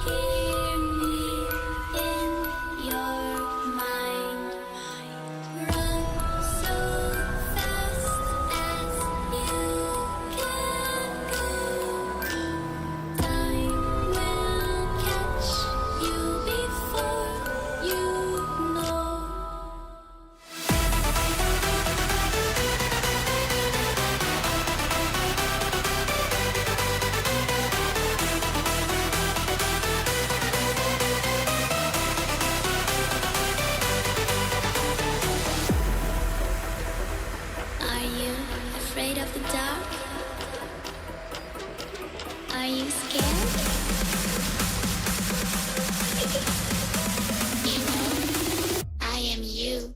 Hear me in your mind. Run so fast as you can go. Time will catch you before you know. Are you afraid of the dark? Are you scared? You know, I am you.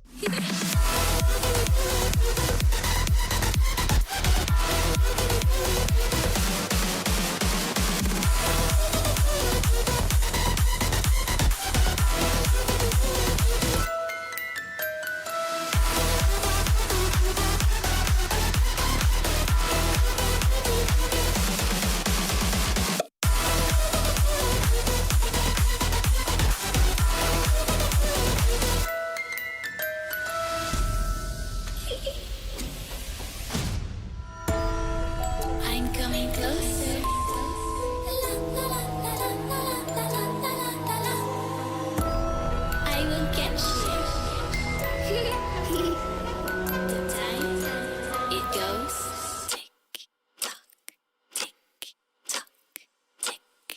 I'm coming closer. I will catch you. The time it goes tick tock, tick tock, tick tock.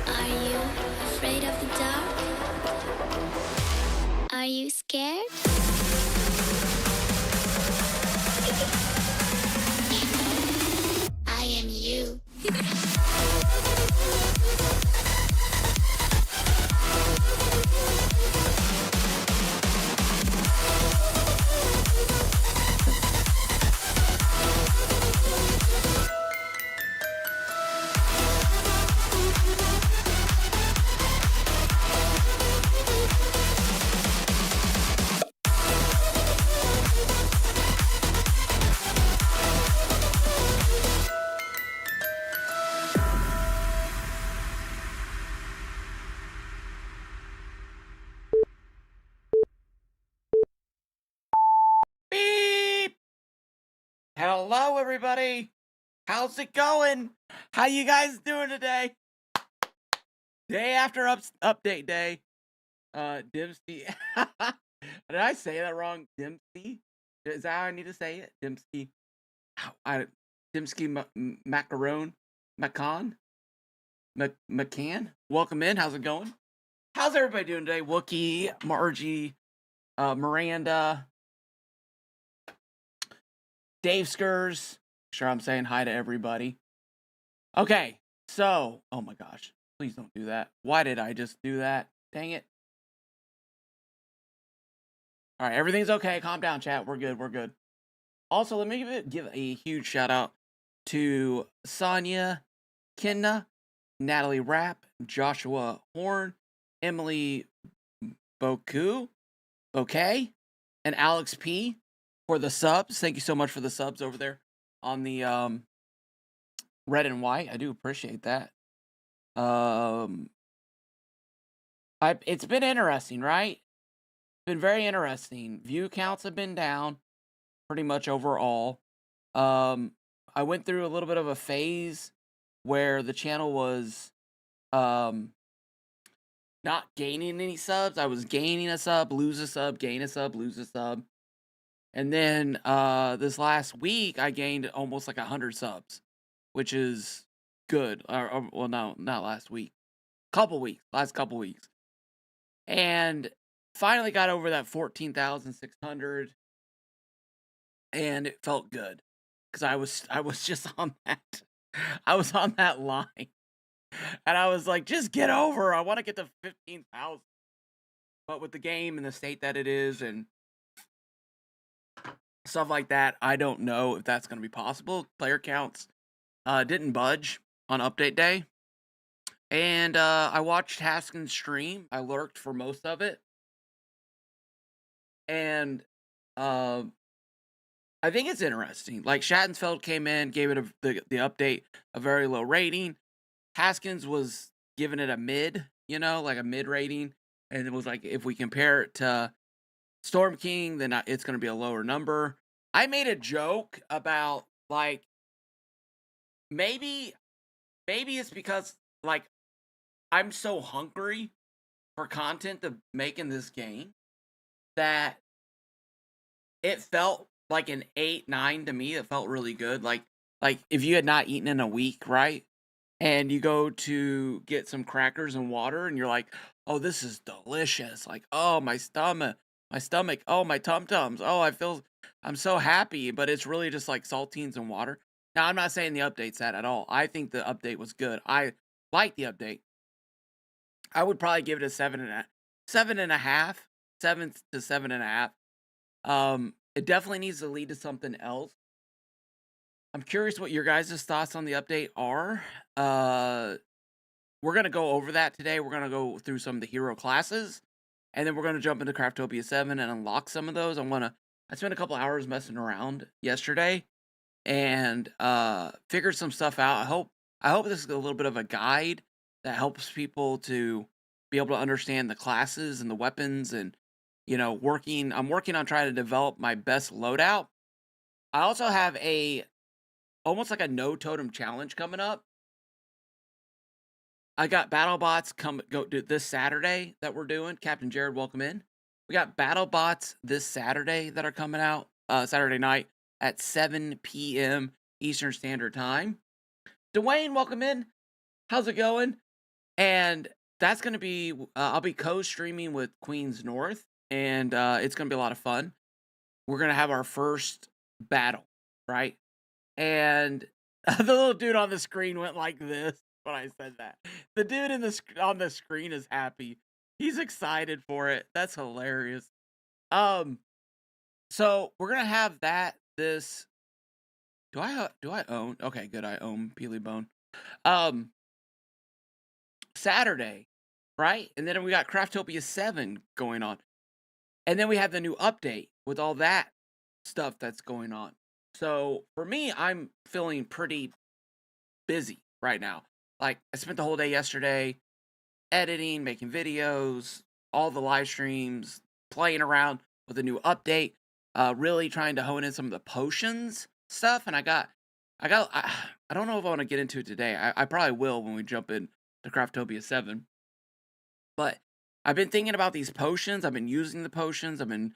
Are you afraid of the dark? Are you scared? You know, I am you. Beep! Hello, everybody. How's it going? How you guys doing today? Day after update day. Dempsey. Did I say that wrong? Dempsey? Is that how I need to say it? Dempsey. Dempsey Macaron? McCon? McCann? Welcome in. How's it going? How's everybody doing today? Wookie, Margie, Miranda, Dave Skurs. Sure, I'm saying hi to everybody. Okay, so, oh my gosh, please don't do that. Why did I just do that? Dang it. All right, everything's okay. Calm down, chat. We're good. We're good. Also, let me give a huge shout out to Sonia Kinna, Natalie Rapp, Joshua Horn, Emily Bouquet, and Alex P for the subs. Thank you so much for the subs over there on the red and white. I do appreciate that. It's been interesting, right? Been very interesting. View counts have been down pretty much overall. I went through a little bit of a phase where the channel was not gaining any subs. I was gaining a sub, lose a sub, gain a sub, lose a sub. And then this last week I gained almost like 100 subs, which is good. Well, no, not last week. Last couple weeks. And finally got over that 14,600, and it felt good because I was just on that. I was on that line, and I was like, just get over. I want to get to 15,000. But with the game and the state that it is and stuff like that, I don't know if that's going to be possible. Player counts didn't budge on update day. And I watched Haskins stream. I lurked for most of it. And uh, I think it's interesting. Like Schattensfeld came in, gave it the update a very low rating. Haskins was giving it a mid, like a mid rating. And it was like, if we compare it to Storm King, then it's going to be a lower number. I made a joke about like, maybe it's because like I'm so hungry for content to make in this game that it felt like an 8, 9 to me. It felt really good. Like if you had not eaten in a week, right? And you go to get some crackers and water and you're like, "Oh, this is delicious." Like, "Oh, my stomach, oh, my tum-tums. Oh, I'm so happy." But it's really just like saltines and water. Now, I'm not saying the update's that at all. I think the update was good. I like the update. I would probably give it a 7.5, 7.5, 7 to 7.5. It definitely needs to lead to something else. I'm curious what your guys' thoughts on the update are. We're gonna go over that today. We're gonna go through some of the hero classes, and then we're gonna jump into Craftopia 7 and unlock some of those. I spent a couple hours messing around yesterday and figured some stuff out. I hope this is a little bit of a guide that helps people to be able to understand the classes and the weapons and I'm working on trying to develop my best loadout. I also have almost like a no totem challenge coming up. I got battle bots go do this Saturday that we're doing. Captain Jared, welcome in. We got battle bots this Saturday that are coming out Saturday night at 7 p.m. Eastern Standard Time. Dwayne, welcome in. How's it going? And that's going to be, I'll be co-streaming with Queens North, and it's going to be a lot of fun. We're going to have our first battle, right? And the little dude on the screen went like this when I said that. The dude on the screen is happy. He's excited for it. That's hilarious. So we're going to have that this. Do I own? Okay, good. I own Peely Bone. Saturday, right? And then we got Craftopia 7 going on. And then we have the new update with all that stuff that's going on. So for me, I'm feeling pretty busy right now. Like I spent the whole day yesterday editing, making videos, all the live streams, playing around with the new update, really trying to hone in some of the potions stuff. And I don't know if I want to get into it today. I probably will when we jump in to Craftopia 7. But I've been thinking about these potions. I've been using the potions. I've been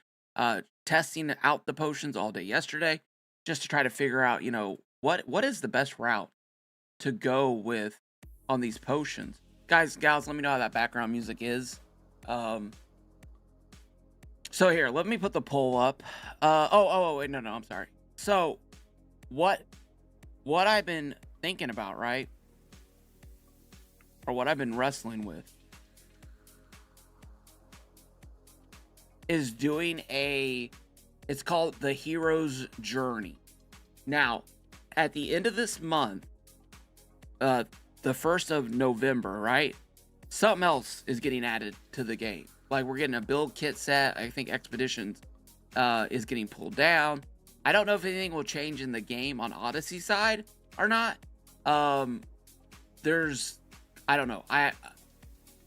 testing out the potions all day yesterday just to try to figure out, what is the best route to go with on these potions. Guys, gals, let me know how that background music is. So here, let me put the poll up. Wait, no, I'm sorry. So what I've been thinking about, right? Or what I've been wrestling with is doing it's called the Hero's Journey. Now, at the end of this month, the 1st of November, right? Something else is getting added to the game. Like we're getting a build kit set. I think Expeditions is getting pulled down. I don't know if anything will change in the game on Odyssey side or not. I don't know.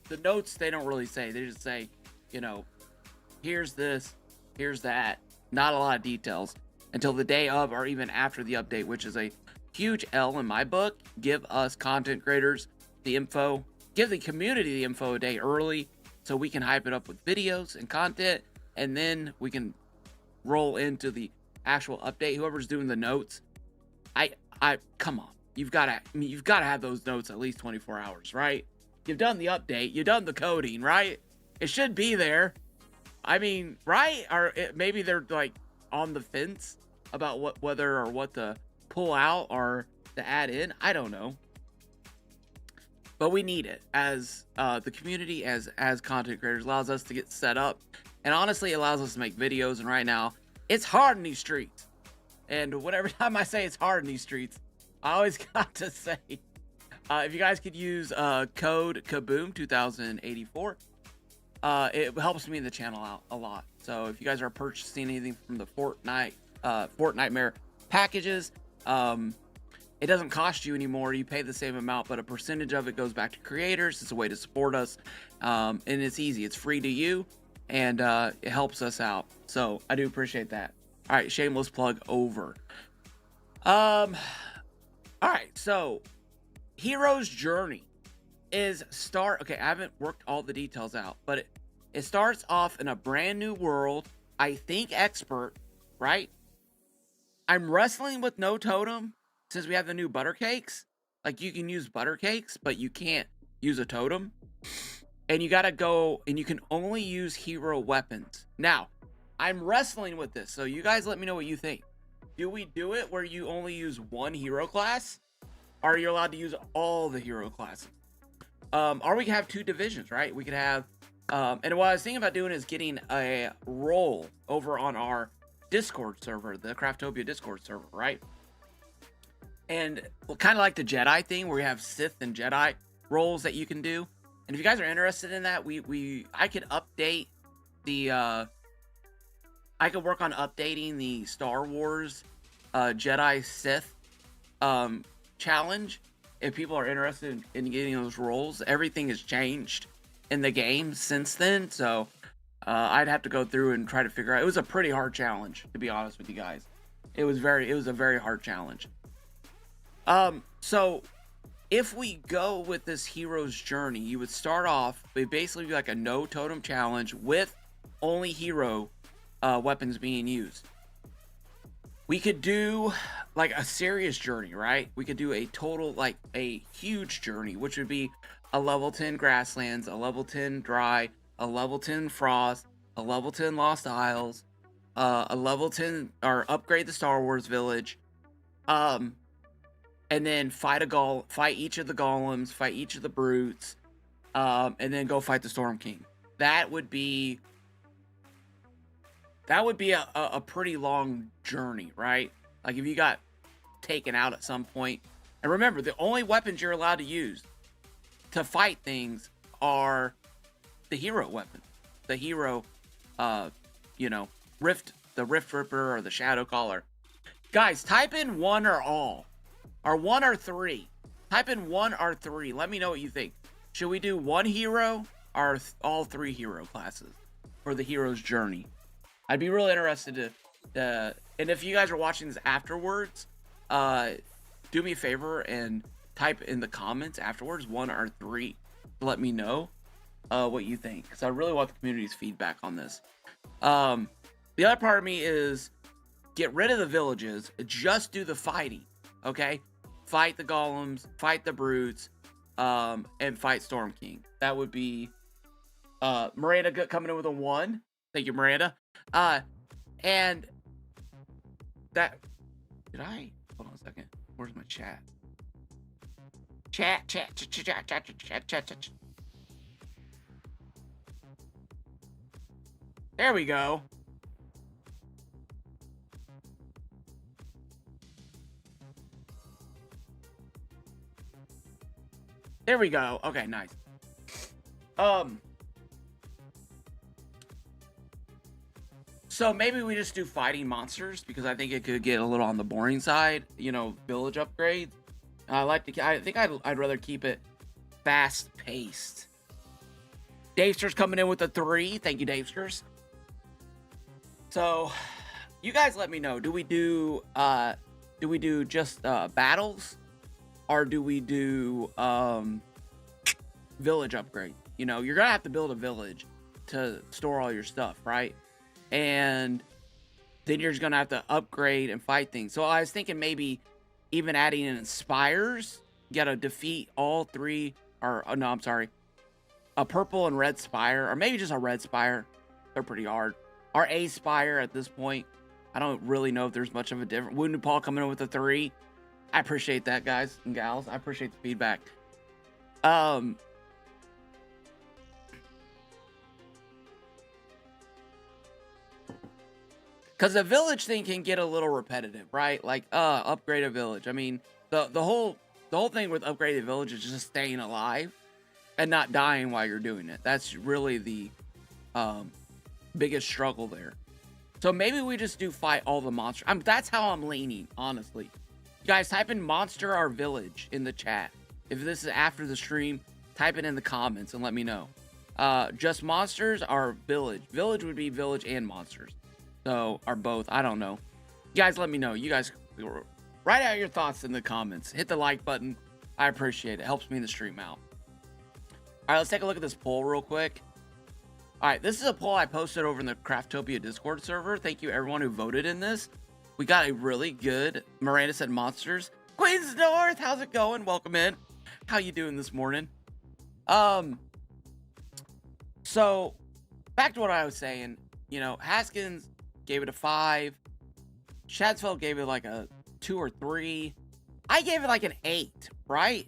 The notes, they don't really say. They just say, here's this, here's that. Not a lot of details until the day of or even after the update, which is a huge L in my book. Give us content creators the info. Give the community the info a day early so we can hype it up with videos and content, and then we can roll into the actual update. Whoever's doing the notes, I come on. You've got to have those notes at least 24 hours, right? You've done the update, you've done the coding, right? It should be there. I mean, right? Or maybe they're like on the fence about whether or what to pull out or to add in. I don't know. But we need it as the community, as content creators. Allows us to get set up, and honestly, it allows us to make videos. And right now, it's hard in these streets. And whatever time I say it's hard in these streets, I always got to say, if you guys could use code Kaboom 2084, it helps me in the channel out a lot. So if you guys are purchasing anything from the Fortnite packages, it doesn't cost you anymore. You pay the same amount, but a percentage of it goes back to creators. It's a way to support us, and it's easy. It's free to you, and it helps us out. So I do appreciate that. All right, shameless plug over. All right, so Hero's Journey is okay, I haven't worked all the details out, but it starts off in a brand new world. I think expert, right? I'm wrestling with no totem since we have the new butter cakes. Like, you can use butter cakes, but you can't use a totem. And you gotta go, and you can only use hero weapons. Now, I'm wrestling with this, so you guys let me know what you think. Do we do it where you only use one hero class? Or are you allowed to use all the hero classes? Or we could have two divisions, right? We could have, and what I was thinking about doing is getting a role over on our Discord server, the Craftopia Discord server, right? And kind of like the Jedi thing, where we have Sith and Jedi roles that you can do. And if you guys are interested in that, I could update the, I could work on updating the Star Wars Jedi Sith challenge. If people are interested in getting those roles, everything has changed in the game since then. So I'd have to go through and try to figure out. It was a pretty hard challenge, to be honest with you guys. It was a very hard challenge. So if we go with this hero's journey, you would start off with basically like a no totem challenge with only hero weapons being used. We could do like a serious journey, right? We could do a total, like a huge journey, which would be a level 10 grasslands, a level 10 dry, a level 10 frost, a level 10 lost isles, a level 10, or upgrade the Star Wars village, and then fight each of the golems, fight each of the brutes, and then go fight the Storm King. That would be a pretty long journey, right? Like, if you got taken out at some point. And remember, the only weapons you're allowed to use to fight things are the hero weapons. The hero, the Rift Ripper or the Shadow Caller. Guys, type in one or all. Or one or three. Type in one or three. Let me know what you think. Should we do one hero or all three hero classes for the hero's journey? I'd be really interested to and if you guys are watching this afterwards, do me a favor and type in the comments afterwards, one or three, to let me know what you think, because I really want the community's feedback on this. The other part of me is get rid of the villages, just do the fighting, okay? Fight the golems, fight the brutes, and fight Storm King. That would be Miranda coming in with a 1. Thank you, Miranda. And that, hold on a second. Where's my chat? Chat. There we go. There we go. Okay, nice. So maybe we just do fighting monsters, because I think it could get a little on the boring side, village upgrades. I think I'd rather keep it fast paced. Davester's coming in with a 3. Thank you, Davesters. So you guys let me know. Do we do just battles, or do we do village upgrade? You're gonna have to build a village to store all your stuff, right? And then you're just gonna have to upgrade and fight things. So I was thinking maybe even adding in spires. You gotta defeat all 3, or no, I'm sorry, a purple and red spire, or maybe just a red spire. They're pretty hard. Or a spire at this point. I don't really know if there's much of a difference. Wounded Paul coming in with a 3. I appreciate that, guys and gals. I appreciate the feedback. Because the village thing can get a little repetitive, right? Like, upgrade a village. I mean, the whole thing with upgraded village is just staying alive and not dying while you're doing it. That's really the biggest struggle there. So maybe we just do fight all the monsters. That's how I'm leaning, honestly. You guys, type in monster or village in the chat. If this is after the stream, type it in the comments and let me know. Just monsters or village? Village would be village and monsters. So, or both. I don't know. You guys, let me know. You guys, write out your thoughts in the comments. Hit the like button. I appreciate it. Helps me in the stream out. All right, let's take a look at this poll real quick. All right, this is a poll I posted over in the Craftopia Discord server. Thank you everyone who voted in this. We got a really good, Miranda said monsters. Queens North, how's it going? Welcome in. How you doing this morning? So back to what I was saying, you know, Haskins gave it a 5. Shadsfeld gave it like a 2 or 3. I gave it like an 8, right?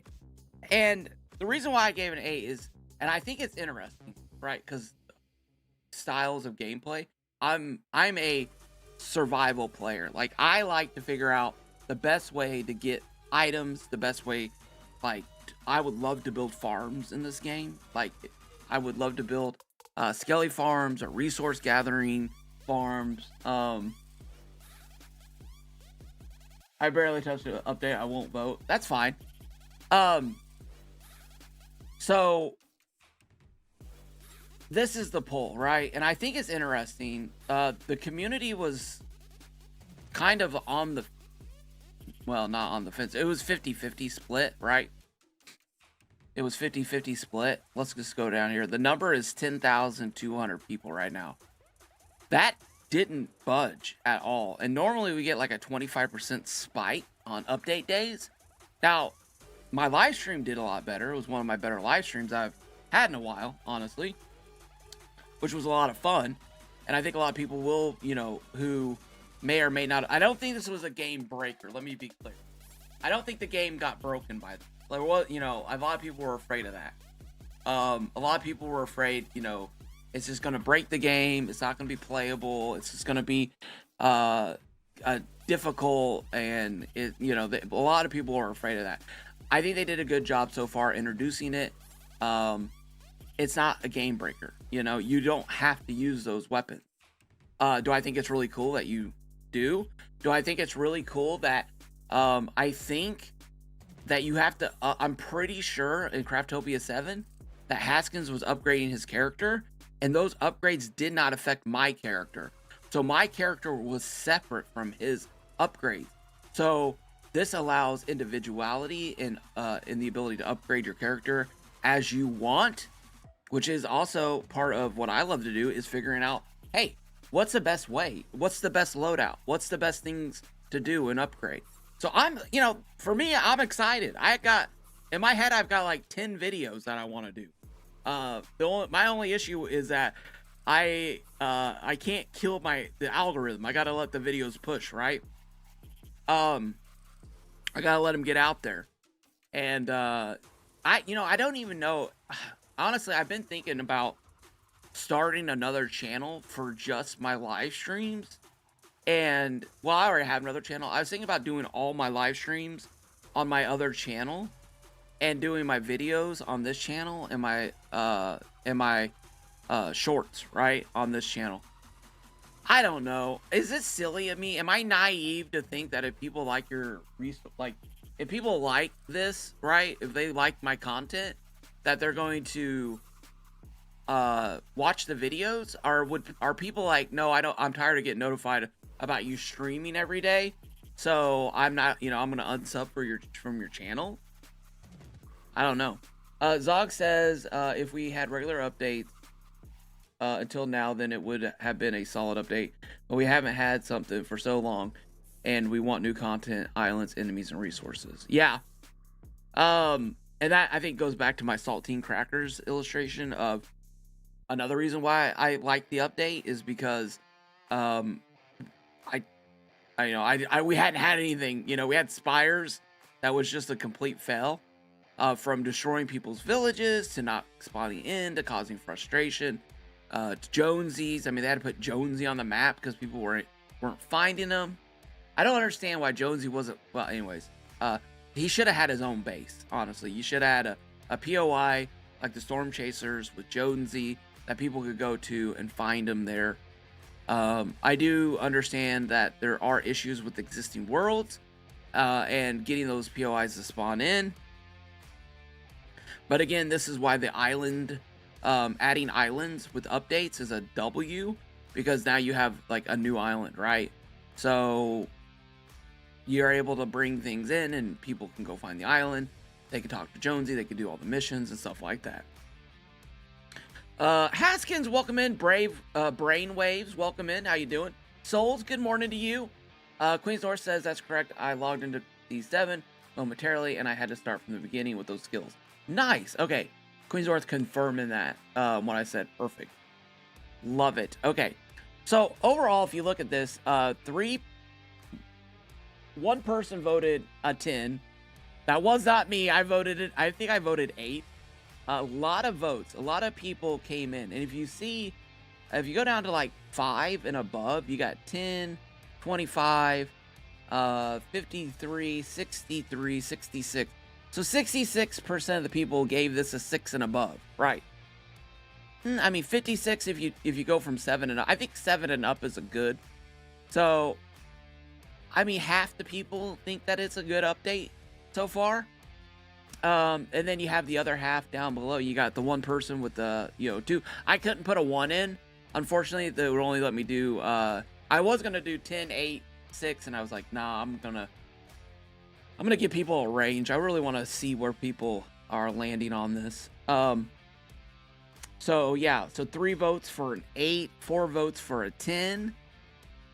And the reason why I gave it an 8 is, and I think it's interesting, right? Because styles of gameplay. I'm a survival player. Like, I like to figure out the best way to get items, the best way. Like, I would love to build farms in this game. Like, I would love to build skelly farms or resource gathering farms. I barely touched the update. I won't vote. That's fine. So this is the poll, right? And I think it's interesting. The community was kind of on the, well, not on the fence. It was 50-50 split, right? It was 50-50 split. Let's just go down here. The number is 10,200 people right now. That didn't budge at all. And normally we get like a 25% spike on update days. Now, my live stream did a lot better. It was one of my better live streams I've had in a while, honestly, which was a lot of fun. And I think a lot of people will, you know, who may or may not. I don't think this was a game breaker. Let me be clear. I don't think the game got broken by this. Like, well, you know, a lot of people were afraid of that. A lot of people were afraid, you know, it's just going to break the game. It's not going to be playable. It's just going to be difficult. And, it, you know, a lot of people were afraid of that. I think they did a good job so far introducing it. It's not a game breaker. You know, you don't have to use those weapons. Do I think it's really cool that you do? Do I think it's really cool that I think that you have to, I'm pretty sure in Craftopia 7 that Haskins was upgrading his character, and those upgrades did not affect my character. So my character was separate from his upgrades. So this allows individuality in the ability to upgrade your character as you want, which is also part of what I love to do, is figuring out, hey, what's the best way? What's the best loadout? What's the best things to do and upgrade? So I'm, you know, for me, I'm excited. In my head, I've got like 10 videos that I want to do. My only issue is that I can't kill the algorithm. I gotta let the videos push, right? I gotta let them get out there. And I don't even know. Honestly, I've been thinking about starting another channel for just my live streams. And, well, I already have another channel. I was thinking about doing all my live streams on my other channel and doing my videos on this channel and my shorts, right, on this channel. I don't know. Is this silly of me? Am I naive to think that if people like if people like this, right, if they like my content, that they're going to watch the videos? Or are people like, no, I'm tired of getting notified about you streaming every day, so I'm not, you know, I'm gonna unsub from your channel? I don't know. Zog says if we had regular updates until now, then it would have been a solid update, but we haven't had something for so long, and we want new content, islands, enemies, and resources. Yeah. And that, I think, goes back to my Saltine Crackers illustration of another reason why I like the update is because we hadn't had anything. You know, we had Spires that was just a complete fail, from destroying people's villages to not spawning in to causing frustration, to Jonesies. I mean, they had to put Jonesy on the map because people weren't finding them. I don't understand why Jonesy wasn't. Well, anyways, he should have had his own base. Honestly, you should have had a POI like the Storm Chasers with Jonesy that people could go to and find him there. I do understand that there are issues with existing worlds and getting those POIs to spawn in. But again, this is why the island, adding islands with updates is a W, because now you have like a new island, right? So you're able to bring things in and people can go find the island. They can talk to Jonesy. They can do all the missions and stuff like that. Haskins, welcome in. Brave Brainwaves, welcome in. How you doing? Souls, good morning to you. Queen's North says that's correct. I logged into D7 momentarily and I had to start from the beginning with those skills. Nice. Okay. Queen's North confirming that. What I said. Perfect. Love it. Okay. So overall, if you look at this, one person voted a 10. That was not me. I voted it. I think I voted 8. A lot of votes. A lot of people came in. And if you go down to like 5 and above, you got 10, 25, 53, 63, 66. So 66% of the people gave this a 6 and above, right? I mean, 56 if you go from 7 and up. I think 7 and up is a good. So, I mean, half the people think that it's a good update so far. And then you have the other half down below. You got the one person with the, 2. I couldn't put a 1 in. Unfortunately, they would only let me do, I was going to do 10, 8, 6, and I was like, nah, I'm going to give people a range. I really want to see where people are landing on this. So yeah, so 3 votes for an 8, 4 votes for a 10.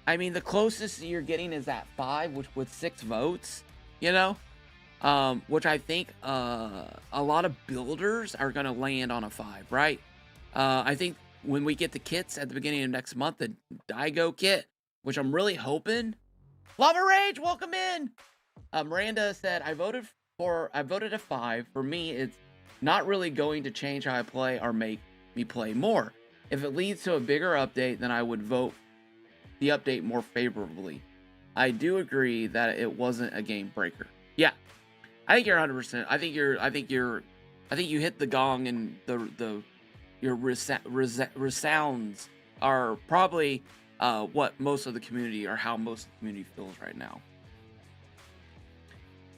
I mean, the closest you're getting is that 5, which with 6 votes, which I think a lot of builders are going to land on a 5, right? I think when we get the kits at the beginning of next month, the Daigo kit, which I'm really hoping. Lava Rage, welcome in. Miranda said, I voted a 5. For me, it's not really going to change how I play or make me play more. If it leads to a bigger update, then I would vote the update more favorably. I do agree that it wasn't a game breaker. Yeah, I think you're 100%. I think you hit the gong, and your resounds are probably what most of the community, or how most of the community feels right now.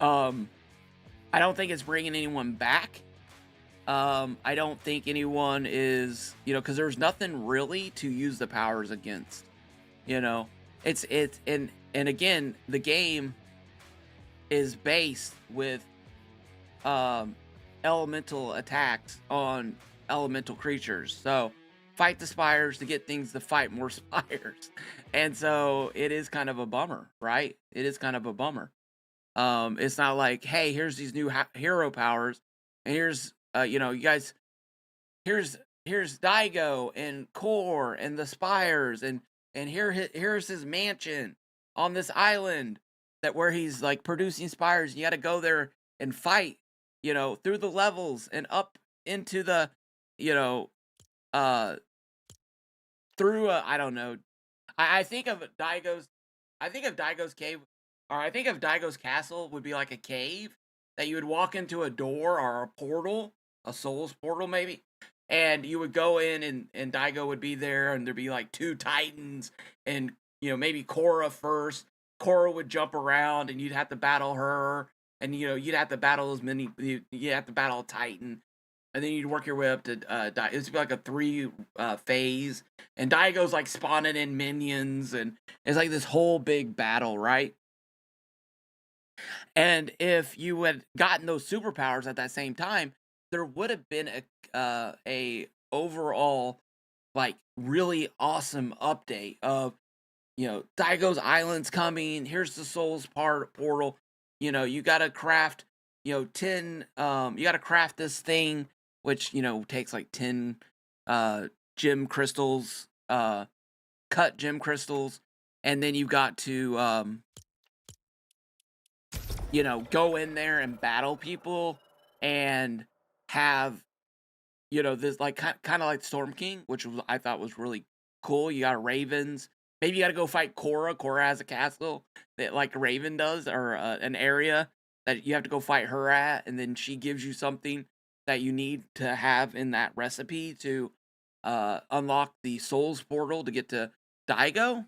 I don't think it's bringing anyone back. I don't think anyone is, because there's nothing really to use the powers against. It's and again, the game is based with elemental attacks on elemental creatures. So fight the spires to get things to fight more spires. And so it is kind of a bummer, right? It is kind of a bummer. It's not like, hey, here's these new hero powers, and here's you guys, here's Daigo and Core and the spires, and here's his mansion on this island where he's like producing spires. You got to go there and fight, through the levels and up into the, through I don't know. I think of Daigo's cave, or I think of Daigo's castle would be like a cave that you would walk into a door or a portal, a Souls portal maybe, and you would go in and Daigo would be there, and there'd be like 2 titans, and maybe Korra first. Korra would jump around and you'd have to battle her, and you'd have to battle you'd have to battle a titan, and then you'd work your way up to it's like a 3 phase, and Daigo's like spawning in minions, and it's like this whole big battle, right? And if you had gotten those superpowers at that same time, there would have been a overall like really awesome update of Daigo's Island's coming. Here's the Souls portal. You gotta craft 10. You gotta craft this thing, which takes like 10 gem crystals, cut gem crystals, and then you got to go in there and battle people and have, this like kind of like Storm King, which I thought was really cool. You got ravens. Maybe you got to go fight Korra. Korra has a castle that like Raven does, or an area that you have to go fight her at, and then she gives you something that you need to have in that recipe to unlock the Souls portal to get to Daigo.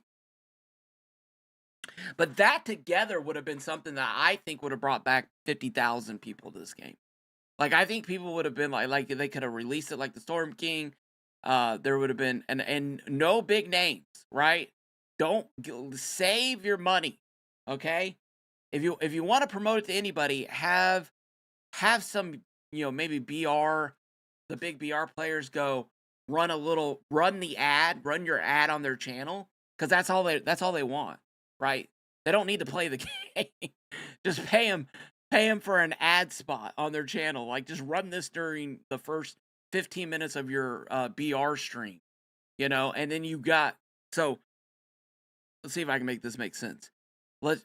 But that together would have been something that I think would have brought back 50,000 people to this game. Like, I think people would have been like they could have released it like the Storm King. There would have been and no big names, right? Don't save your money, okay? If you want to promote it to anybody, have some, maybe BR, the big BR players go run run your ad on their channel, because that's all they want, right? They don't need to play the game. Just pay them for an ad spot on their channel. Like, just run this during the first 15 minutes of your BR stream, and then you got so let's see if I can make this make sense.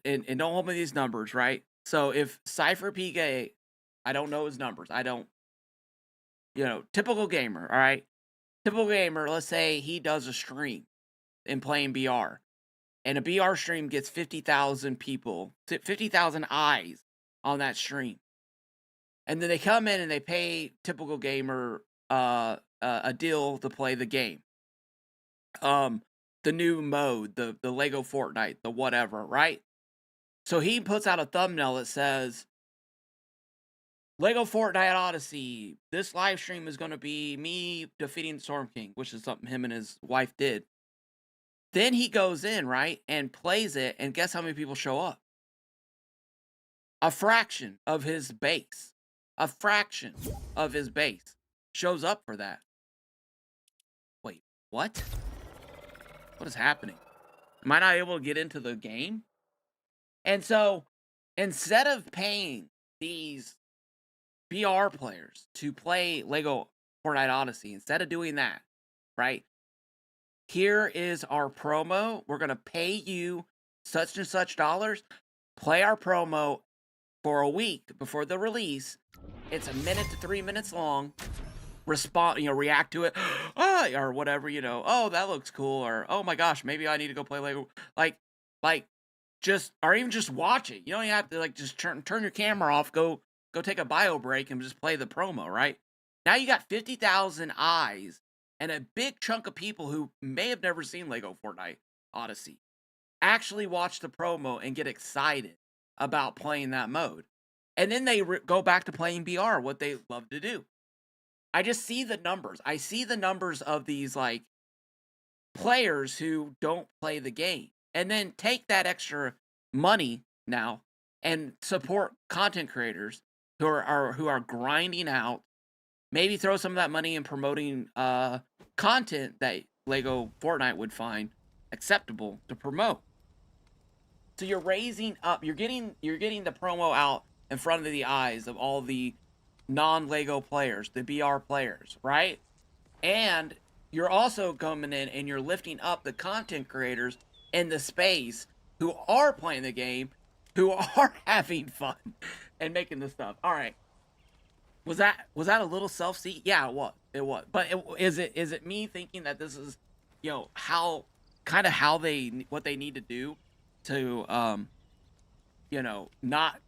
And don't hold me these numbers, right? So if Cypher PK, I don't know his numbers. I don't, typical gamer, all right? Typical gamer, let's say he does a stream in playing BR, and a BR stream gets 50,000 people, 50,000 eyes on that stream. And then they come in and they pay typical gamer a deal to play the game. The new mode, the Legofortnite, the whatever, right? So he puts out a thumbnail that says, Legofortnite Odyssey, this live stream is going to be me defeating the Storm King, which is something him and his wife did. Then he goes in, right, and plays it, and guess how many people show up? A fraction of his base. A fraction of his base shows up for that. Wait, what? What is happening? Am I not able to get into the game? And so, instead of paying these BR players to play Lego Fortnite Odyssey, instead of doing that, right? Here is our promo. We're going to pay you such and such dollars. Play our promo for a week before the release. It's 1 minute to 3 minutes long. React to it, or whatever, oh, that looks cool, or oh my gosh, maybe I need to go play Lego, or even just watch it. You don't even have to just turn your camera off, go take a bio break and just play the promo, right? Now you got 50,000 eyes and a big chunk of people who may have never seen Lego Fortnite Odyssey actually watch the promo and get excited about playing that mode. And then they go back to playing BR, what they love to do. I just see the numbers. I see the numbers of these players who don't play the game, and then take that extra money now and support content creators who are grinding out. Maybe throw some of that money in promoting content that Lego Fortnite would find acceptable to promote. So you're raising up. You're getting the promo out in front of the eyes of all the non-Lego players, the BR players, right? And you're also coming in and you're lifting up the content creators in the space who are playing the game, who are having fun and making the stuff. All right. Was that a little self-seat? Yeah, it was. It was. But is it me thinking that this is, what they need to do to not,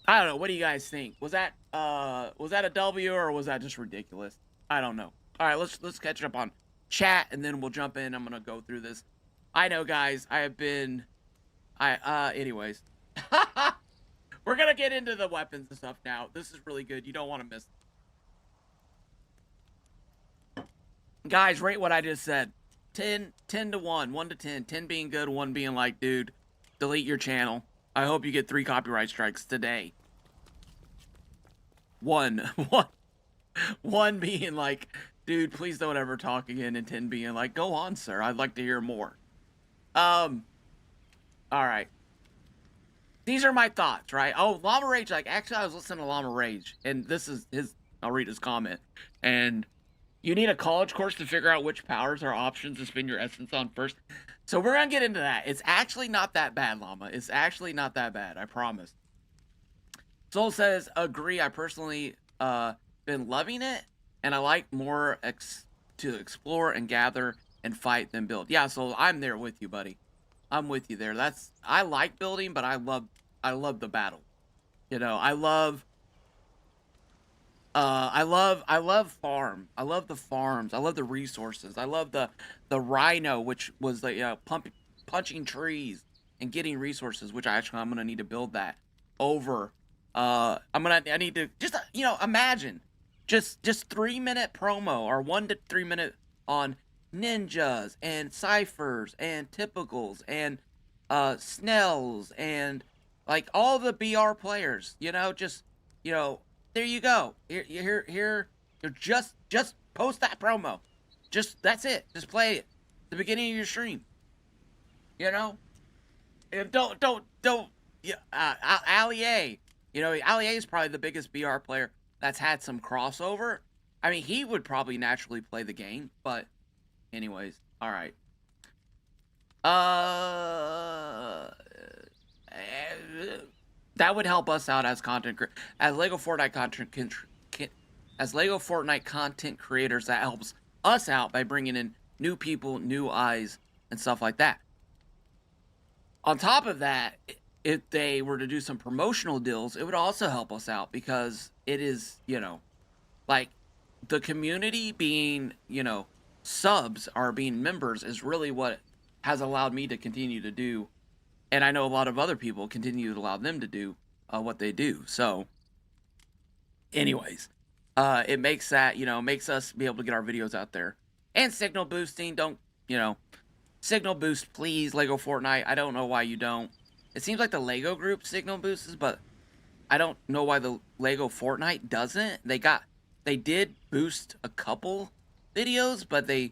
I don't know. What do you guys think? Was that a W, or was that just ridiculous? I don't know. All right, let's catch up on chat and then we'll jump in. I'm gonna go through this. I know, guys. Anyways, we're gonna get into the weapons and stuff now. This is really good. You don't want to miss. Guys, rate what I just said. 10 to 1, 1 to 10. 10 being good, 1 being like, dude, delete your channel. I hope you get 3 copyright strikes today. 1 being like, dude, please don't ever talk again, and 10 being like, go on, sir. I'd like to hear more. All right. These are my thoughts, right? Oh, Llama Rage, actually, I was listening to Llama Rage, and this is I'll read his comment. And you need a college course to figure out which powers are options to spend your essence on first. So we're going to get into that. It's actually not that bad, Llama. It's actually not that bad, I promise. Soul says, agree. I personally been loving it, and I like more to explore and gather and fight than build. Yeah, so I'm there with you, buddy. I'm with you there. I like building, but I love the battle. You know, I love farm. I love the farms. I love the resources. I love the rhino, which was the punching trees and getting resources, which I'm gonna need to build that over. I need to just imagine just 3 minute promo or 1 to 3 minute on ninjas and ciphers and typicals and snells and like all the BR players. Just you know there you go. Here. You just post that promo. That's it. Just play it. At the beginning of your stream. You know. And don't. Yeah. Ali A. Ali A is probably the biggest BR player that's had some crossover. I mean, he would probably naturally play the game, but anyways, all right. Uh, that would help us out as as Lego Fortnite content creators. That helps us out by bringing in new people, new eyes, and stuff like that. On top of that, if they were to do some promotional deals, it would also help us out because it is, like the community being, subs are being members is really what has allowed me to continue to do. And I know a lot of other people continue to allow them to do what they do. So, anyways, it makes that, makes us be able to get our videos out there. And signal boosting, don't, signal boost, please, Lego Fortnite. I don't know why you don't. It seems like the Lego group signal boosts, but I don't know why the Lego Fortnite doesn't. They did boost a couple videos, but they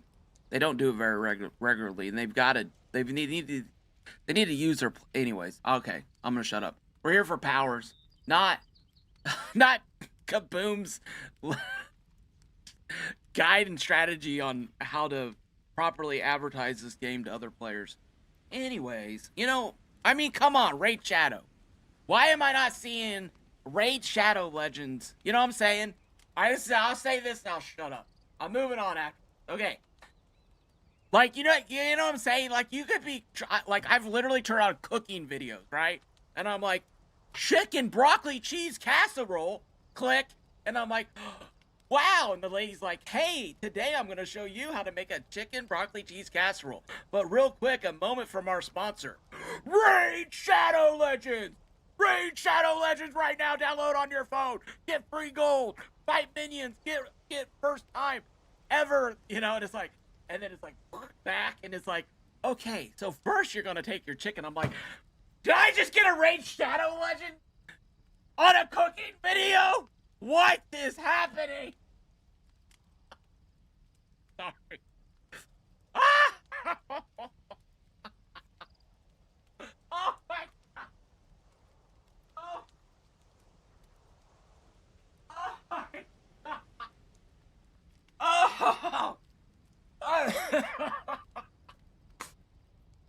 don't do it very regularly, and they need to use their anyways. Okay, I'm gonna shut up. We're here for powers, not Kaboom's guide and strategy on how to properly advertise this game to other players. Anyways, I mean, come on, Raid Shadow. Why am I not seeing Raid Shadow Legends? You know what I'm saying? I'll say this now. Shut up. I'm moving on after. Okay. Like, you know what I'm saying? Like, you could be, like, I've literally turned on cooking videos, right? And I'm like, chicken, broccoli, cheese, casserole, click. And I'm like, wow. And the lady's like, hey, today I'm going to show you how to make a chicken, broccoli, cheese casserole. But real quick, a moment from our sponsor, Raid Shadow Legends. Raid Shadow Legends right now. Download on your phone. Get free gold. Fight minions. Get first time ever. And it's like, and then it's like back, and it's like, okay, so first you're gonna take your chicken. I'm like, did I just get a Raid Shadow Legend on a cooking video? What is happening? Sorry. Oh my god. Oh. Oh my god. Oh.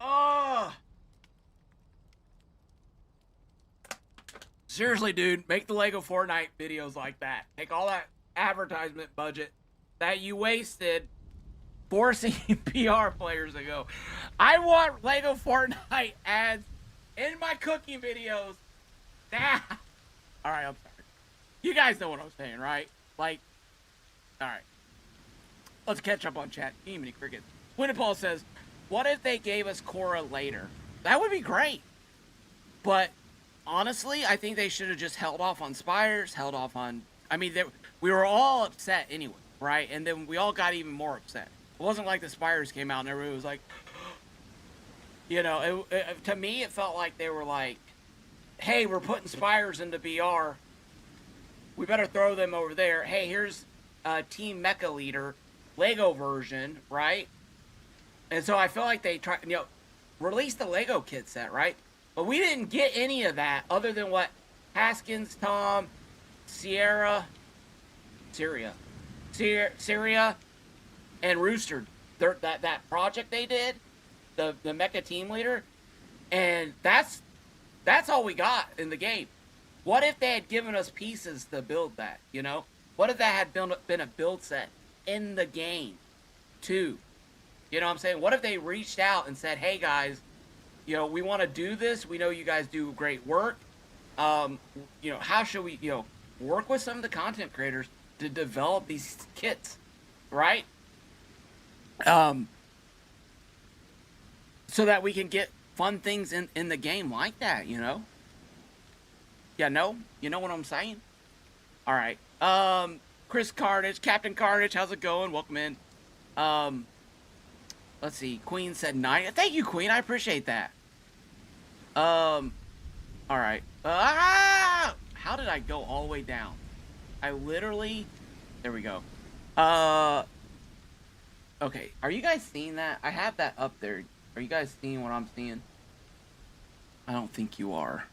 Oh. Seriously, dude, make the Lego Fortnite videos like that. Take all that advertisement budget that you wasted forcing PR players to go. I want Lego Fortnite ads in my cooking videos. Nah. All right, I'm sorry. You guys know what I'm saying, right? Like, all right. Let's catch up on chat. Many crickets. Winnipal says, what if they gave us Cora later? That would be great. But honestly, I think they should have just held off on Spires, held off on... I mean, we were all upset anyway, right? And then we all got even more upset. It wasn't like the Spires came out and everybody was like... to me, it felt like they were like, hey, we're putting Spires into BR. We better throw them over there. Hey, here's Team Mecha Leader, Lego version, right? And so I feel like they tried, release the Lego kit set, right? But we didn't get any of that other than what Haskins, Tom, Syria, and Rooster, that project they did, the Mecha Team Leader, and that's all we got in the game. What if they had given us pieces to build that, What if that had been a build set in the game, too? You know what I'm saying? What if they reached out and said, hey, guys, you know, we want to do this. We know you guys do great work. You know, how should we, you know, work with some of the content creators to develop these kits, right? Um, so that we can get fun things in the game like that, you know? Yeah, no? You know what I'm saying? All right. Chris Carnage, Captain Carnage, how's it going? Welcome in. Let's see. Queen said 9. Thank you, Queen. I appreciate that. All right. How did I go all the way down? I literally. There we go. Okay. Are you guys seeing that? I have that up there. Are you guys seeing what I'm seeing? I don't think you are.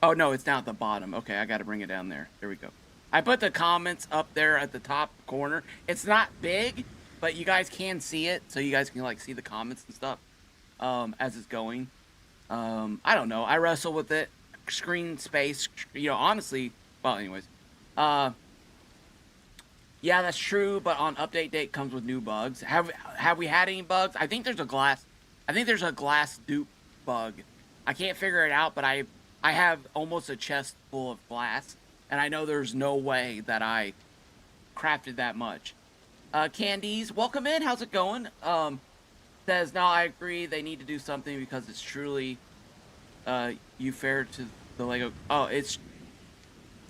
Oh, no, it's down at the bottom. Okay, I got to bring it down there. There we go. I put the comments up there at the top corner. It's not big, but you guys can see it, so you guys can, like, see the comments and stuff as it's going. I don't know. I wrestle with it. Screen space, you know, honestly. Well, anyways. Yeah, that's true, but on update date comes with new bugs. Have we had any bugs? I think there's a glass dupe bug. I can't figure it out, but I have almost a chest full of glass, and I know there's no way that I crafted that much. Candies, welcome in. How's it going? Says, no, I agree. They need to do something because it's truly unfair to the Lego. Oh, it's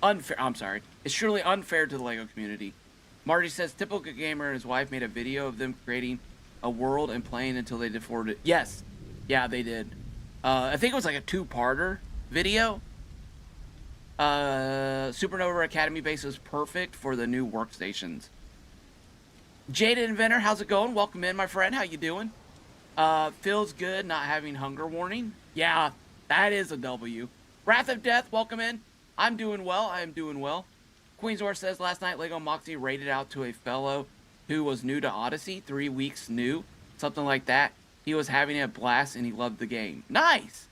unfair. I'm sorry. It's truly unfair to the Lego community. Marty says, typical gamer and his wife made a video of them creating a world and playing until they afforded it. Yes. Yeah, they did. I think it was like a 2-parter video. Supernova Academy base is perfect for the new workstations. Jaded Inventor, how's it going? Welcome in, my friend. How you doing? Feels good not having hunger warning. Yeah, that is a W. Wrath of Death, welcome in. I'm doing well. I am doing well. Queensor says, last night Lego Moxie raided out to a fellow who was new to Odyssey, 3 weeks new, something like that. He was having a blast and he loved the game. Nice!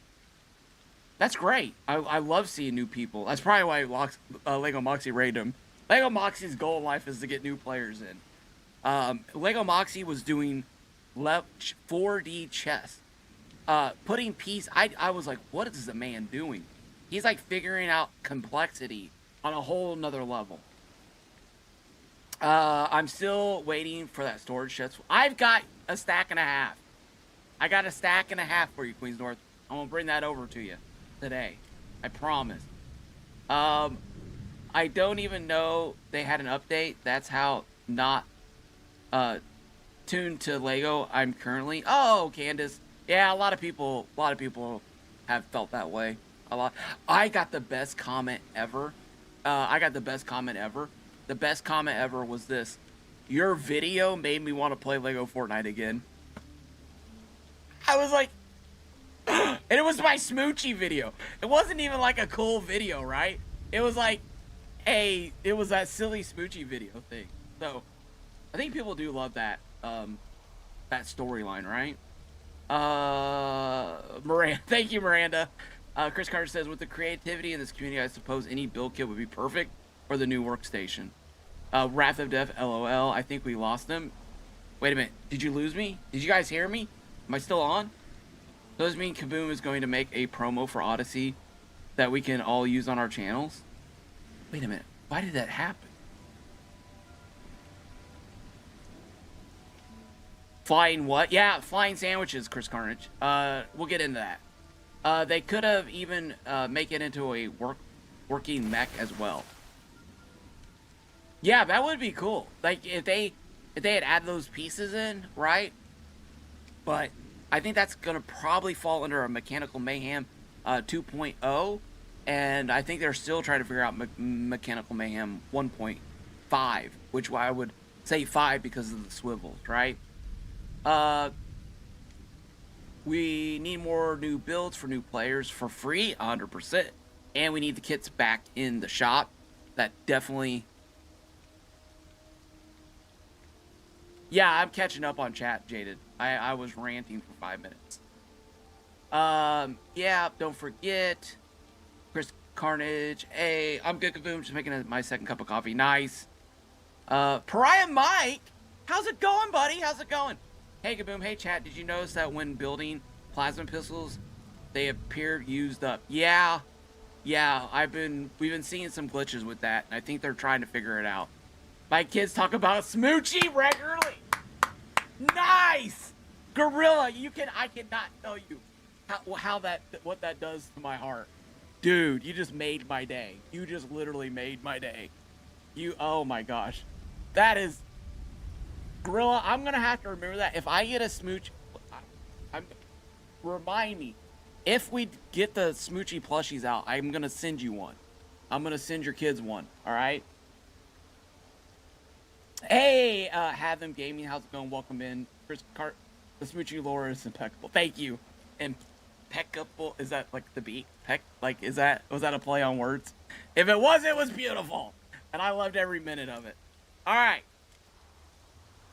That's great. I love seeing new people. That's probably why Lego Moxie raided him. Lego Moxie's goal in life is to get new players in. Lego Moxie was doing 4D chess. Putting piece, I was like, what is the man doing? He's like figuring out complexity on a whole nother level. I'm still waiting for that storage chest. I've got a stack and a half. I got a stack and a half for you, Queens North. I'm gonna bring that over to you today. I promise. I don't even know they had an update. That's how not tuned to Lego I'm currently. Oh, Candace. Yeah, a lot of people have felt that way. A lot. I got the best comment ever. The best comment ever was this. Your video made me want to play Lego Fortnite again. I was like, and it was my Smoochie video. It wasn't even like a cool video, right? It was like, it was that silly Smoochie video thing. So, I think people do love that, that storyline, right? Miranda, thank you, Miranda. Chris Carter says, with the creativity in this community, I suppose any build kit would be perfect for the new workstation. Wrath of Death, LOL. I think we lost them. Wait a minute. Did you lose me? Did you guys hear me? Am I still on? Does this mean Kaboom is going to make a promo for Odyssey that we can all use on our channels? Wait a minute. Why did that happen? Flying what? Yeah, flying sandwiches, Chris Carnage. We'll get into that. They could have even make it into a working mech as well. Yeah, that would be cool. Like if they had added those pieces in, right? But I think that's gonna probably fall under a Mechanical Mayhem 2.0, and I think they're still trying to figure out Mechanical Mayhem 1.5, which I would say 5 because of the swivels, right? We need more new builds for new players for free, 100%. And we need the kits back in the shop. That definitely... Yeah, I'm catching up on chat, Jaded. I was ranting for 5 minutes. Yeah, don't forget. Chris Carnage. Hey, I'm good, Kaboom. Just making my second cup of coffee. Nice. Pariah Mike. How's it going, buddy? How's it going? Hey, Kaboom. Hey, chat. Did you notice that when building plasma pistols, they appeared used up. Yeah, we've been seeing some glitches with that, and I think they're trying to figure it out. My kids talk about Smoochie regularly. Nice, Gorilla. I cannot tell you what that does to my heart, dude. You just made my day. You just literally made my day. Oh my gosh, that is Gorilla. I'm gonna have to remember that if I get a Smooch. Remind me. If we get the Smoochie plushies out, I'm gonna send you one. I'm gonna send your kids one. All right. Hey, Have Them Gaming, how's it going? Welcome in. The Smoochie lore is impeccable. Thank you. Impeccable. Is that like the beat? Was that a play on words? If it was, it was beautiful, and I loved every minute of it. All right.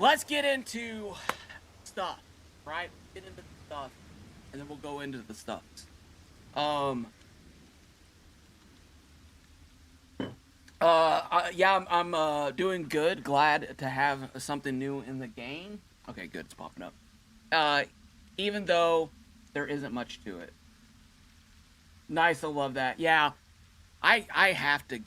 Let's get into stuff. Right. Get into the stuff. And then we'll go into the stuff. Yeah, I'm doing good. Glad to have something new in the game. Okay, good. It's popping up. Even though there isn't much to it. Nice. I love that. Yeah, I'm gonna have to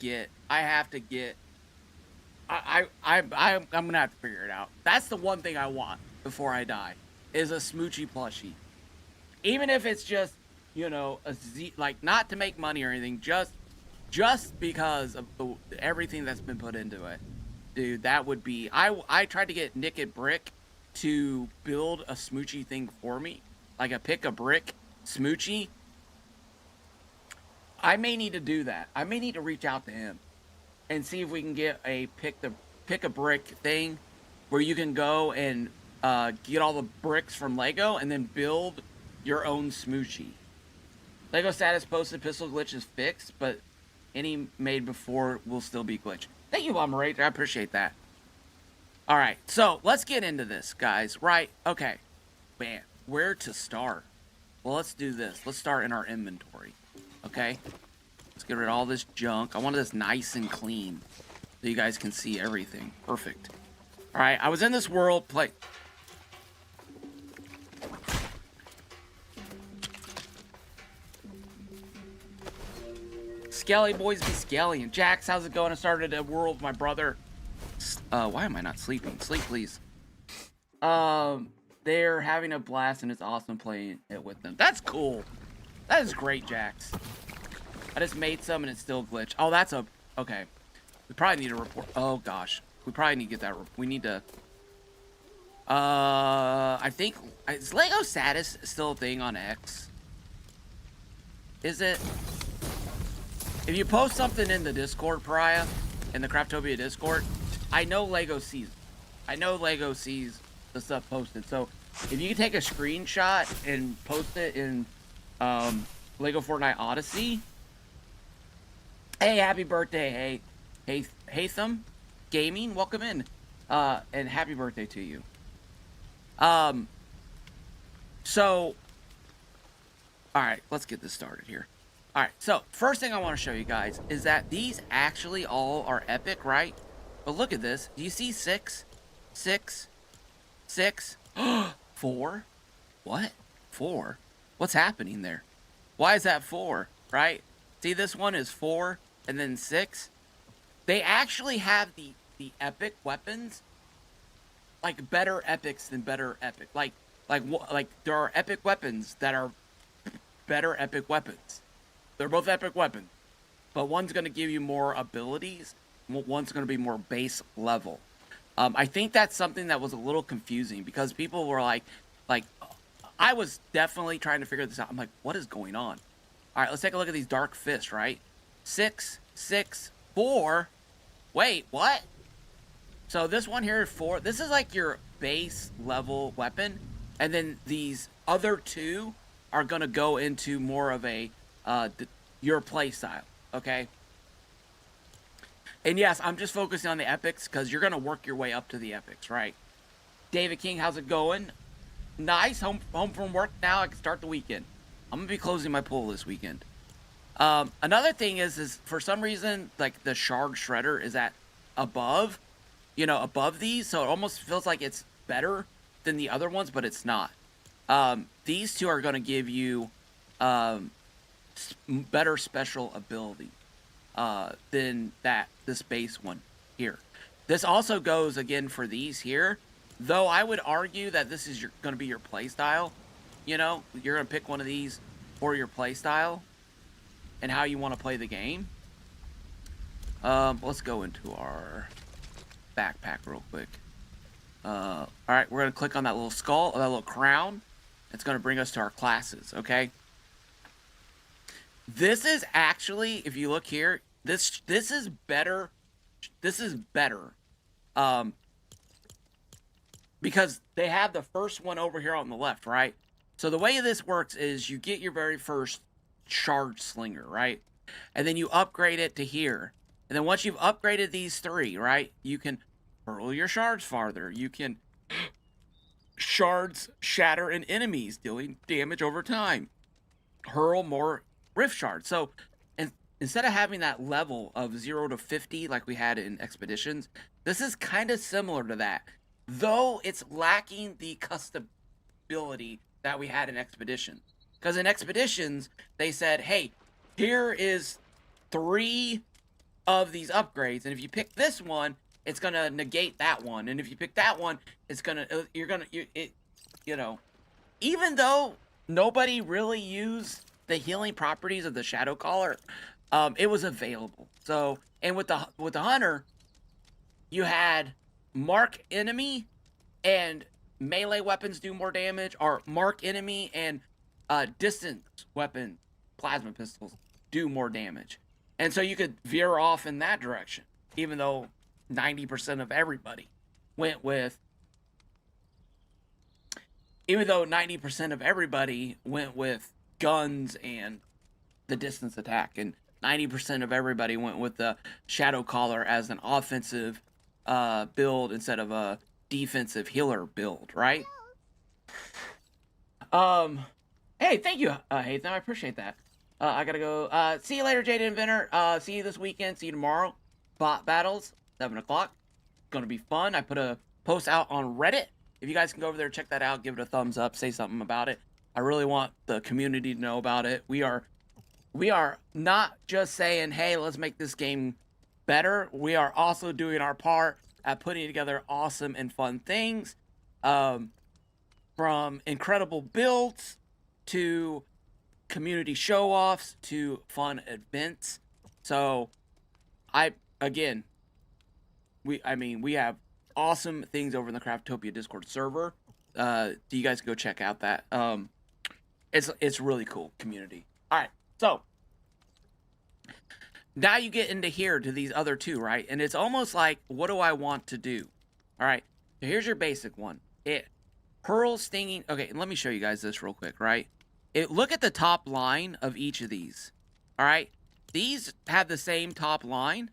figure it out. That's the one thing I want before I die is a Smoochie plushie. Even if it's just, like not to make money or anything, just because of everything that's been put into it, dude. That would be. I tried to get Nick at Brick to build a Smoochie thing for me, like a pick a brick Smoochie. I may need to do that. I may need to reach out to him and see if we can get a pick a brick thing where you can go and get all the bricks from Lego and then build your own Smoochie. Lego status posted pistol glitch is fixed, but any made before will still be glitched. Thank you, Mama Ray. I appreciate that. All right, so let's get into this, guys. Right? Okay. Man, where to start? Well, let's do this. Let's start in our inventory. Okay? Let's get rid of all this junk. I want this nice and clean so you guys can see everything. Perfect. All right, I was in this world Skelly boys be skelly. And Jax, how's it going? I started a world with my brother. Why am I not sleeping? Sleep, please. They're having a blast and it's awesome playing it with them. That's cool. That is great, Jax. I just made some and it's still glitched. Oh, okay. We probably need to report. Oh gosh, we probably need to get that. We need to. I think is Lego status still a thing on X? Is it? If you post something in the Discord, Pariah, in the Craftopia Discord, I know Lego sees the stuff posted. So if you can take a screenshot and post it in Legofortnite Odyssey. Hey, happy birthday, hey, Haytham Gaming, welcome in, and happy birthday to you. So, all right, let's get this started here. All right, so first thing I want to show you guys is that these actually all are epic, right? But look at this. Do you see 6, 6, 6, 4? What? 4? What's happening there? Why is that 4, right? See, this one is 4 and then 6. They actually have the epic weapons, like better epics than better epic. Like there are epic weapons that are better epic weapons. They're both epic weapons, but one's going to give you more abilities. One's going to be more base level. I think that's something that was a little confusing because people were like, I was definitely trying to figure this out. I'm like, what is going on? All right, let's take a look at these dark fists, right? 6, 6, 4. Wait, what? So this one here is 4. This is like your base level weapon. And then these other 2 are going to go into more of a your play style, okay? And yes, I'm just focusing on the epics because you're going to work your way up to the epics, right? David King, how's it going? Nice. Home from work now. I can start the weekend. I'm going to be closing my pool this weekend. Another thing is for some reason, like the Shard Shredder is at above these. So it almost feels like it's better than the other ones, but it's not. These two are going to give you better special ability than this base one here. This also goes again for these here, though I would argue that this is going to be your play style. You know, you're going to pick one of these for your play style and how you want to play the game. Let's go into our backpack real quick. All right, we're going to click on that little skull, that little crown. It's going to bring us to our classes, okay? This is actually, if you look here, this is better. This is better. Because they have the first one over here on the left, right? So the way this works is you get your very first charge slinger, right? And then you upgrade it to here. And then once you've upgraded these three, right, you can hurl your shards farther. You can shards shatter an enemies, dealing damage over time. Hurl more rift shards. So instead of having that level of 0 to 50 like we had in Expeditions, this is kind of similar to that. Though it's lacking the customability that we had in Expeditions. Because in Expeditions, they said, hey, here is 3 of these upgrades, and if you pick this one, it's gonna negate that one, and if you pick that one, it's gonna you know, even though nobody really used the healing properties of the Shadow Caller, it was available. So, and with the hunter, you had mark enemy and melee weapons do more damage, or mark enemy and distance weapon plasma pistols do more damage. And so you could veer off in that direction, even though 90% of everybody went with guns and the distance attack, and 90% of everybody went with the Shadow Caller as an offensive build instead of a defensive healer build, right? Hey, thank you, Haytham. I appreciate that. I gotta go. See you later, Jade Inventor. See you this weekend. See you tomorrow. Bot battles, 7 o'clock. Gonna be fun. I put a post out on Reddit. If you guys can go over there, check that out, give it a thumbs up, say something about it. I really want the community to know about it. We are not just saying, hey, let's make this game better. We are also doing our part at putting together awesome and fun things. From incredible builds to community show-offs to fun events. So we have awesome things over in the Craftopia Discord server. You guys go check out that. It's really cool community. All right, so now you get into here to these other two, right? And it's almost like, what do I want to do? All right, so here's your basic one. It hurls stinging. Okay, let me show you guys this real quick, right? Look at the top line of each of these. All right, these have the same top line.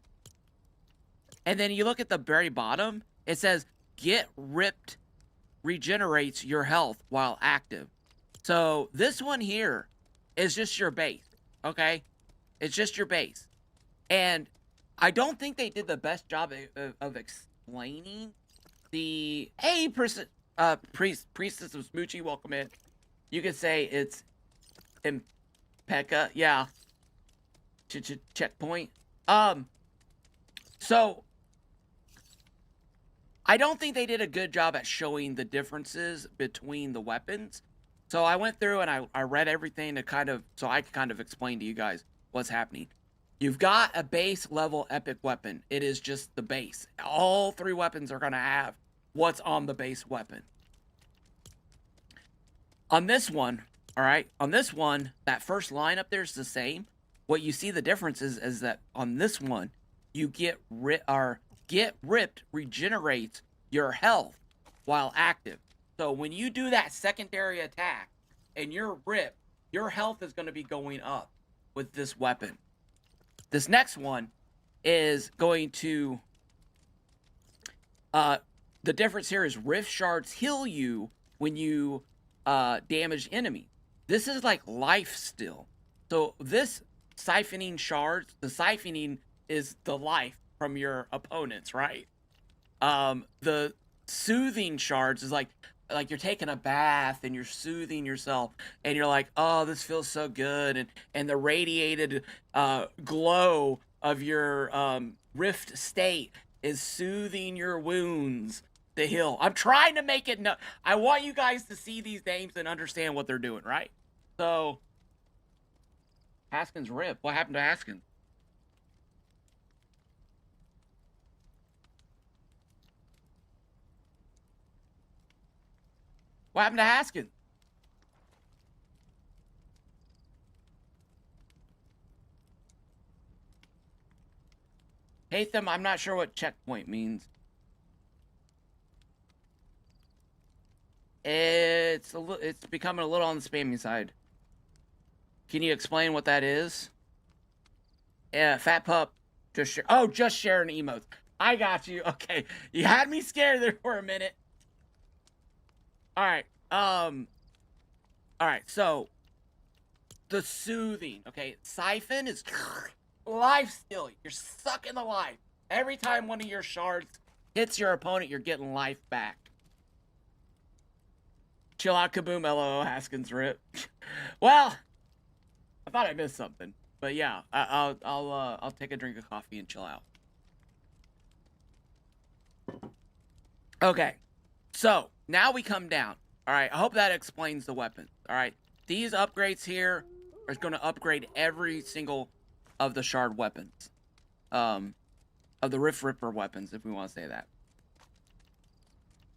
And then you look at the very bottom, it says, get ripped regenerates your health while active. So this one here is just your base, okay? It's just your base. And I don't think they did the best job of explaining the... Hey, Priestess of Smoochie, welcome in. You could say it's Impeka, yeah. Checkpoint. So I don't think they did a good job at showing the differences between the weapons. So I went through and I read everything to so I could kind of explain to you guys what's happening. You've got a base level epic weapon. It is just the base. All 3 weapons are going to have what's on the base weapon. On this one, all right, on this one, that first line up there is the same. What you see the difference is that on this one, you get ripped regenerates your health while active. So when you do that secondary attack and you're ripped, your health is going to be going up with this weapon. This next one is going to the difference here is rift shards heal you when you damage enemy. This is like life still. So this siphoning shards, the siphoning is the life from your opponents, right? The soothing shards is like like you're taking a bath and you're soothing yourself and you're like, oh, this feels so good, and the radiated glow of your rift state is soothing your wounds to heal. I'm trying to make it I want you guys to see these names and understand what they're doing, right? So Haskins Rip. What happened to Haskins? What happened to Haskins? Hatham, I'm not sure what checkpoint means. It's becoming a little on the spammy side. Can you explain what that is? Yeah, Fat Pup. Just sharing emotes. I got you. Okay, you had me scared there for a minute. All right. All right. So the soothing. Okay, Siphon is life stealing. You're sucking the life. Every time one of your shards hits your opponent, you're getting life back. Chill out, Kaboom, LOO, Haskins Rip. Well, I thought I missed something, but yeah, I'll take a drink of coffee and chill out. Okay, so now we come down. All right, I hope that explains the weapons. All right, these upgrades here are going to upgrade every single of the shard weapons, of the Rift Ripper weapons, if we want to say that.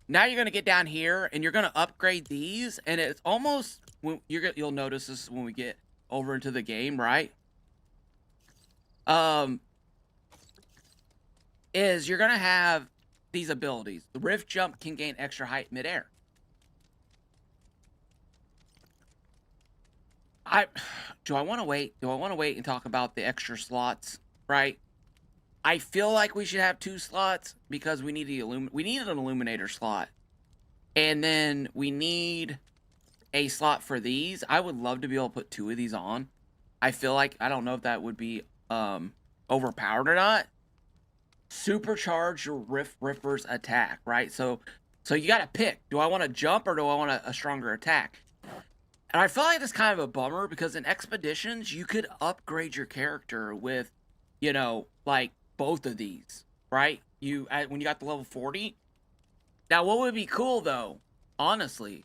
Now you're going to get down here, and you're going to upgrade these, and it's almost, you'll notice this when we get over into the game, right? Is you're going to have these abilities. The Rift Jump can gain extra height midair. Do I want to wait? Do I want to wait and talk about the extra slots, right? I feel like we should have 2 slots because we need an illuminator slot. And then we need a slot for these. I would love to be able to put 2 of these on. I feel like, I don't know if that would be overpowered or not. Supercharge your Rift Ripper's attack, right? So you got to pick. Do I want to jump or do I want a stronger attack? And I feel like that's kind of a bummer because in Expeditions, you could upgrade your character with, you know, like both of these, right? When you got the level 40. Now, what would be cool though, honestly,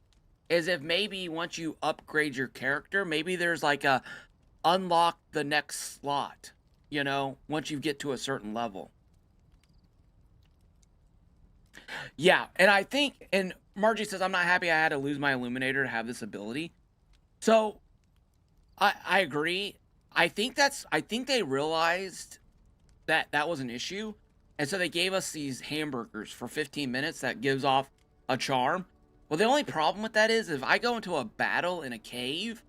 is if maybe once you upgrade your character, maybe there's like a unlock the next slot, you know, once you get to a certain level. Yeah, and I think, and Margie says, I'm not happy I had to lose my Illuminator to have this ability. So, I agree. I think they realized that was an issue. And so they gave us these hamburgers for 15 minutes that gives off a charm. Well, the only problem with that is if I go into a battle in a cave,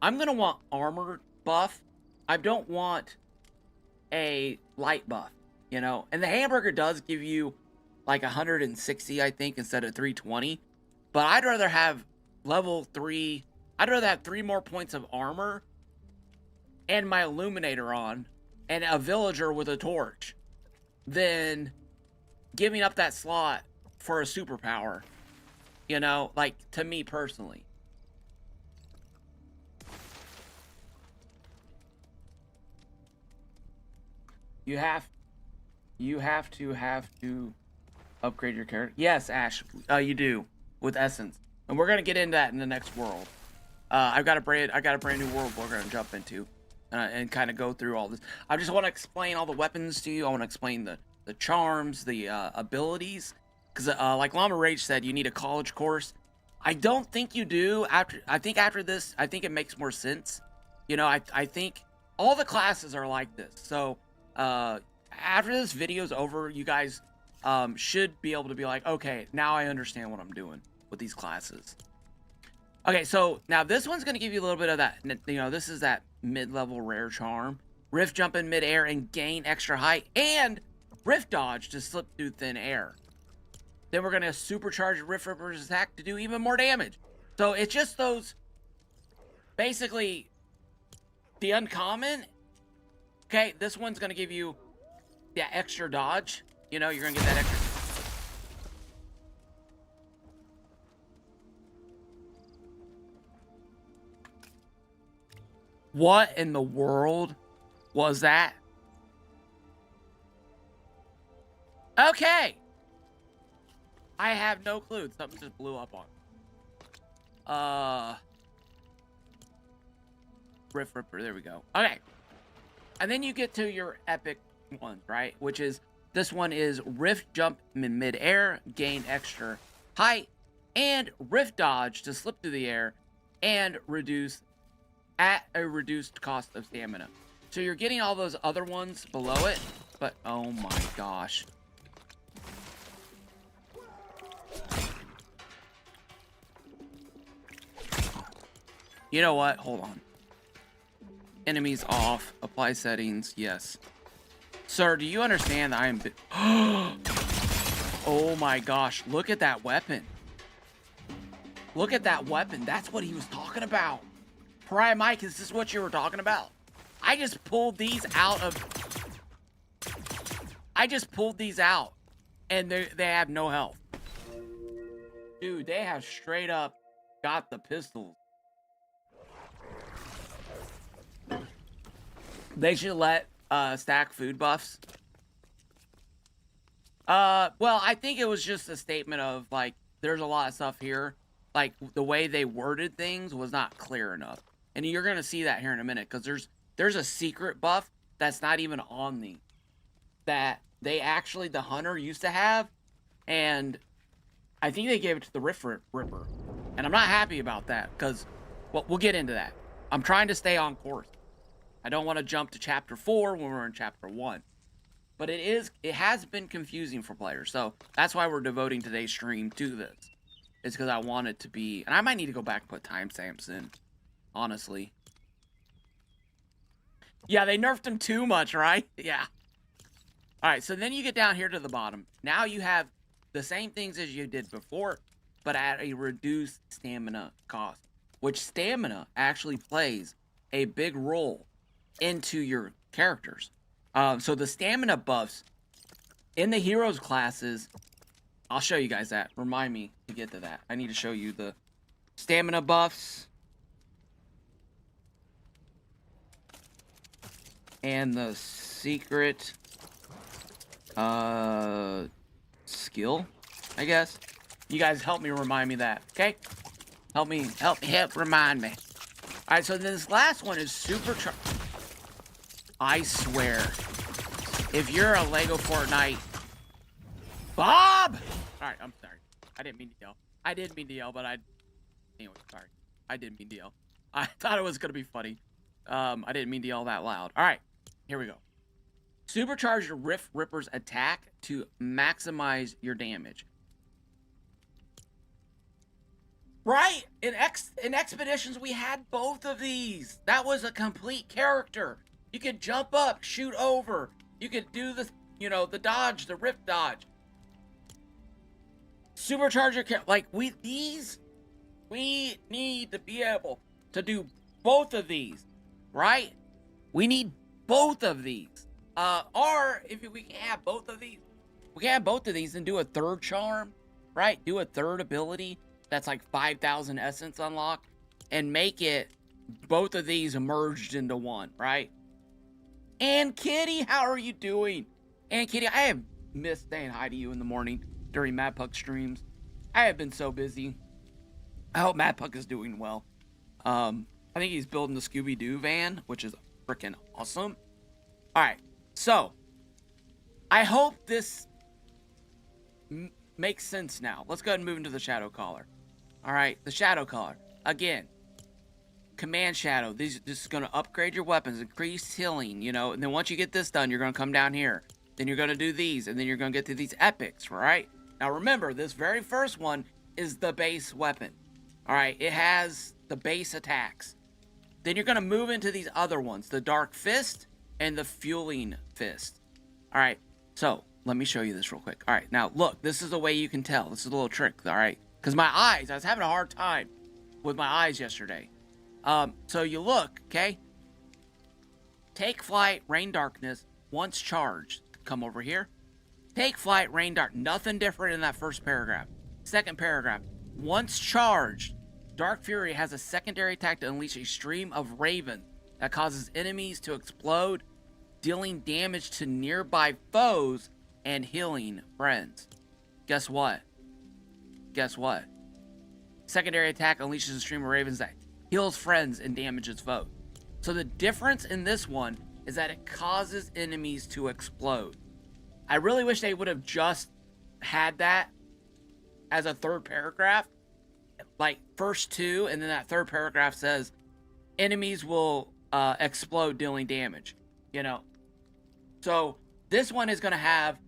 I'm going to want armor buff. I don't want a light buff, you know? And the hamburger does give you like 160, I think, instead of 320. But I'd rather have level 3. I'd rather have 3 more points of armor and my illuminator on and a villager with a torch than giving up that slot for a superpower. You know, like, to me personally. You have to upgrade your character. Yes, Ash, you do with Essence. And we're going to get into that in the next world. I've got a brand new world we're going to jump into and kind of go through all this. I just want to explain all the weapons to you. I want to explain the charms, the abilities. Because like Llama Rage said, you need a college course. I don't think you do. I think after this, I think it makes more sense. You know, I think all the classes are like this. So after this video's over, you guys should be able to be like, okay, now I understand what I'm doing with these classes. Okay, so now this one's going to give you a little bit of that, you know, this is that mid-level rare charm. Rift jump in mid-air and gain extra height, and Rift dodge to slip through thin air. Then we're going to supercharge Rift Ripper's attack to do even more damage. So it's just those, basically, the uncommon. Okay, this one's going to give you, yeah, extra dodge. You know, you're going to get that extra. What in the world was that? Okay. I have no clue. Something just blew up on. Rift Ripper. There we go. Okay. And then you get to your epic ones, right? Which is, this one is Rift Jump in midair, gain extra height, and Rift Dodge to slip through the air, and reduce at a reduced cost of stamina. So you're getting all those other ones below it, but oh my gosh. You know what? Hold on. Enemies off. Apply settings. Yes. Sir, do you understand that I am... Oh my gosh. Look at that weapon. Look at that weapon. That's what he was talking about. Pariah Mike, is this what you were talking about? I just pulled these out of... And they have no health. Dude, they have straight up got the pistols. They should let stack food buffs. Well, I think it was just a statement of, like, there's a lot of stuff here. Like, the way they worded things was not clear enough. And you're going to see that here in a minute, because there's a secret buff that's not even on these. That they actually, the hunter used to have, and I think they gave it to the Rift Ripper. And I'm not happy about that, because, well, we'll get into that. I'm trying to stay on course. I don't want to jump to chapter 4 when we're in chapter 1. But it has been confusing for players. So that's why we're devoting today's stream to this. It's because I want it to be... And I might need to go back and put timestamps in. Honestly. Yeah, they nerfed him too much, right? Yeah. Alright, so then you get down here to the bottom. Now you have the same things as you did before, but at a reduced stamina cost. Which stamina actually plays a big role into your characters. So the stamina buffs in the heroes classes, I'll show you guys that. Remind me to get to that. I need to show you the stamina buffs and the secret skill, I guess. You guys help me remind me that, okay? Help remind me. Alright, so this last one is supercharged. I swear, if you're a Legofortnite... Bob! Alright, I'm sorry. I didn't mean to yell. I did mean to yell, but anyway, sorry. I didn't mean to yell. I thought it was going to be funny. I didn't mean to yell that loud. Alright, here we go. Supercharge your Rift Ripper's attack to maximize your damage. Right? In Expeditions, we had both of these. That was a complete character. You could jump up, shoot over. You could do the, the dodge, the Rift Dodge. Supercharger, like, we need to be able to do both of these, right? We need both of these. Or, if we can have both of these, we can have both of these and do a third charm, right? Do a third ability that's like 5,000 essence unlock and make it both of these merged into one, right? And Kitty, how are you doing? And Kitty, I have missed saying hi to you in the morning during Mad Puck streams. I have been so busy. I hope Mad Puck is doing well. I think he's building the Scooby-Doo van, which is freaking awesome. Alright, so I hope this makes sense now. Let's go ahead and move into the Shadow Caller. Alright, the Shadow Caller. Again, Command Shadow. This is going to upgrade your weapons, increase healing, and then once you get this done, you're going to come down here. Then you're going to do these, and then you're going to get to these epics, right? Now remember, this very first one is the base weapon. Alright, it has the base attacks. Then you're going to move into these other ones, the Dark Fist and the Fueling Fist. Alright, so let me show you this real quick. Alright, now look, this is the way you can tell. This is a little trick, alright? Because my eyes, I was having a hard time with my eyes yesterday. So you look, okay? Take flight, rain darkness, once charged. Come over here. Take flight, rain dark. Nothing different in that first paragraph. Second paragraph. Once charged, Dark Fury has a secondary attack to unleash a stream of ravens that causes enemies to explode, dealing damage to nearby foes and healing friends. Guess what? Guess what? Secondary attack unleashes a stream of ravens that heals friends and damages foes. So the difference in this one is that it causes enemies to explode. I really wish they would have just had that as a third paragraph, like first two, and then that third paragraph says enemies will explode, dealing damage. You know, so this one is going to have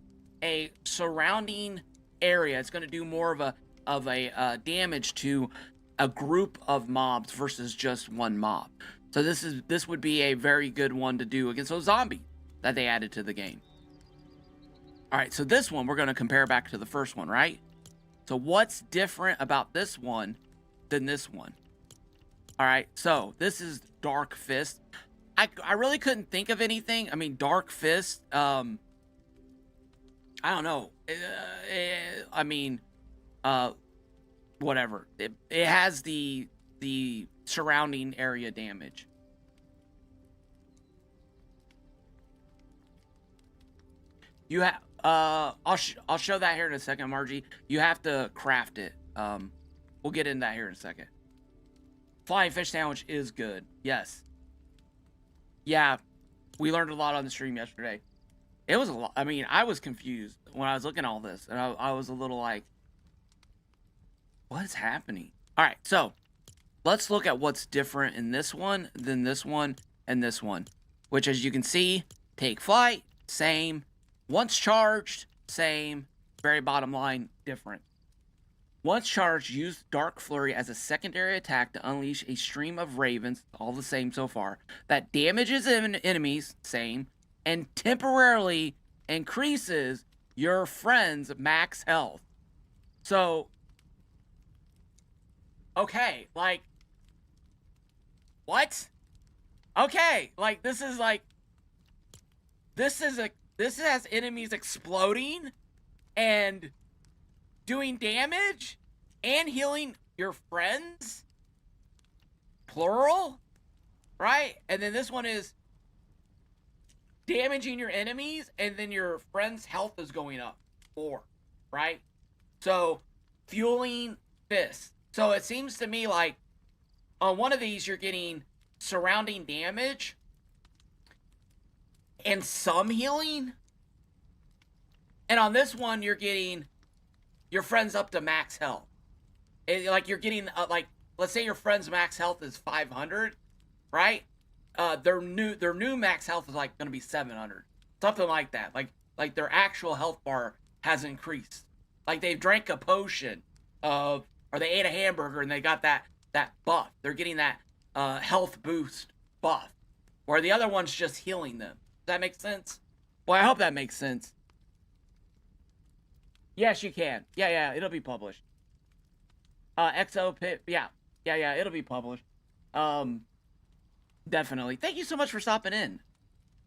a surrounding area. It's going to do more of a damage to a group of mobs versus just one mob. So this would be a very good one to do against those zombies that they added to the game. All right, so this one we're going to compare back to the first one, right? So what's different about this one than this one? All right, so this is Dark Fist. I really couldn't think of anything. I mean, Dark Fist, I don't know. I mean, whatever. It has the surrounding area damage. You have I'll show that here in a second, Margie. You have to craft it. We'll get into that here in a second. Flying fish sandwich is good. Yes. Yeah, we learned a lot on the stream yesterday. It was a lot. I mean, I was confused when I was looking at all this, and I was a little like, what's happening? All right, so let's look at what's different in this one than this one and this one, which, as you can see, take flight, same. Once charged, same. Very bottom line, different. Once charged, use Dark Flurry as a secondary attack to unleash a stream of ravens, all the same so far, that damages enemies, same, and temporarily increases your friend's max health. So, okay, like, what? Okay, like, this has enemies exploding and doing damage and healing your friends, plural, right? And then this one is damaging your enemies, and then your friend's health is going up 4, right? So fueling fist. So it seems to me like on one of these you're getting surrounding damage and some healing, and on this one you're getting your friend's up to max health. Like you're getting like, let's say your friend's max health is 500, right? Their new max health is like gonna be 700, something like that. Like their actual health bar has increased. Like they've drank a potion or they ate a hamburger and they got that buff. They're getting that health boost buff, where the other one's just healing them. Does that make sense? Well, I hope that makes sense. Yes, you can. Yeah, it'll be published. XO Pit, yeah, it'll be published. Definitely. Thank you so much for stopping in.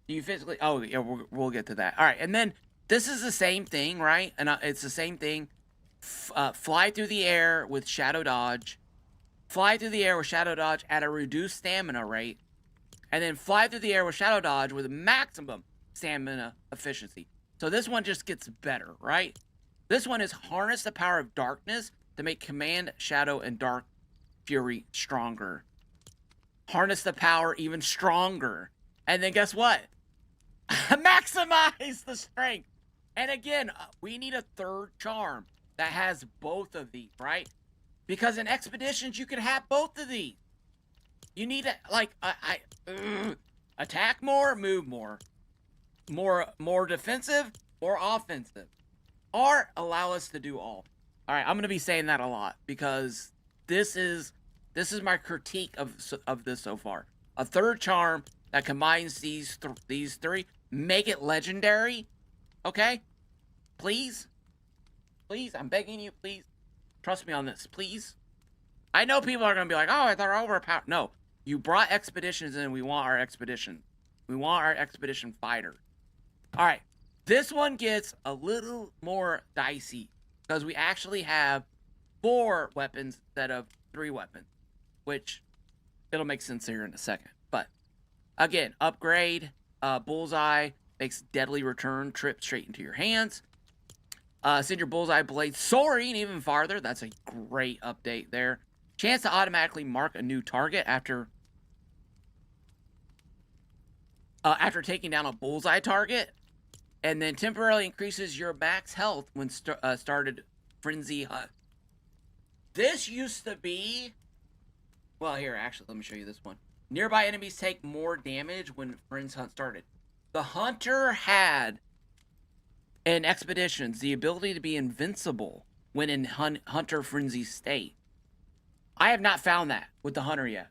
Do you physically? Oh, yeah, we'll get to that. All right, and then this is the same thing, right? And it's the same thing. Fly through the air with shadow dodge. Fly through the air with shadow dodge at a reduced stamina rate, and then fly through the air with shadow dodge with maximum stamina efficiency. So this one just gets better, right? This one is harness the power of darkness to make command, shadow, and dark fury stronger. Harness the power even stronger. And then guess what? Maximize the strength. And again, we need a third charm that has both of these, right? Because in expeditions, you can have both of these. You need to, like, attack more, move more. More defensive, more offensive. Or allow us to do all. All right, I'm going to be saying that a lot because this is my critique of this so far. A third charm that combines these three, make it legendary. Okay? Please, I'm begging you, please. Trust me on this, please. I know people are going to be like, oh, they're overpowered. No, you brought expeditions in. We want our expedition. We want our expedition fighter. All right. This one gets a little more dicey because we actually have 4 weapons instead of 3 weapons, which it'll make sense here in a second. But Again, upgrade, bullseye, makes deadly return, trip straight into your hands. Send your bullseye blade soaring even farther. That's a great update there. Chance to automatically mark a new target after taking down a bullseye target. And then temporarily increases your max health when started Frenzy Hunt. This used to be... Well, here, actually, let me show you this one. Nearby enemies take more damage when Frenzy Hunt started. The Hunter had, in Expeditions, the ability to be invincible when in Hunter Frenzy state. I have not found that with the Hunter yet.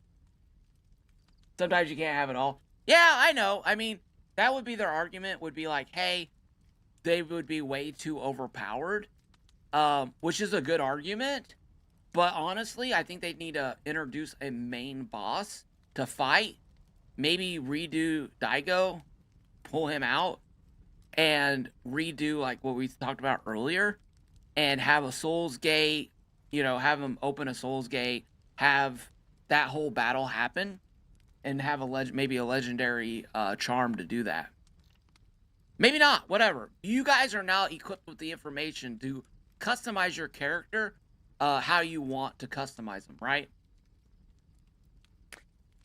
Sometimes you can't have it all. Yeah, I know. I mean, that would be their argument, would be like, hey, they would be way too overpowered, which is a good argument. But honestly, I think they need to introduce a main boss to fight. Maybe redo Daigo, pull him out, and redo like what we talked about earlier, and have a Souls Gate, have him open a Souls Gate, have that whole battle happen, and have maybe a legendary charm to do that. Maybe not, whatever. You guys are now equipped with the information to customize your character how you want to customize them, right?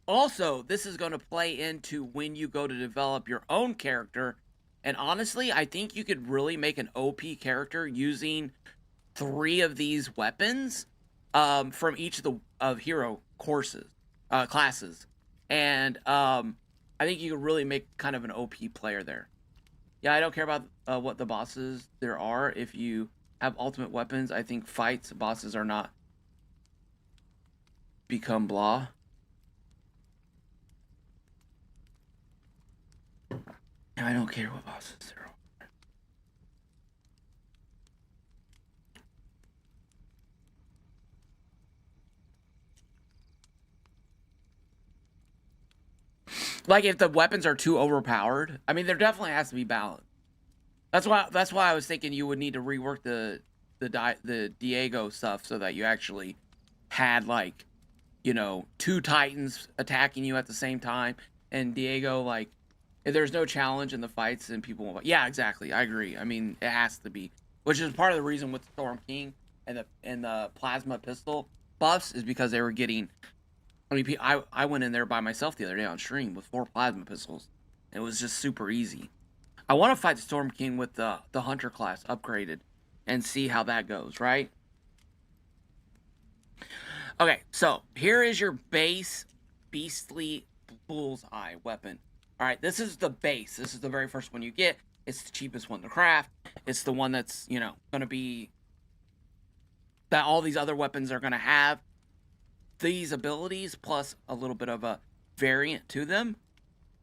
Also, this is going to play into when you go to develop your own character. And honestly, I think you could really make an OP character using 3 of these weapons from each of hero classes. And I think you could really make kind of an OP player there. Yeah, I don't care about what the bosses there are. If you have ultimate weapons, I think bosses are not become blah. I don't care what bosses there are. Like, if the weapons are too overpowered, I mean, there definitely has to be balance. That's why I was thinking you would need to rework the Diego stuff so that you actually had, like, 2 Titans attacking you at the same time, and Diego, like, if there's no challenge in the fights, then people won't. Yeah, exactly. I agree. I mean, it has to be, which is part of the reason with Storm King and the plasma pistol buffs is because they were getting. I mean, I went in there by myself the other day on stream with 4 plasma pistols. It was just super easy. I want to fight the Storm King with the Hunter class upgraded and see how that goes, right? Okay, so here is your base beastly bullseye weapon. All right, this is the base. This is the very first one you get. It's the cheapest one to craft. It's the one that's, going to be that all these other weapons are going to have these abilities plus a little bit of a variant to them.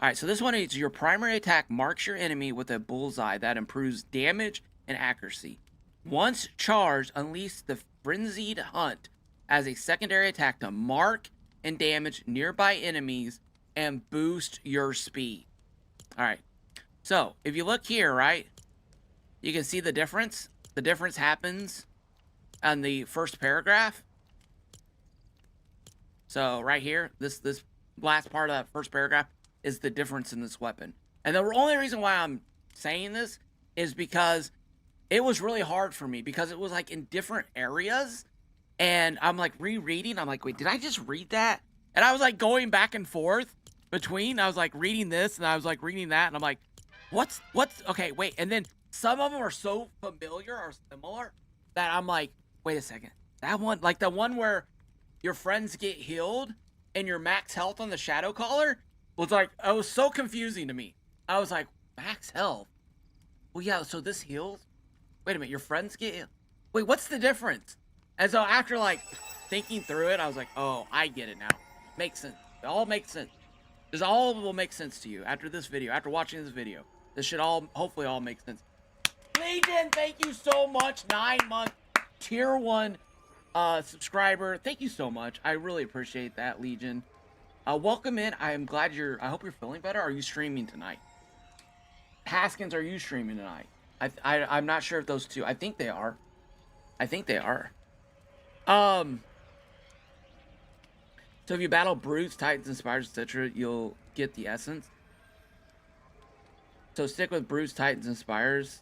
All right, so this one is your primary attack marks your enemy with a bullseye that improves damage and accuracy. Once charged, unleash the Frenzied Hunt as a secondary attack to mark and damage nearby enemies and boost your speed. All right, so if you look here, right, you can see the difference. The difference happens on the first paragraph. So right here, this last part of that first paragraph is the difference in this weapon. And the only reason why I'm saying this is because it was really hard for me because it was like in different areas. And I'm like rereading. I'm like, wait, did I just read that? And I was like going back and forth between. I was like reading this and I was like reading that. And I'm like, what's, okay, wait. And then some of them are so familiar or similar that I'm like, wait a second. That one, like the one where your friends get healed and your max health on the Shadow Caller was like, it was so confusing to me. I was like, max health? Well, yeah, so this heals? Wait a minute, your friends get healed? Wait, what's the difference? And so after, like, thinking through it, I was like, oh, I get it now. Makes sense. It all makes sense. This all will make sense to you after this video, after watching this video. This should hopefully all make sense. Legion, thank you so much. 9-month tier 1 subscriber. Thank you so much. I really appreciate that, Legion. Welcome in. I am glad I hope you're feeling better. Are you streaming tonight? Haskins, are you streaming tonight? I'm not sure if those two. I think they are. I think they are. So if you battle brutes, titans, and spiders, etc., you'll get the essence. So stick with Brutes, Titans, and Spires,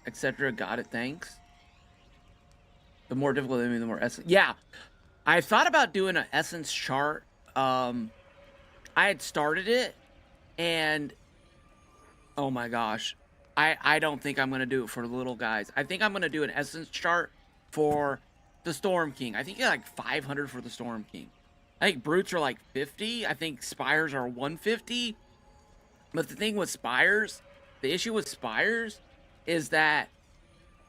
etc. Got it, thanks. The more difficult enemy, the more essence. Yeah, I thought about doing an essence chart. I had started it, and oh my gosh, I don't think I'm gonna do it for the little guys. I think I'm gonna do an essence chart for the Storm King. I think you like 500 for the Storm King. I think Brutes are like 50. I think Spires are 150. But the thing with Spires, the issue with Spires is that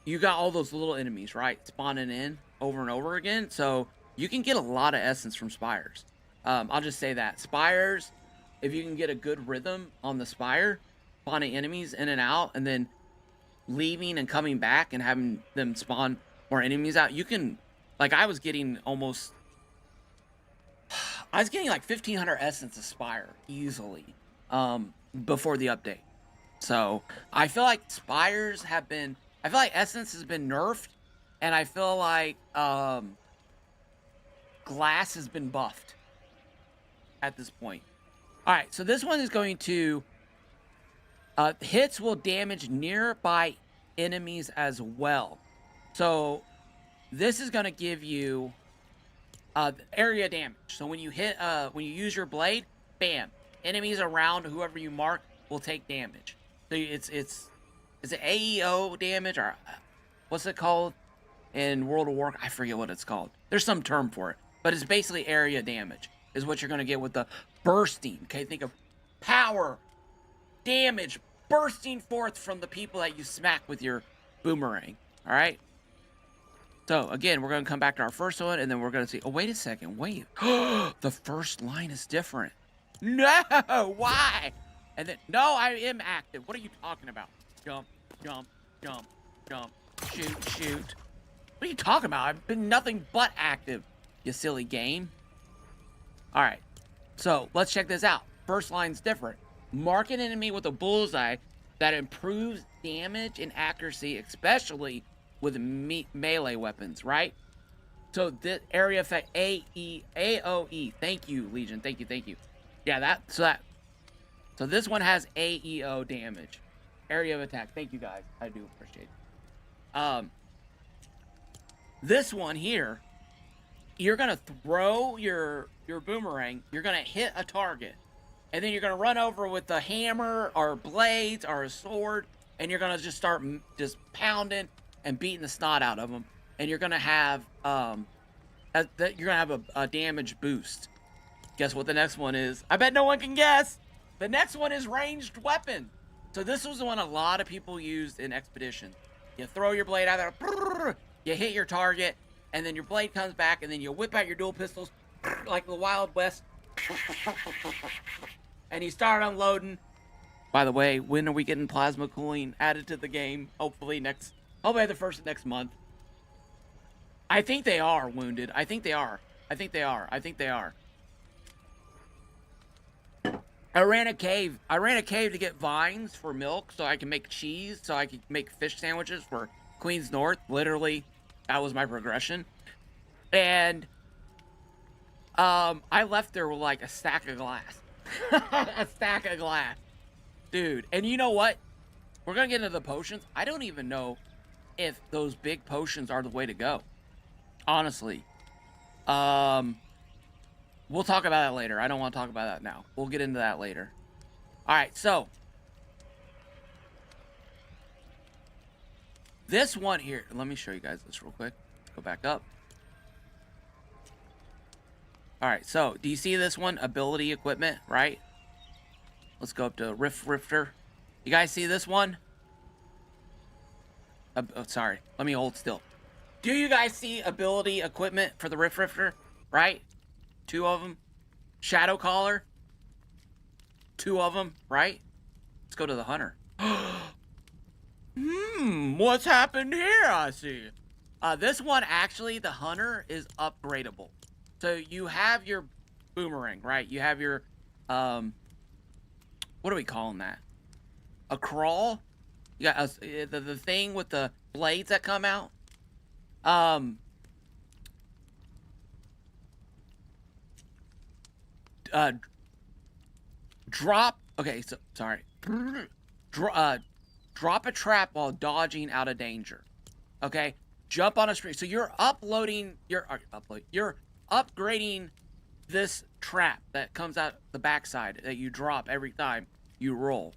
you got all those little enemies, right? Spawning in over and over again. So you can get a lot of essence from Spires. I'll just say that. Spires, if you can get a good rhythm on the Spire, spawning enemies in and out, and then leaving and coming back and having them spawn more enemies out, you can, like, I was getting like 1,500 essence of Spire easily before the update. So I feel like Spires have been, I feel like essence has been nerfed, and I feel like glass has been buffed at this point. All right, so this one is going to hits will damage nearby enemies as well. So this is going to give you area damage. So when you hit, when you use your blade, bam, enemies around whoever you mark will take damage. So is it AEO damage, or what's it called in World of Warcraft? I forget what it's called. There's some term for it, but it's basically area damage is what you're going to get with the bursting. Okay, think of power, damage, bursting forth from the people that you smack with your boomerang. All right. So again, we're going to come back to our first one, and then we're going to see. Oh, wait a second. Wait. The first line is different. No, why? And then, no, I am active. What are you talking about? Jump, jump, jump, jump, shoot, shoot. What are you talking about? I've been nothing but active, you silly game. All right. So let's check this out. First line's different. Mark an enemy with a bullseye that improves damage and accuracy, especially with melee weapons, right? So this area effect AOE. Thank you, Legion. Thank you. Yeah, so this one has AEO damage. Area of attack. Thank you guys. I do appreciate it. This one here, you're gonna throw your boomerang, you're gonna hit a target, and then you're gonna run over with a hammer or blades or a sword, and you're gonna just start just pounding and beating the snot out of them, and you're gonna have a damage boost. Guess what the next one is? I bet no one can guess. The next one is ranged weapon. So this was the one a lot of people used in Expedition. You throw your blade out there, you hit your target, and then your blade comes back, and then you whip out your dual pistols like the Wild West, and you start unloading. By the way, when are we getting plasma cooling added to the game? Hopefully the first of next month. I think they are, Wounded. I think they are. I ran a cave to get vines for milk so I can make cheese, so I could make fish sandwiches for Queens North. Literally, that was my progression. And I left there with like a stack of glass. A stack of glass. Dude, and you know what? We're gonna get into the potions. I don't even know if those big potions are the way to go. Honestly. We'll talk about that later. I don't want to talk about that now. We'll get into that later. Alright, so. This one here. Let me show you guys this real quick. Let's go back up. Alright, so. Do you see this one? Ability equipment, right? Let's go up to Rift Rifter. You guys see this one? Oh, sorry. Let me hold still. Do you guys see ability equipment for the Rift Rifter? Right? 2 of them. Shadow Caller. 2 of them, right? Let's go to the Hunter. What's happened here, I see? This one, actually, the Hunter is upgradable. So you have your boomerang, right? You have your, what are we calling that? A crawl? You got the thing with the blades that come out. Okay, so sorry. Drop a trap while dodging out of danger. Okay, jump on a screen. So you're you're upgrading this trap that comes out the backside that you drop every time you roll.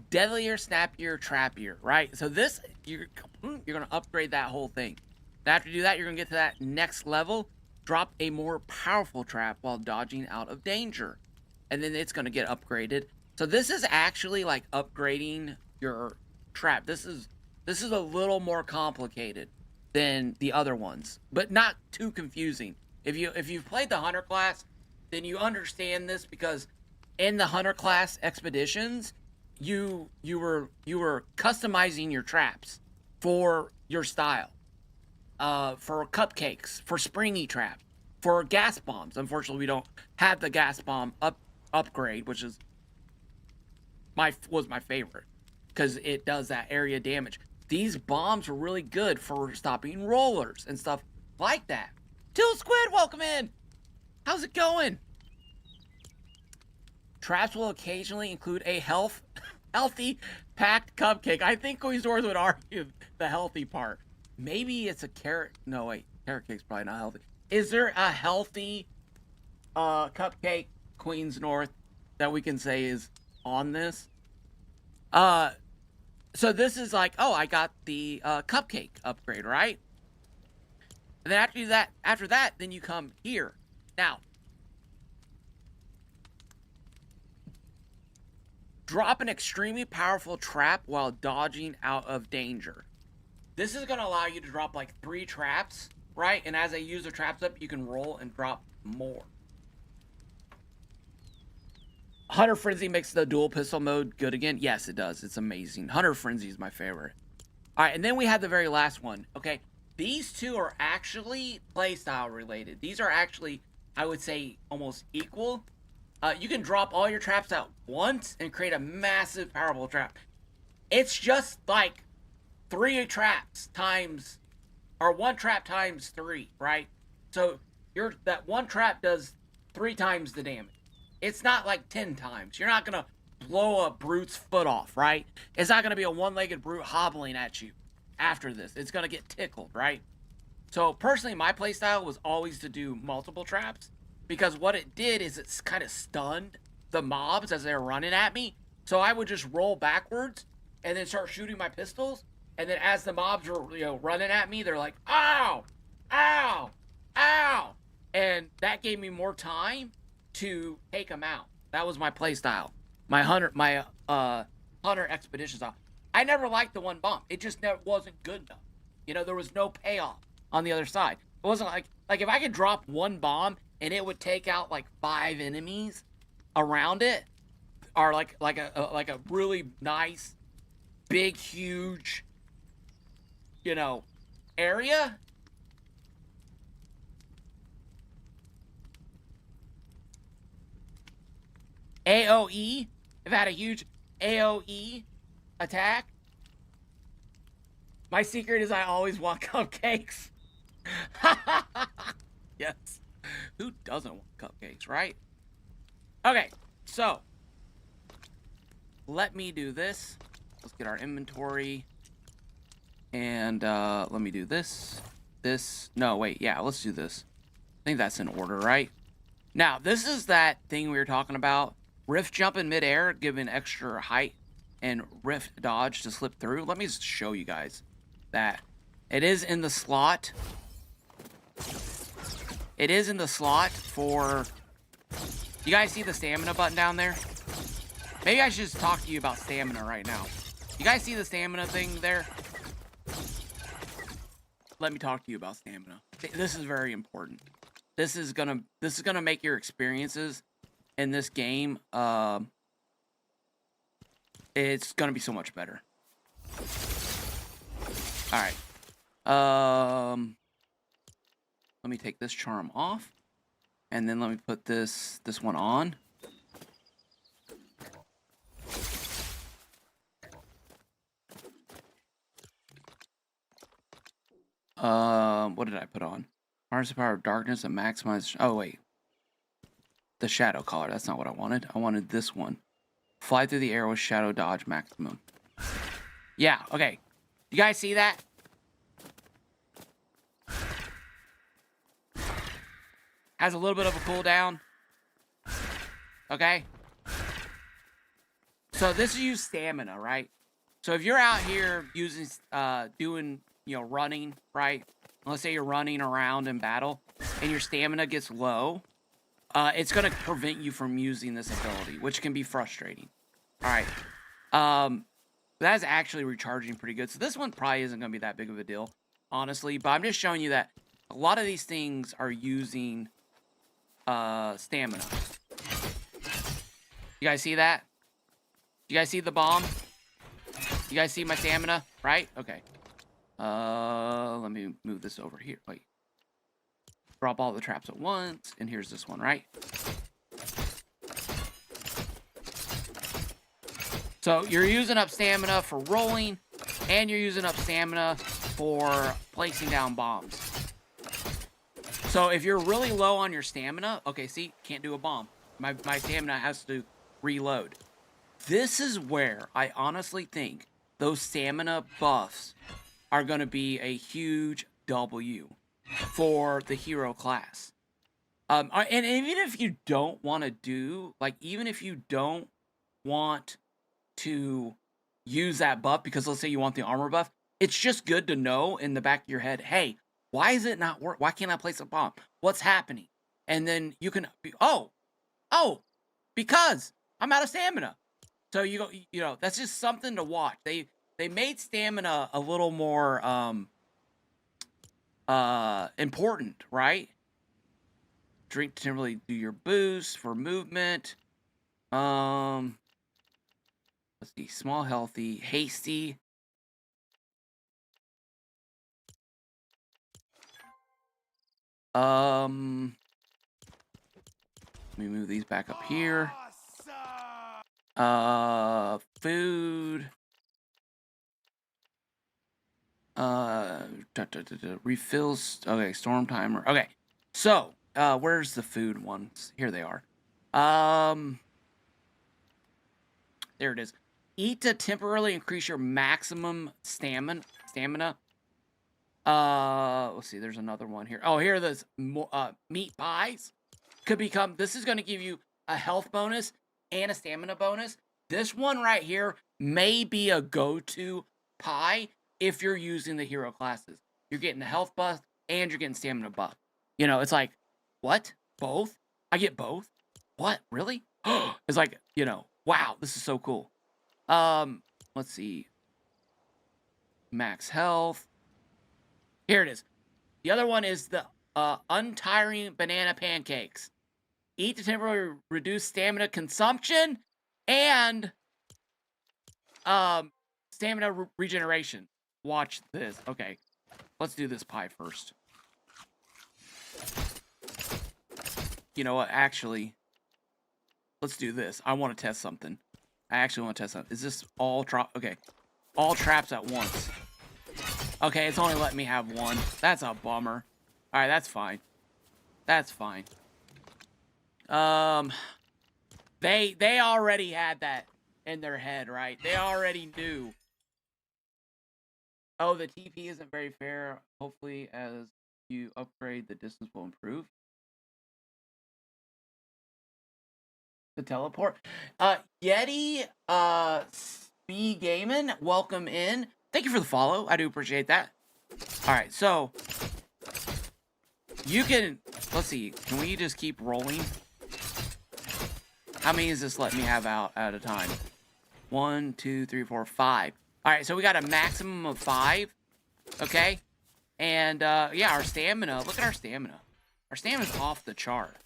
Deadlier, snappier, trappier, right? So this you're gonna upgrade that whole thing. After you do that, you're gonna get to that next level. Drop a more powerful trap while dodging out of danger, and then it's gonna get upgraded. So this is actually like upgrading your trap. This is a little more complicated than the other ones, but not too confusing. If you've played the hunter class, then you understand this because in the hunter class expeditions, you were customizing your traps for your style. For cupcakes, for springy traps, for gas bombs. Unfortunately, we don't have the gas bomb upgrade, which is was my favorite because it does that area damage. These bombs are really good for stopping rollers and stuff like that. Till Squid, welcome in. How's it going? Traps will occasionally include a healthy packed cupcake. I think Queen's would argue the healthy part. Maybe it's a carrot. No, wait. Carrot cake's probably not healthy. Is there a healthy cupcake, Queen's North, that we can say is on this? So this is like, oh, I got the cupcake upgrade, right? And then after that, then you come here. Now, drop an extremely powerful trap while dodging out of danger. This is going to allow you to drop like 3 traps, right? And as I use the traps up, you can roll and drop more. Hunter Frenzy makes the dual pistol mode good again. Yes, it does. It's amazing. Hunter Frenzy is my favorite. All right, and then we have the very last one. Okay, these two are actually playstyle related. These are actually, I would say, almost equal. You can drop all your traps at once and create a massive powerful trap. It's just like 3 traps times, or 1 trap times 3, right? So that 1 trap does 3 times the damage. It's not like 10 times. You're not gonna blow a brute's foot off, right? It's not gonna be a one-legged brute hobbling at you after this. It's gonna get tickled, right? So personally, my playstyle was always to do multiple traps because what it did is it's kind of stunned the mobs as they're running at me. So I would just roll backwards and then start shooting my pistols. And then as the mobs were, running at me, they're like, ow, ow, ow. And that gave me more time to take them out. That was my playstyle. My hunter expedition style. I never liked the 1 bomb. It just never wasn't good enough. There was no payoff on the other side. It wasn't like if I could drop 1 bomb and it would take out like 5 enemies around it, or like a really nice, big, huge, area. AOE. If I had a huge AOE attack. My secret is I always want cupcakes. Yes. Who doesn't want cupcakes, right? Okay, so let me do this. Let's get our inventory. And let me do this. No, wait, yeah, let's do this. I think that's in order, right? Now, this is that thing we were talking about. Rift jump in midair, giving extra height, and rift dodge to slip through. Let me show you guys that. It is in the slot. It is in the slot for... You guys see the stamina button down there? Maybe I should just talk to you about stamina right now. You guys see the stamina thing there? Let me talk to you about stamina. This is very important. This is gonna make your experiences in this game, it's gonna be so much better. All right. Let me take this charm off, and then let me put this one on. What did I put on? Harness the power of darkness and maximize. Oh wait. the shadow collar. That's not what I wanted. I wanted this one. Fly through the air with shadow dodge maximum. Yeah, okay. You guys see that? Has a little bit of a cooldown. Okay? So this is use stamina, right? So if you're out here using, doing, running, right? Let's say you're running around in battle and your stamina gets low, it's going to prevent you from using this ability, which can be frustrating. All right. That's actually recharging pretty good. So this one probably isn't going to be that big of a deal, honestly. But I'm just showing you that a lot of these things are using stamina. You guys see that? You guys see the bomb? You guys see my stamina? Right? Okay. Let me move this over here. Wait. Drop all the traps at once. And here's this one, right? So you're using up stamina for rolling, and you're using up stamina for placing down bombs. So if you're really low on your stamina, okay, see, can't do a bomb. My stamina has to reload. This is where I honestly think those stamina buffs are going to be a huge W for the hero class. And even if you don't want to do, like, even if you don't want to use that buff, because let's say you want the armor buff, it's just good to know in the back of your head, hey, why is it not work? Why can't I place a bomb? What's happening? And then you can be, oh, because I'm out of stamina. So you go, that's just something to watch. They made stamina a little more important, right? Drink to temporarily do your boost for movement. Let's see, small, healthy, hasty. Let me move these back up here. Food. Refills. Okay, storm timer. Okay, so where's the food ones? Here they are. There it is. Eat to temporarily increase your maximum stamina. Let's see. There's another one here. Oh, here are those meat pies. Could become. This is going to give you a health bonus and a stamina bonus. This one right here may be a go-to pie if you're using the hero classes. You're getting the health buff and you're getting stamina buff. It's like, what? Both? I get both? What? Really? It's like, wow, this is so cool. Let's see. Max health. Here it is. The other one is the untiring banana pancakes. Eat to temporarily reduce stamina consumption and stamina regeneration. Watch this. Okay, let's do this pie first. You know what? Actually, let's do this. I want to test something. I actually want to test something. Is this all okay? All traps at once. Okay, it's only letting me have one. That's a bummer. All right, that's fine. That's fine. They already had that in their head, right? They already knew. Oh, the TP isn't very fair. Hopefully, as you upgrade, the distance will improve. The teleport. Yeti, Speed Gaming, welcome in. Thank you for the follow. I do appreciate that. All right, so you can, let's see, can we just keep rolling? How many is this letting me have out at a time? 1, 2, 3, 4, 5. All right, so we got a maximum of 5. Okay. And, yeah, our stamina. Look at our stamina. Our stamina's off the chart.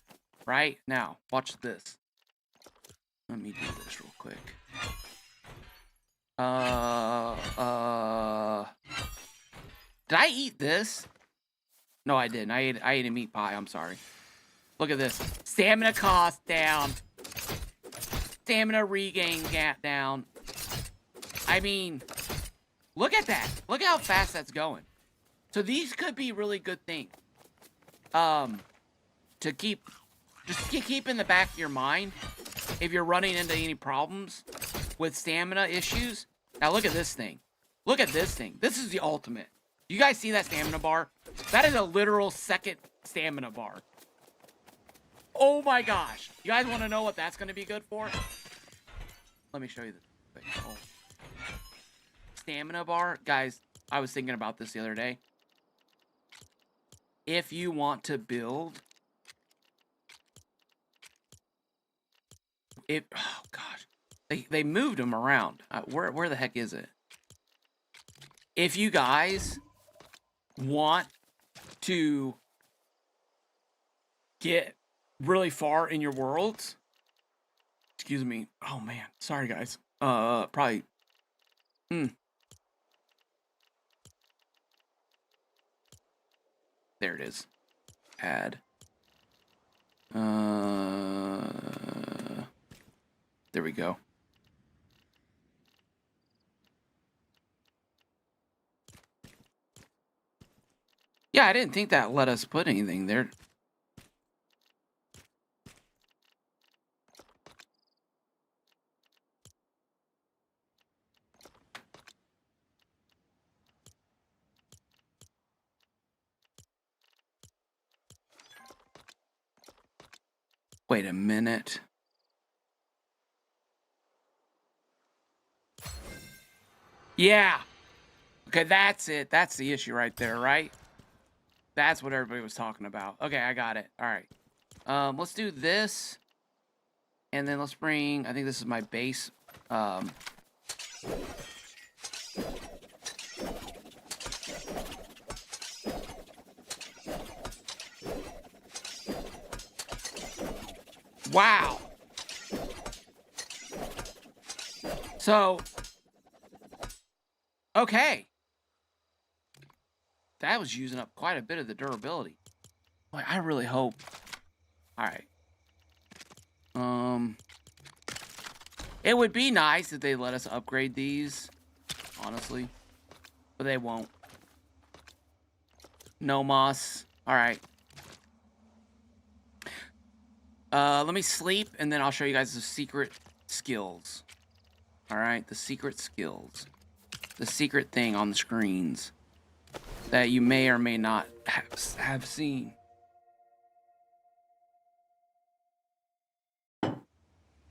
Right? Now, watch this. Let me do this real quick. Did I eat this? No, I didn't. I ate a meat pie. I'm sorry. Look at this. Stamina cost down. Stamina regain gap down. I mean, look at that. Look how fast that's going. So these could be really good things. To keep just keep in the back of your mind if you're running into any problems with stamina issues. Now look at this thing. Look at this thing. This is the ultimate. You guys see that stamina bar? That is a literal second stamina bar. Oh my gosh. You guys want to know what that's going to be good for? Let me show you this. Oh. Stamina bar. Guys, I was thinking about this the other day. If you want to build... Oh gosh. They moved them around. Where the heck is it? If you guys want to get really far in your worlds... Excuse me. Oh man. Sorry guys. Probably... There it is. Add. There we go. Yeah, I didn't think that let us put anything there. Wait a minute. Yeah. Okay, that's it. That's the issue right there, right? That's what everybody was talking about. Okay, I got it. All right. Let's do this. And then let's bring... I think this is my base. Wow. So... Okay. That was using up quite a bit of the durability. Boy, I really hope. Alright. It would be nice if they let us upgrade these. Honestly. But they won't. No moss. Alright. Let me sleep, and then I'll show you guys the secret skills. Alright, the secret skills. The secret thing on the screens that you may or may not have seen.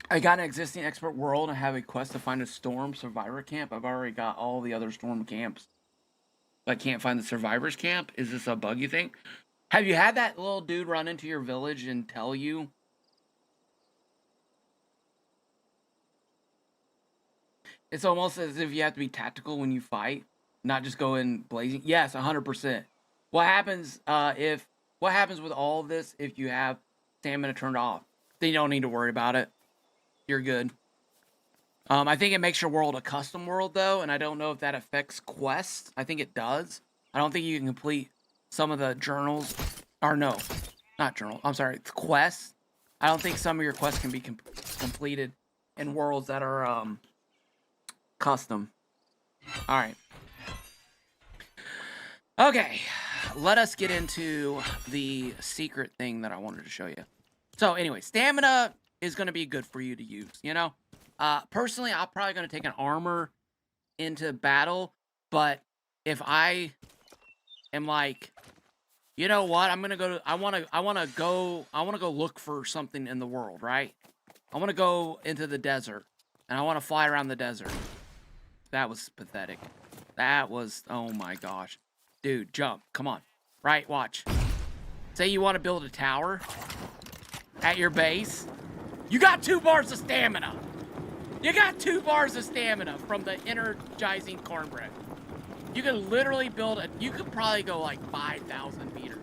I got an existing expert world and have a quest to find a storm survivor camp. I've already got all the other storm camps. But I can't find the survivors camp. Is this a bug, you think? Have you had that little dude run into your village and tell you? It's almost as if you have to be tactical when you fight, not just go in blazing. Yes, 100%. What happens what happens with all of this if you have stamina turned off? Then you don't need to worry about it. You're good. I think it makes your world a custom world though, and I don't know if that affects quests. I think it does. I don't think you can complete some of the journals, or no, not journal. I'm sorry, quests. I don't think some of your quests can be completed in worlds that are custom. All right. Okay, let us get into the secret thing that I wanted to show you. So anyway, stamina is going to be good for you to use, you know? Personally, I'm probably going to take an armor into battle, but if I am like, you know what, I'm going to go to, I want to go look for something in the world, right? I want to go into the desert, and I want to fly around the desert. That was pathetic. That was, oh my gosh. Dude, jump. Come on. Right, watch. Say you want to build a tower at your base. You got 2 bars of stamina. You got 2 bars of stamina from the energizing cornbread. You could literally build you could probably go like 5,000 meters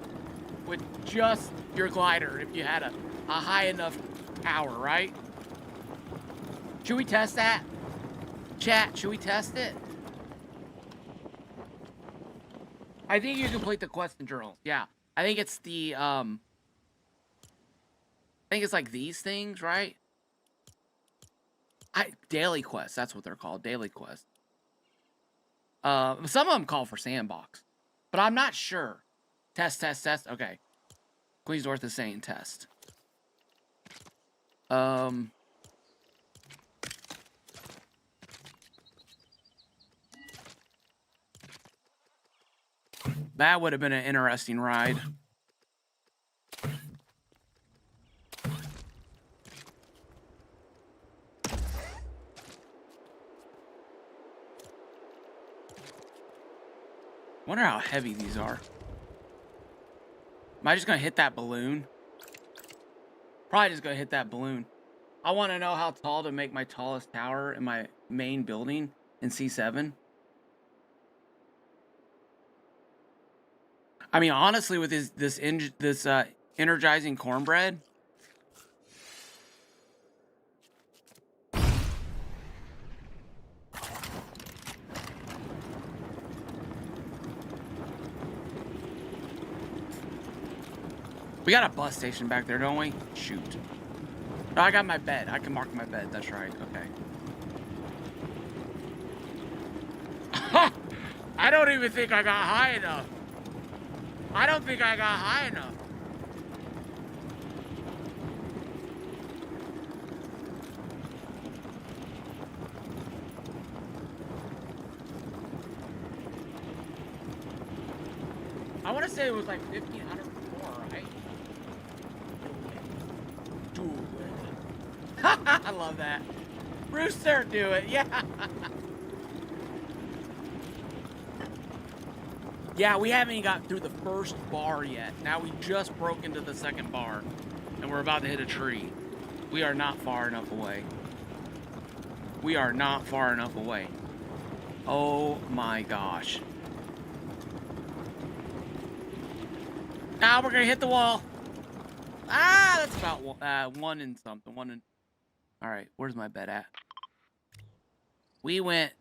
with just your glider if you had a high enough tower, right? Should we test that? Chat, should we test it? I think you complete the quest and journals. Yeah. I think it's the, I think it's like these things, right? Daily quests, that's what they're called. Daily quests. Some of them call for sandbox. But I'm not sure. Test. Okay. Queensworth is saying test. Um, that would have been an interesting ride. Wonder how heavy these are. Am I just gonna hit that balloon? Probably just gonna hit that balloon. I want to know how tall to make my tallest tower in my main building in C7. I mean, honestly, with this energizing cornbread, we got a bus station back there, don't we? Shoot. No, I got my bed. I can mark my bed. That's right. Okay. I don't even think I got high enough. I don't think I got high enough. I want to say it was like 1,500 before, right? Do it. I love that. Rooster, do it. Yeah. Yeah, we haven't even got through the first bar yet. Now we just broke into the second bar, and we're about to hit a tree. We are not far enough away. We are not far enough away. Oh my gosh. Now we're gonna hit the wall. Ah, that's about one and something. One and. All right, where's my bed at? We went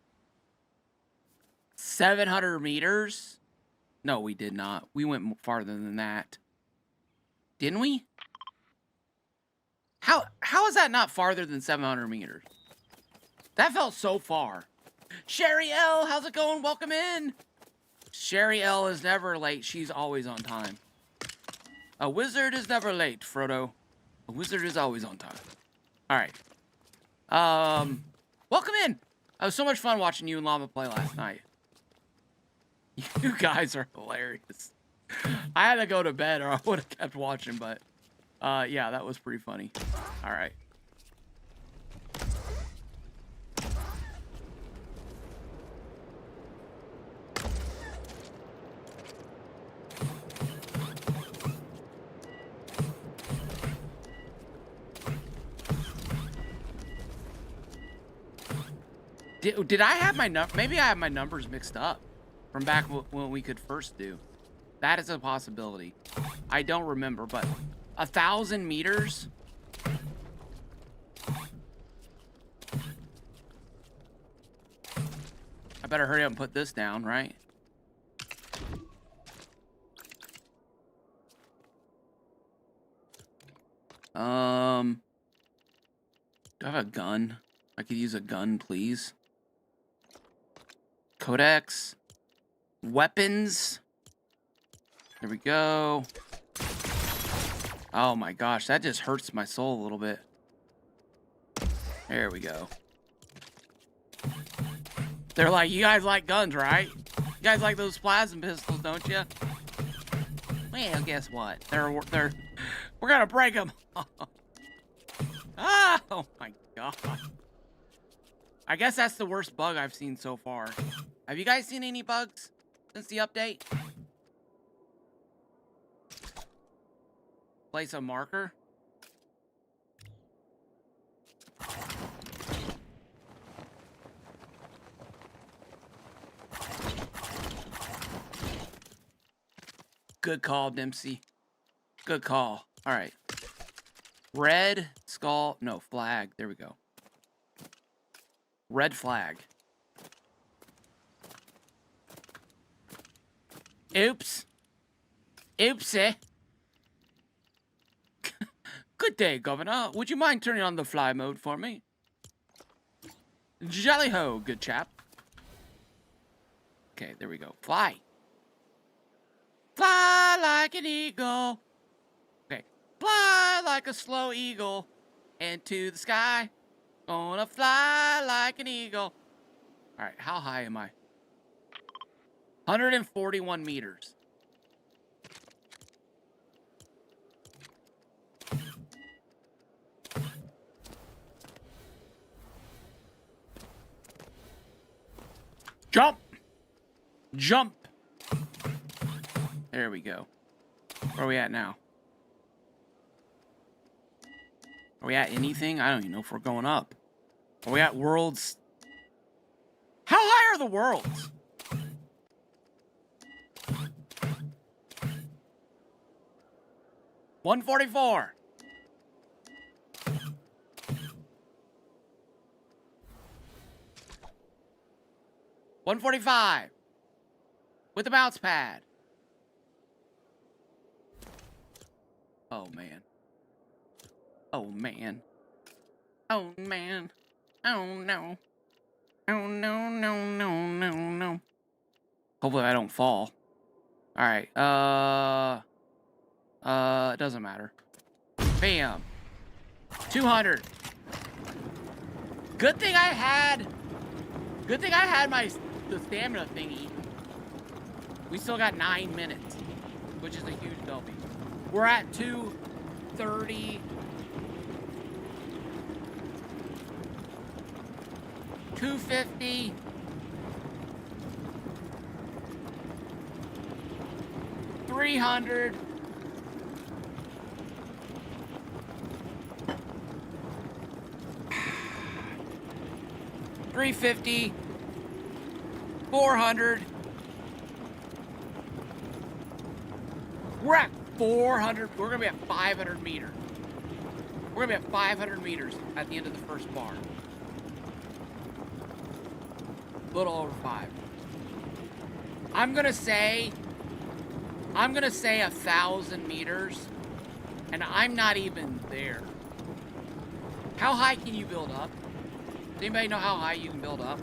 700 meters. No, we did not. We went farther than that. Didn't we? How is that not farther than 700 meters? That felt so far. Sherry L, how's it going? Welcome in. Sherry L is never late. She's always on time. A wizard is never late, Frodo. A wizard is always on time. All right. Welcome in. It was so much fun watching you and Llama play last night. You guys are hilarious. I had to go to bed or I would have kept watching, but yeah, that was pretty funny. All right. Did I have my maybe I have my numbers mixed up from back when we could first do. That is a possibility. I don't remember, but 1,000 meters. I better hurry up and put this down, right? Do I have a gun? I could use a gun, please. Codex. Weapons. There we go. Oh my gosh, that just hurts my soul a little bit. There we go. They're like, you guys like guns, right? You guys like those plasma pistols, don't you? Well, guess what? We're gonna break them. Ah, oh my god. I guess that's the worst bug I've seen so far. Have you guys seen any bugs since the update? Place a marker. Good call, Dempsey. Good call. All right. Red skull. No, flag. There we go. Red flag. Oops. Oopsie. Good day, Governor. Would you mind turning on the fly mode for me? Jolly ho, good chap. Okay, there we go. Fly. Fly like an eagle. Okay. Fly like a slow eagle. into the sky. Gonna fly like an eagle. All right, how high am I? 141 meters. Jump! Jump! There we go. Where are we at now? Are we at anything? I don't even know if we're going up. Are we at worlds? How high are the worlds? $144. $145 with the bounce pad. Oh man. Oh man. Oh man. Oh no. Oh no, no, no, no, no. Hopefully I don't fall. Alright, it doesn't matter. Bam. 200. Good thing I had the stamina thingy. We still got 9 minutes, which is a huge W. We're at 230. 250. $300. $350. $400. We're at 400. We're gonna be at 500 meters. We're gonna be at 500 meters at the end of the first bar. A little over 5. I'm gonna say 1,000 meters, and I'm not even there. How high can you build up? Does anybody know how high you can build up?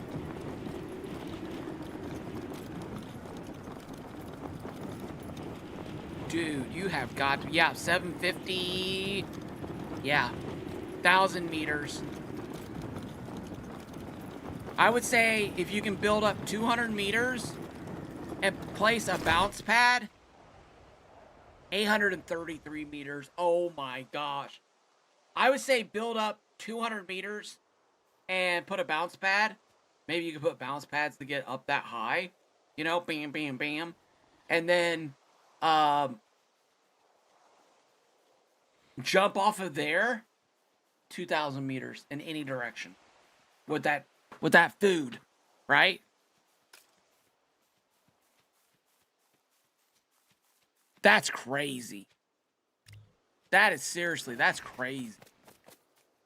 Dude, you have got to, yeah, 750. Yeah, 1,000 meters. I would say if you can build up 200 meters and place a bounce pad, 833 meters. Oh my gosh. I would say build up 200 meters and put a bounce pad. Maybe you can put bounce pads to get up that high. You know, bam, bam, bam. And then jump off of there 2,000 meters in any direction with that food, right? That's crazy. That is seriously, that's crazy.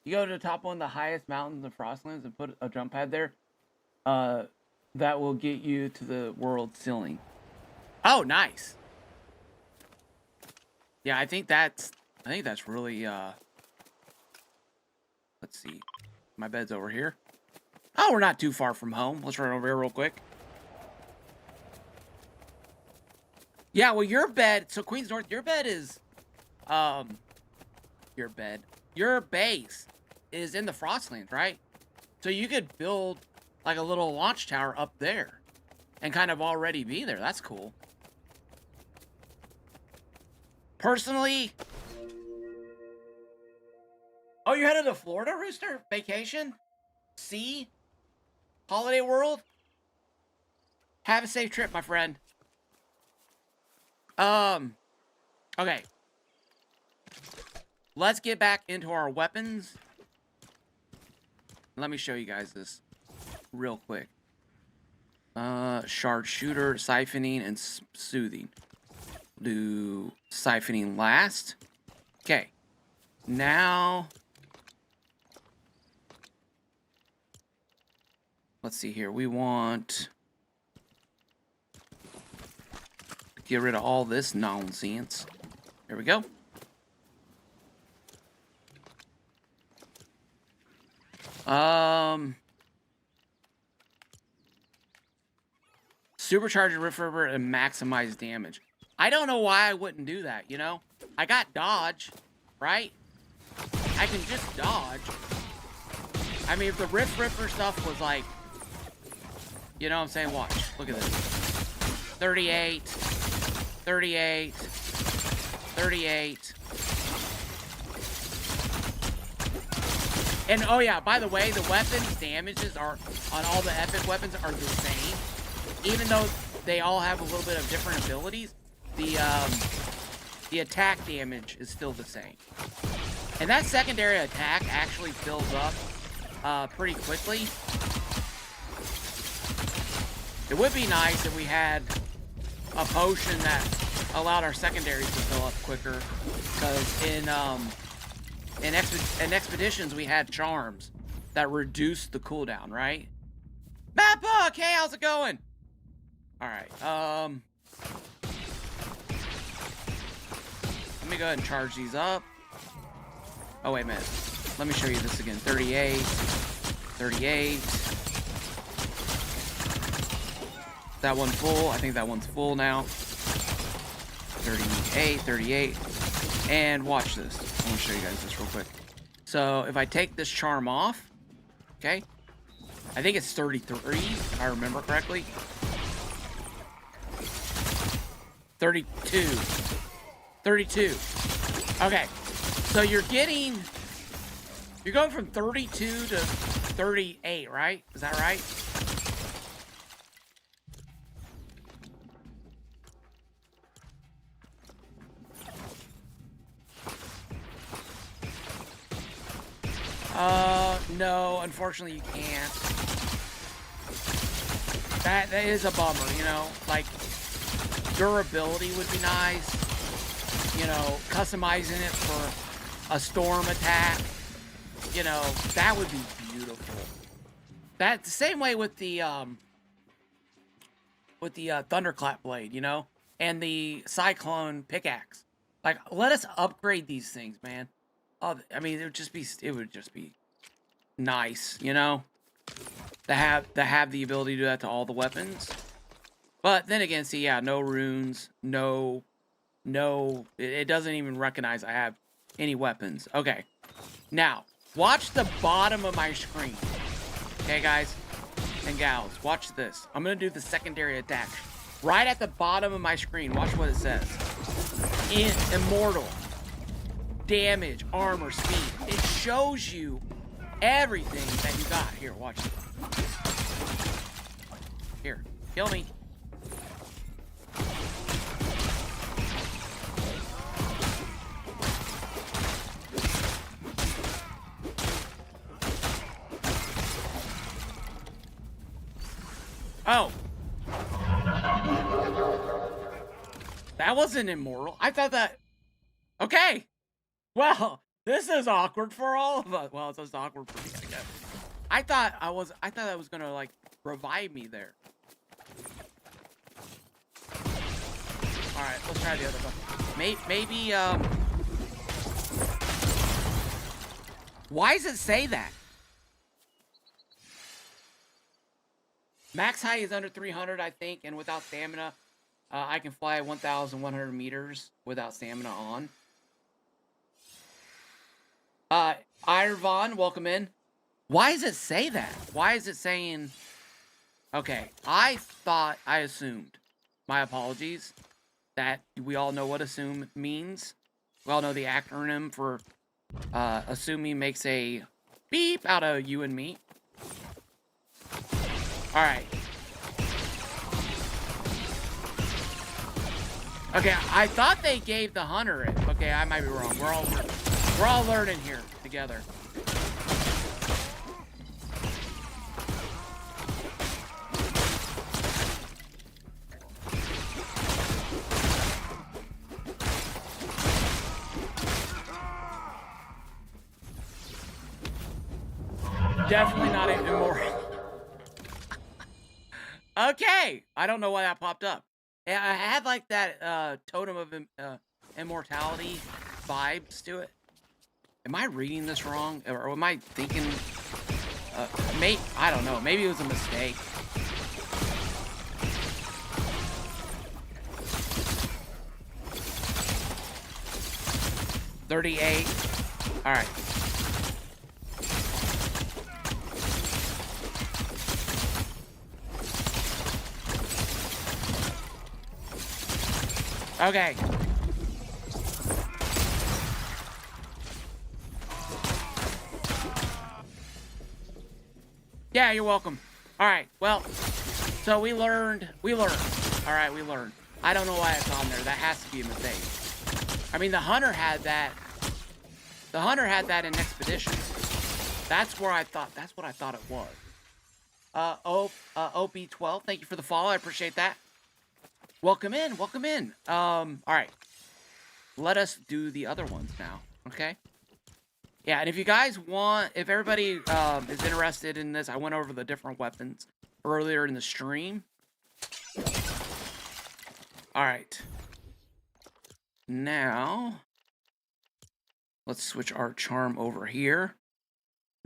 You go to the top one of the highest mountains in Frostlands and put a jump pad there, that will get you to the world ceiling. Oh, nice. Yeah, I think that's really, let's see. My bed's over here. Oh, we're not too far from home. Let's run over here real quick. Yeah, well, your bed, so Queens North, your bed is, your base is in the Frostlands, right? So you could build like a little launch tower up there and kind of already be there. That's cool. Personally, oh, you're headed to Florida, Rooster? Vacation? Sea? Holiday World? Have a safe trip, my friend. Okay. Let's get back into our weapons. Let me show you guys this real quick. Shard shooter, siphoning, and soothing. Do siphoning last. Okay. Now, let's see here. We want to get rid of all this nonsense. There we go. Supercharge refurbish and maximize damage. I don't know why I wouldn't do that, you know? I got dodge, right? I can just dodge. I mean, if the Rift Ripper stuff was like, you know what I'm saying? Watch. Look at this. 38. 38. 38. And oh yeah, by the way, the weapons damages are on all the epic weapons are the same. Even though they all have a little bit of different abilities, the attack damage is still the same. And that secondary attack actually fills up pretty quickly. It would be nice if we had a potion that allowed our secondaries to fill up quicker, because in expeditions we had charms that reduced the cooldown, right? Matt Buck, hey, how's it going? All right, let me go ahead and charge these up. Oh wait a minute, let me show you this again. 38, 38. That one full? I think that one's full now. 38, 38. And watch this. I want to show you guys this real quick. So if I take this charm off, okay, I think it's 33, if I remember correctly. 32. 32. Okay. So you're going from 32 to 38, right? Is that right? No, unfortunately you can't. That is a bummer, you know, like, durability would be nice, you know, customizing it for a storm attack, you know, that would be beautiful. That's the same way with the Thunderclap Blade, you know, and the Cyclone Pickaxe. Like, let us upgrade these things, man. I mean, it would just be nice, you know, to have the ability to do that to all the weapons. But then again, see, yeah, no runes, no, it doesn't even recognize I have any weapons. Okay, now watch the bottom of my screen. Okay, guys and gals, watch this. I'm gonna do the secondary attack right at the bottom of my screen. Watch what it says. Immortal. Damage, armor, speed. It shows you everything that you got. Here, watch it. Here, kill me. Oh. That wasn't immortal. I thought that... Okay. Well, this is awkward for all of us. Well, it's just awkward for me, I guess. I thought that was gonna like revive me there. All right, let's try the other one. Maybe why does it say that? Max height is under 300, I think, and without stamina, I can fly 1,100 meters without stamina on. Irvon, welcome in. Why does it say that? Why is it saying... Okay, I assumed, my apologies, that we all know what assume means. We all know the acronym for assuming makes a beep out of you and me. Alright. Okay, I thought they gave the hunter it. Okay, I might be wrong. We're all learning here together. Definitely not immoral. Okay, I don't know why that popped up. I had like that totem of immortality vibes to it. Am I reading this wrong, or am I thinking? I don't know. Maybe it was a mistake. $38. All right. Okay. Yeah, you're welcome. All right, well, so we learned. All right, we learned. I don't know why it's on there. That has to be a mistake. I mean, the hunter had that. The hunter had that in Expedition. That's what I thought it was. OB12, thank you for the follow. I appreciate that. Welcome in, welcome in. All right. Let us do the other ones now, okay? Yeah, and if you guys want, if everybody is interested in this, I went over the different weapons earlier in the stream. All right. Now, let's switch our charm over here.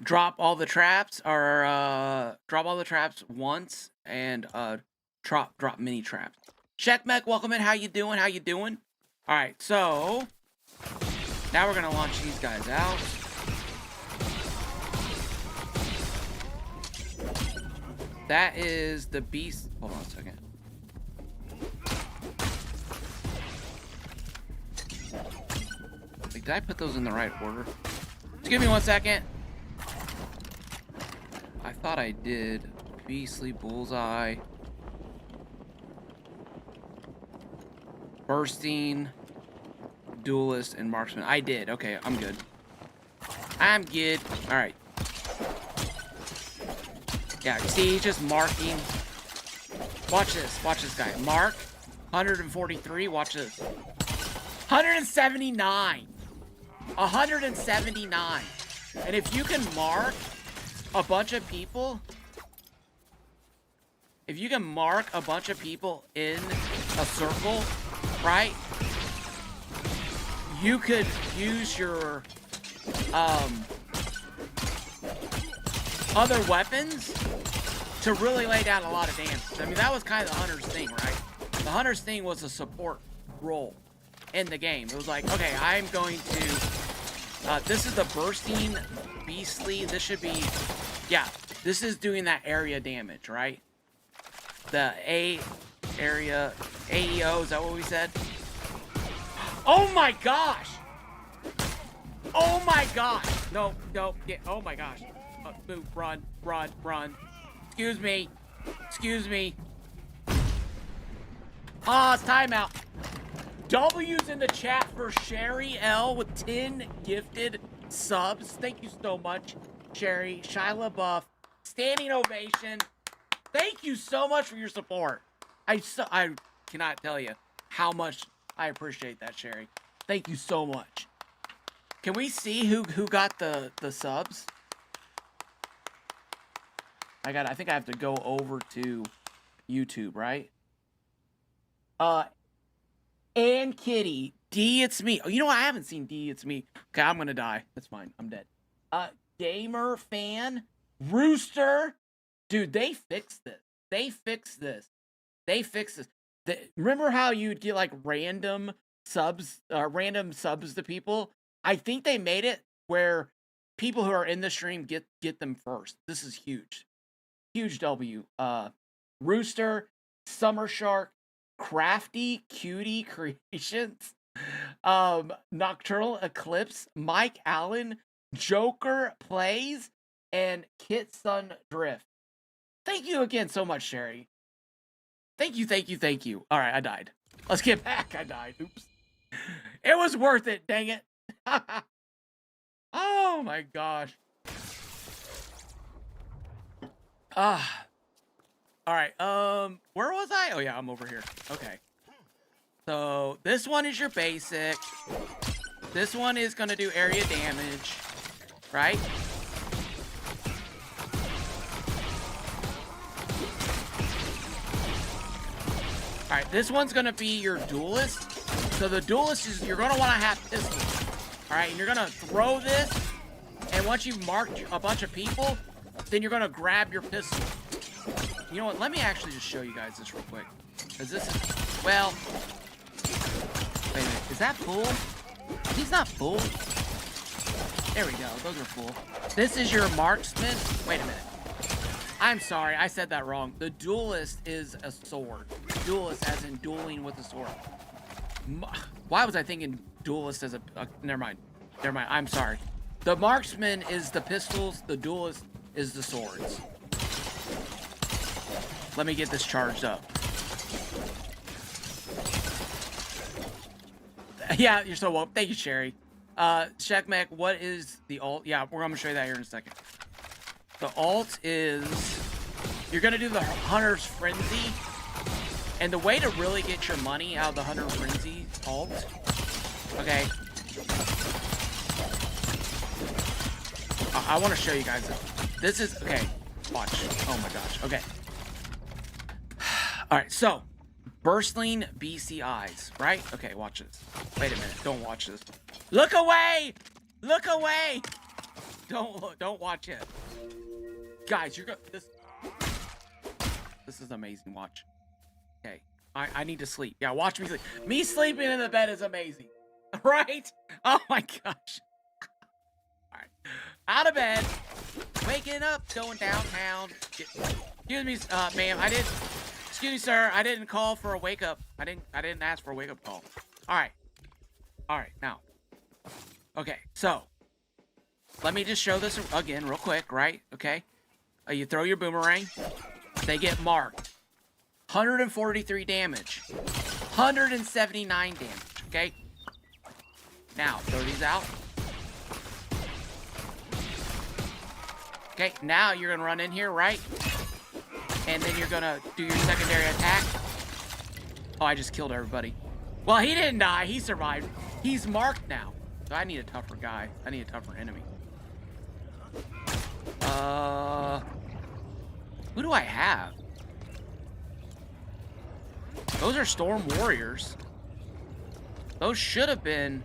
Drop all the traps, or drop all the traps once, and drop mini traps. Checkmech, welcome in. How you doing? How you doing? All right, so now we're gonna launch these guys out. That is the beast. Hold on a second. Wait, did I put those in the right order? Just give me 1 second. I thought I did. Beastly, bullseye, bursting, duelist, and marksman. I did. Okay, I'm good. I'm good. All right. Yeah, see, he's just marking. Watch this. Watch this guy. Mark. 143. Watch this. 179. 179. And if you can mark a bunch of people, if you can mark a bunch of people in a circle, right? You could use your other weapons to really lay down a lot of damage. I mean, that was kind of the hunter's thing, right? The hunter's thing was a support role in the game. It was like, okay, I'm going to this is the bursting beastly. This should be, yeah, this is doing that area damage, right? The A area AEO, is that what we said? Oh my gosh! Oh my gosh! No, no, yeah, oh my gosh. Move, run, run, run. Excuse me. Excuse me. Ah, it's timeout. W's in the chat for Sherry L with 10 gifted subs. Thank you so much, Sherry. Shia LaBeouf, standing ovation. Thank you so much for your support. I cannot tell you how much I appreciate that, Sherry. Thank you so much. Can we see who got the subs? I think I have to go over to YouTube, right? And Kitty, D, it's me. Oh, you know what? I haven't seen D, it's me. Okay, I'm gonna die. That's fine. I'm dead. Gamer fan, Rooster, dude, they fixed this. They fixed this. They fixed this. Remember how you'd get like random subs to people? I think they made it where people who are in the stream get them first. This is huge. Huge W. Rooster, Summer Shark, Crafty Cutie Creations, Nocturnal Eclipse, Mike Allen, Joker Plays, and Kit Sun Drift. Thank you again so much, Sherry. Thank you, thank you, thank you. All right, I died. Let's get back. I died. Oops. It was worth it, dang it. Oh my gosh. All right, where was I? Oh yeah, I'm over here. Okay. So this one is your basic. This one is gonna do area damage, right? All right, this one's gonna be your duelist. So the duelist is, you're gonna wanna have pistols. All right, and you're gonna throw this, and once you've marked a bunch of people, then you're gonna grab your pistol. You know what? Let me actually just show you guys this real quick. Because this is, well, wait a minute. Is that full? He's not full. There we go. Those are full. This is your marksman. Wait a minute. I'm sorry. I said that wrong. The duelist is a sword. Duelist as in dueling with a sword. Why was I thinking duelist as a... never mind. Never mind. I'm sorry. The marksman is the pistols. The duelist is the swords. Let me get this charged up. Yeah, you're so welcome. Thank you, Sherry. Shekmek, what is the alt? Yeah, we're going to show you that here in a second. The alt is... You're going to do the Hunter's Frenzy. And the way to really get your money out of the Hunter Frenzy alt... Okay. I want to show you guys this. This is... Okay. Watch. Oh my gosh. Okay. Alright, so... Burstling BCIs, right? Okay, watch this. Wait a minute. Don't watch this. Look away! Look away! Don't watch it. Guys, you're gonna... This is amazing. Watch. Okay. I need to sleep. Yeah, watch me sleep. Me sleeping in the bed is amazing. Right? Oh my gosh. Alright. Out of bed. Waking up. Going downtown. Excuse me, ma'am. Excuse me, sir. I didn't call for a wake up. I didn't ask for a wake up call. Alright. Alright, now. Okay, so. Let me just show this again real quick, right? Okay. You throw your boomerang. They get marked. 143 damage. 179 damage, okay? Now, throw these out. Okay, now you're gonna run in here, right? And then you're gonna do your secondary attack. Oh, I just killed everybody. Well, he didn't die. He survived. He's marked now. So I need a tougher guy. I need a tougher enemy. Who do I have? Those are Storm Warriors. Those should have been...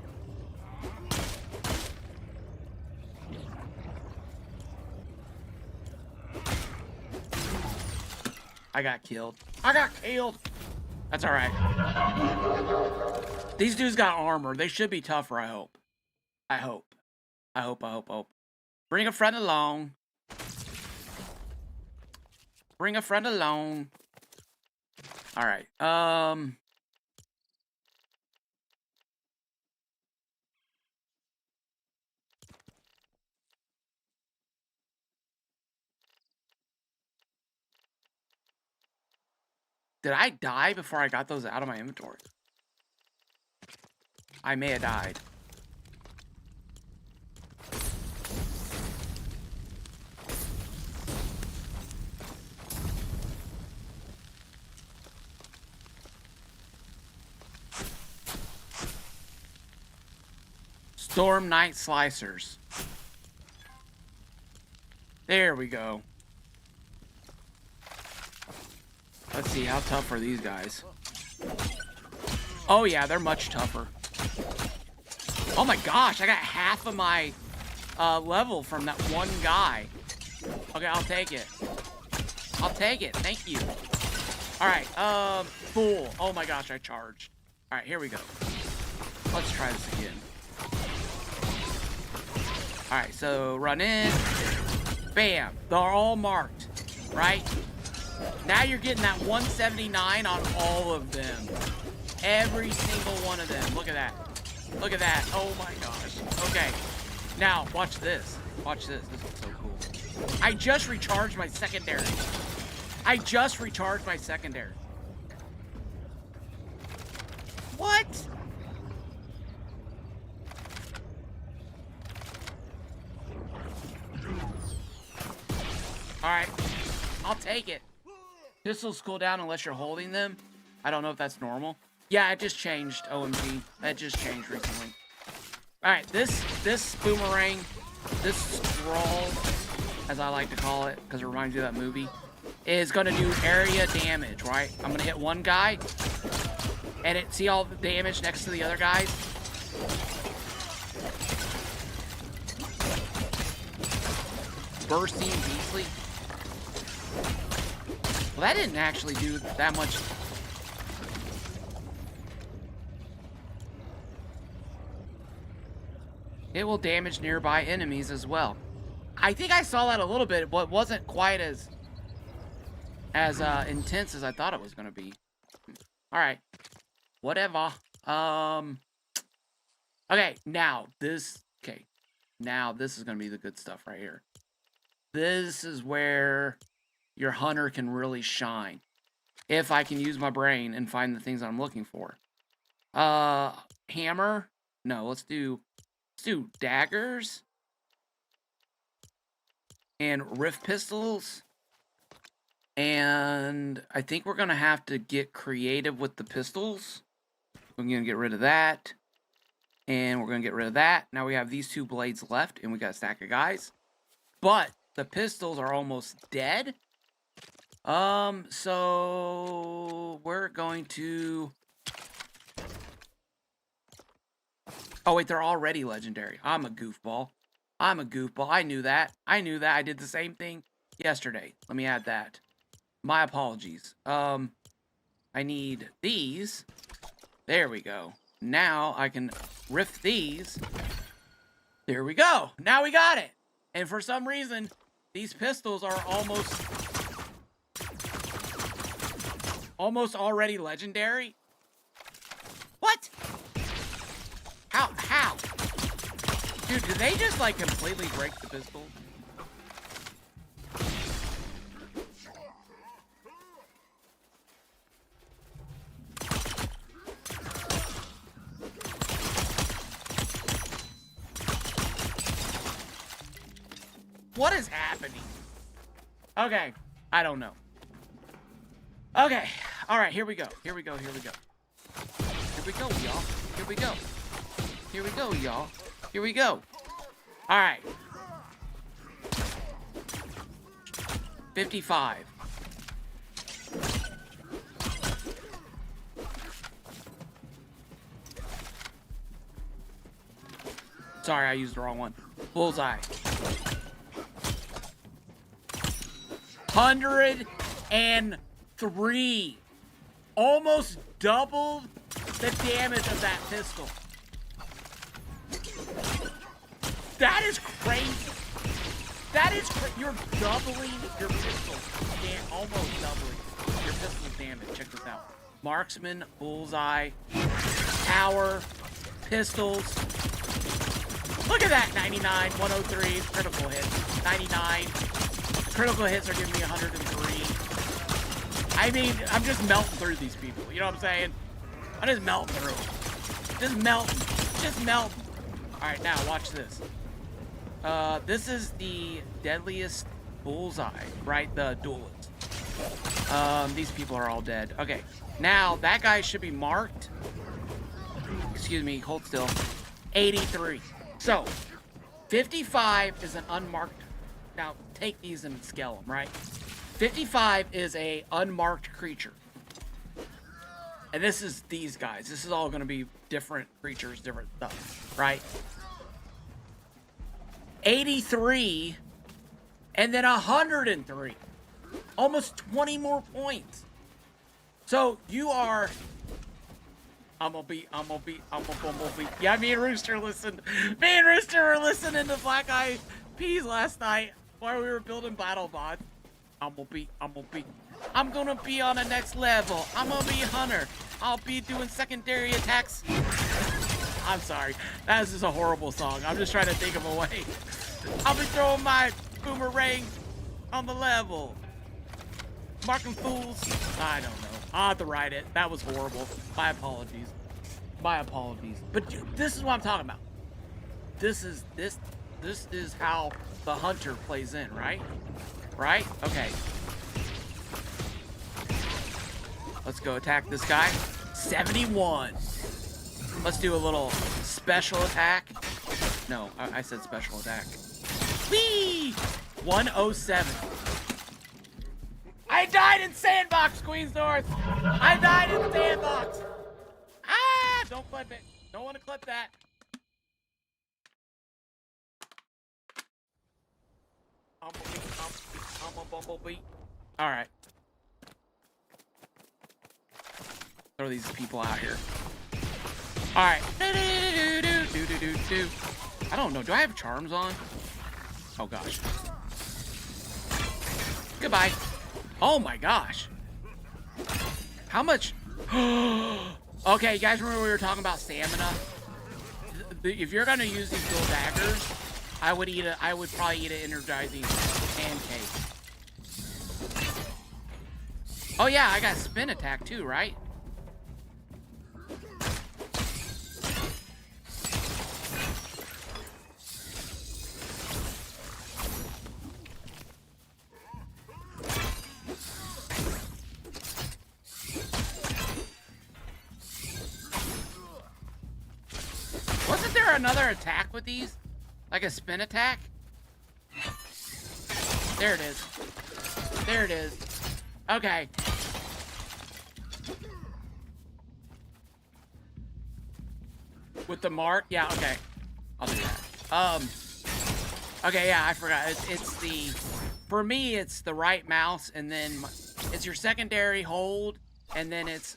I got killed. I got killed! That's alright. These dudes got armor. They should be tougher, I hope. I hope. I hope. Bring a friend along. Bring a friend along. Alright, did I die before I got those out of my inventory? I may have died. Storm Night Slicers. There we go. Let's see, how tough are these guys? Oh yeah, they're much tougher. Oh my gosh, I got half of my level from that one guy. Okay, I'll take it. I'll take it, thank you. Alright, fool. Oh my gosh, I charged. Alright, here we go. Let's try this again. Alright, so run in. Bam. They're all marked, right? Now you're getting that 179 on all of them. Every single one of them. Look at that. Look at that. Oh my gosh. Okay. Now, watch this. Watch this. This is so cool. I just recharged my secondary. What? Alright. I'll take it. Pistols cool down unless you're holding them. I don't know if that's normal. Yeah, it just changed, OMG. That just changed recently. Alright, this boomerang, this scroll, as I like to call it, because it reminds me of that movie, is going to do area damage, right? I'm going to hit one guy, and see all the damage next to the other guys? Bursting Beastly. Well, that didn't actually do that much. It will damage nearby enemies as well. I think I saw that a little bit, but it wasn't quite as intense as I thought it was going to be. All right. Whatever. Okay, now this is gonna be the good stuff right here. This is where your hunter can really shine. If I can use my brain and find the things I'm looking for. Hammer? No, let's do daggers. And rift pistols. And I think we're gonna have to get creative with the pistols. We're gonna get rid of that. And we're gonna get rid of that. Now we have these 2 blades left, and we got a stack of guys. But the pistols are almost dead. So we're going to... Oh, wait, they're already legendary. I'm a goofball. I knew that. I did the same thing yesterday. Let me add that. My apologies. I need these. There we go. Now I can rift these. There we go. Now we got it. And for some reason, these pistols are almost already legendary. What? How? Dude, did they just like completely break the pistol? What is happening? Okay, I don't know. Okay, all right, here we go, y'all. Here we go, y'all. Here we go. All right. 55. Sorry, I used the wrong one. Bullseye. 103. Almost doubled the damage of that pistol. That is crazy. You're doubling your pistol. Almost doubling your pistol damage. Check this out. Marksman, bullseye, tower, pistols. Look at that. 99, 103, critical hits. 99. Critical hits are giving me 103. I mean, I'm just melting through these people. You know what I'm saying? I'm just melting through them. Just melting. All right, now watch this. This is the deadliest bullseye, right? The duelist. These people are all dead. Okay, now that guy should be marked. Excuse me, hold still. 83. So, 55 is an unmarked. Now, take these and scale them, right? 55 is a unmarked creature. And this is these guys. This is all going to be different creatures, different stuff, right? 83, and then 103. Almost 20 more points. So you are... I'm gonna be. Yeah, me and Rooster were listening to Black Eyed Peas last night while we were building battle bots. I'm gonna be on the next level. I'm gonna be Hunter. I'll be doing secondary attacks. I'm sorry. That is just a horrible song. I'm just trying to think of a way. I'll be throwing my boomerang on the level. Marking fools. I don't know. I'll have to write it. That was horrible. My apologies. But this is what I'm talking about. This is how the hunter plays in, right? Right? Okay. Let's go attack this guy. 71. Let's do a little special attack. No, I said special attack. Whee! 107. I died in sandbox, Queens North. I died in sandbox. Ah! Don't clip it. Don't want to clip that. I'm a bumblebee. All right. Throw these people out here. All right. I don't know. Do I have charms on? Oh gosh. Goodbye. Oh my gosh. How much? Okay, you guys remember we were talking about stamina? If you're gonna use these dual daggers, I would probably eat an energizing pancake. Oh yeah, I got spin attack too, right? Wasn't there another attack with these? Like a spin attack? There it is. There it is. Okay. With the mark? Yeah, okay. I'll do that. Okay, yeah, I forgot. It's the... For me, it's the right mouse, and then... It's your secondary hold, and then it's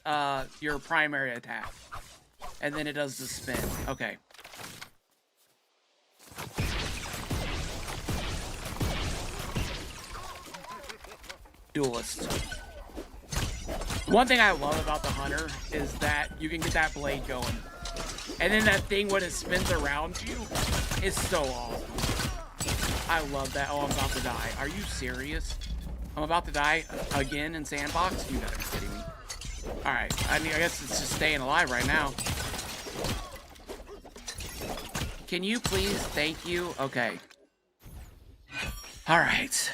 your primary attack. And then it does the spin. Okay. Duelist. One thing I love about the Hunter is that you can get that blade going. And then that thing when it spins around you is so awesome. I love that. Oh, I'm about to die. Are you serious? I'm about to die again in Sandbox? You gotta be kidding me. Alright, I mean, I guess it's just staying alive right now. Can you please? Thank you. Okay. Alright.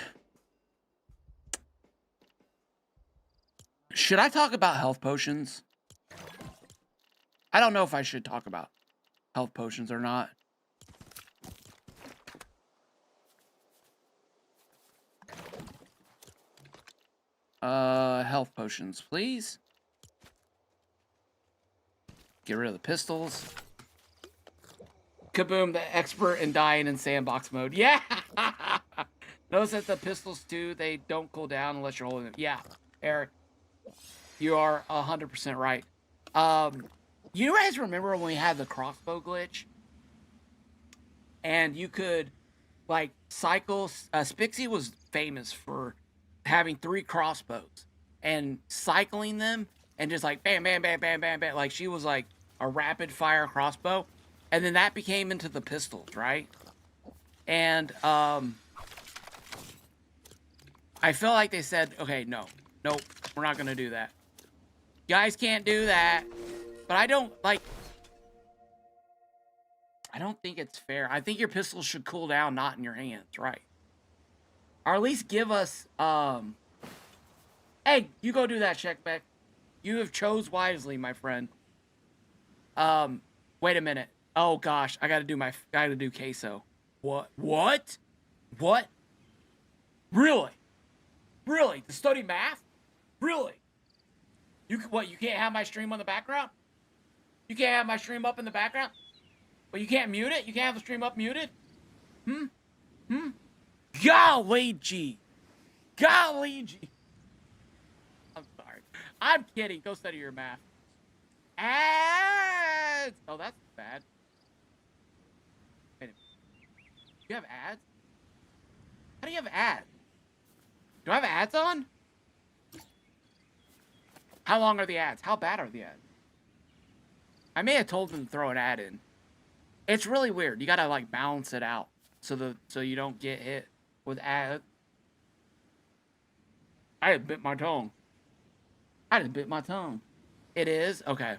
Should I talk about health potions? I don't know if I should talk about health potions or not. Health potions, please. Get rid of the pistols. Kaboom, the expert in dying in sandbox mode. Yeah! Notice that the pistols, too, they don't cool down unless you're holding them. Yeah, Eric. You are 100% right. You guys remember when we had the crossbow glitch? And you could, like, cycle... Spixie was famous for having 3 crossbows. And cycling them, and just like, bam, bam, bam, bam, bam, bam. Like, she was like a rapid-fire crossbow. And then that became into the pistols, right? And, I feel like they said, okay, no. Nope, we're not gonna do that. You guys can't do that. But I don't, like... I don't think it's fair. I think your pistols should cool down, not in your hands, right? Or at least give us, Hey, you go do that, Checkback. You have chose wisely, my friend. Wait a minute. Oh, gosh. I gotta do queso. What? What? What? Really? Really? To study math? Really? You can't have my stream on the background? You can't have my stream up in the background? But you can't mute it? You can't have the stream up muted? Golly gee. Golly gee. I'm sorry. I'm kidding. Go study your math. Ads! Oh, that's bad. Wait a minute. Do you have ads? How do you have ads? Do I have ads on? How long are the ads? How bad are the ads? I may have told them to throw an ad in. It's really weird. You gotta like balance it out so you don't get hit with ads. I just bit my tongue. I just bit my tongue. It is? Okay.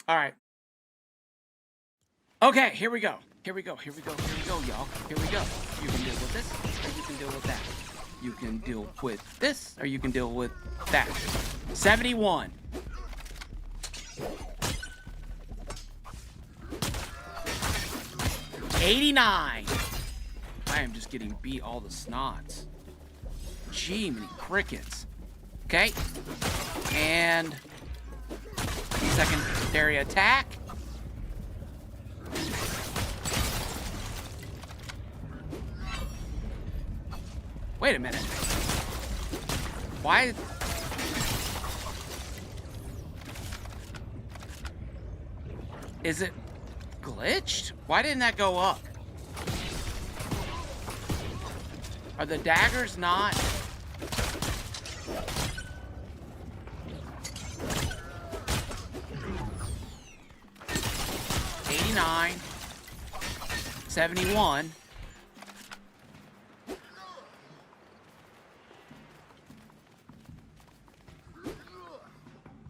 Alright. Okay, here we go. Here we go, y'all. Here we go. You can deal with this, or you can deal with that. You can deal with this, or you can deal with that. 71. $89. I am just getting beat all the snots. Gee, many crickets. Okay. And secondary attack. Wait a minute. Why? Is it glitched? Why didn't that go up? Are the daggers not? 69, 71.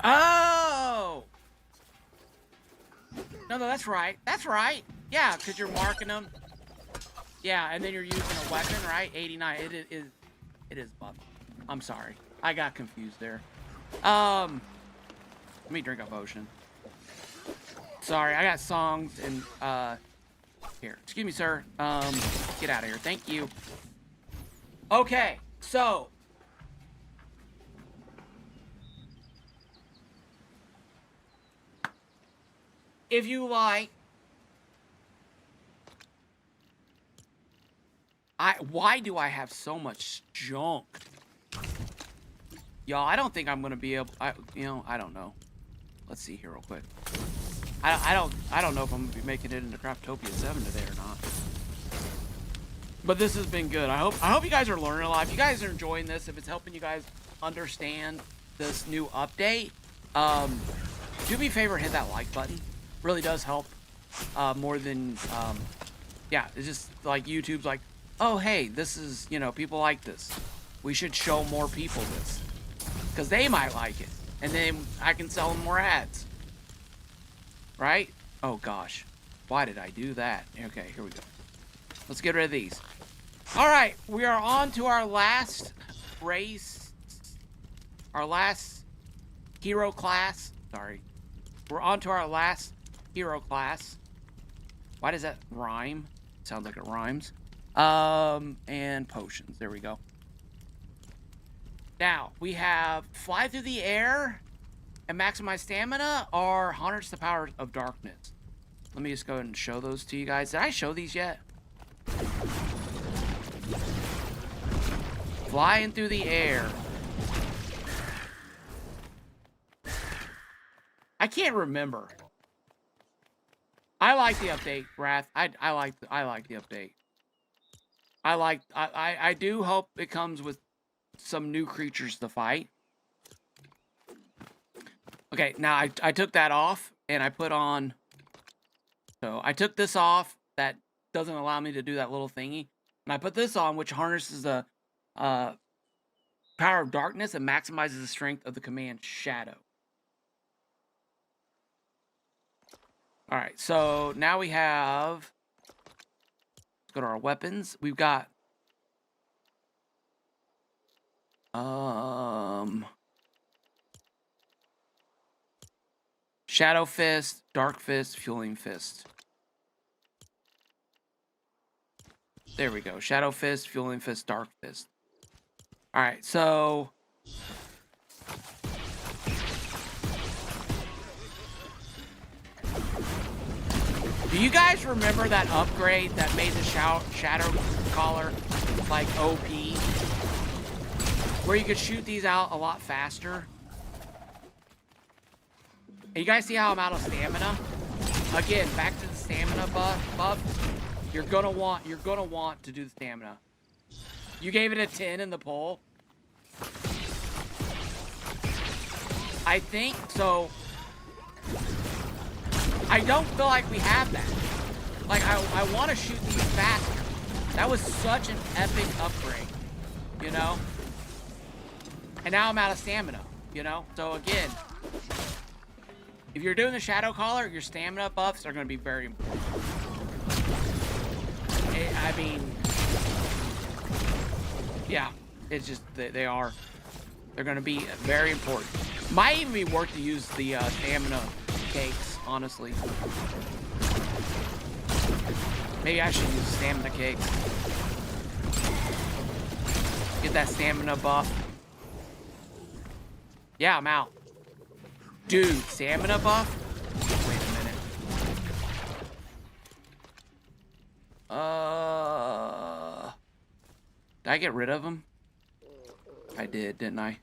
Oh! No, that's right. That's right. Yeah, because you're marking them. Yeah, and then you're using a weapon, right? 89. It is buff. I'm sorry. I got confused there. Let me drink a potion. Sorry, I got songs and here. Excuse me, sir. Get out of here. Thank you. Okay, so if you like, why do I have so much junk? Y'all, I don't think I'm gonna be able. I don't know. Let's see here real quick. I don't know if I'm gonna be making it into Craftopia 7 today or not. But this has been good. I hope you guys are learning a lot. If you guys are enjoying this, if it's helping you guys understand this new update, do me a favor and hit that like button. Really does help more than yeah. It's just like YouTube's like, oh hey, this is people like this. We should show more people this because they might like it, and then I can sell them more ads. Right? Oh gosh, why did I do that? Okay, here we go. Let's get rid of these. All right, we are on to our last race, our last hero class. Sorry, we're on to our last hero class. Why does that rhyme? Sounds like it rhymes. And potions. There we go. Now we have fly through the air and maximize stamina, or harness the power of darkness. Let me just go ahead and show those to you guys. Did I show these yet? Flying through the air. I can't remember. I like the update, Wrath. I like the update. I do hope it comes with some new creatures to fight. Okay, now I took that off and I put on. So I took this off. That doesn't allow me to do that little thingy. And I put this on, which harnesses the power of darkness and maximizes the strength of the command Shadow. All right, so now we have. Let's go to our weapons. We've got. Shadow Fist, Dark Fist, Fueling Fist. There we go. Shadow Fist, Fueling Fist, Dark Fist. Alright, so... Do you guys remember that upgrade that made the Shadow Collar, like, OP? Where you could shoot these out a lot faster? And you guys see how I'm out of stamina? Again, back to the stamina buff. You're gonna want to do the stamina. You gave it a 10 in the poll. I think so. I don't feel like we have that. Like I want to shoot these faster. That was such an epic upgrade, you know? And now I'm out of stamina, you know? So again, if you're doing the Shadow Collar, your stamina buffs are going to be very important. I mean, yeah, it's just, they are. They're going to be very important. Might even be worth to use the stamina cakes, honestly. Maybe I should use stamina cakes. Get that stamina buff. Yeah, I'm out. Dude, stamina buff? Wait a minute. Did I get rid of them? I did, didn't I?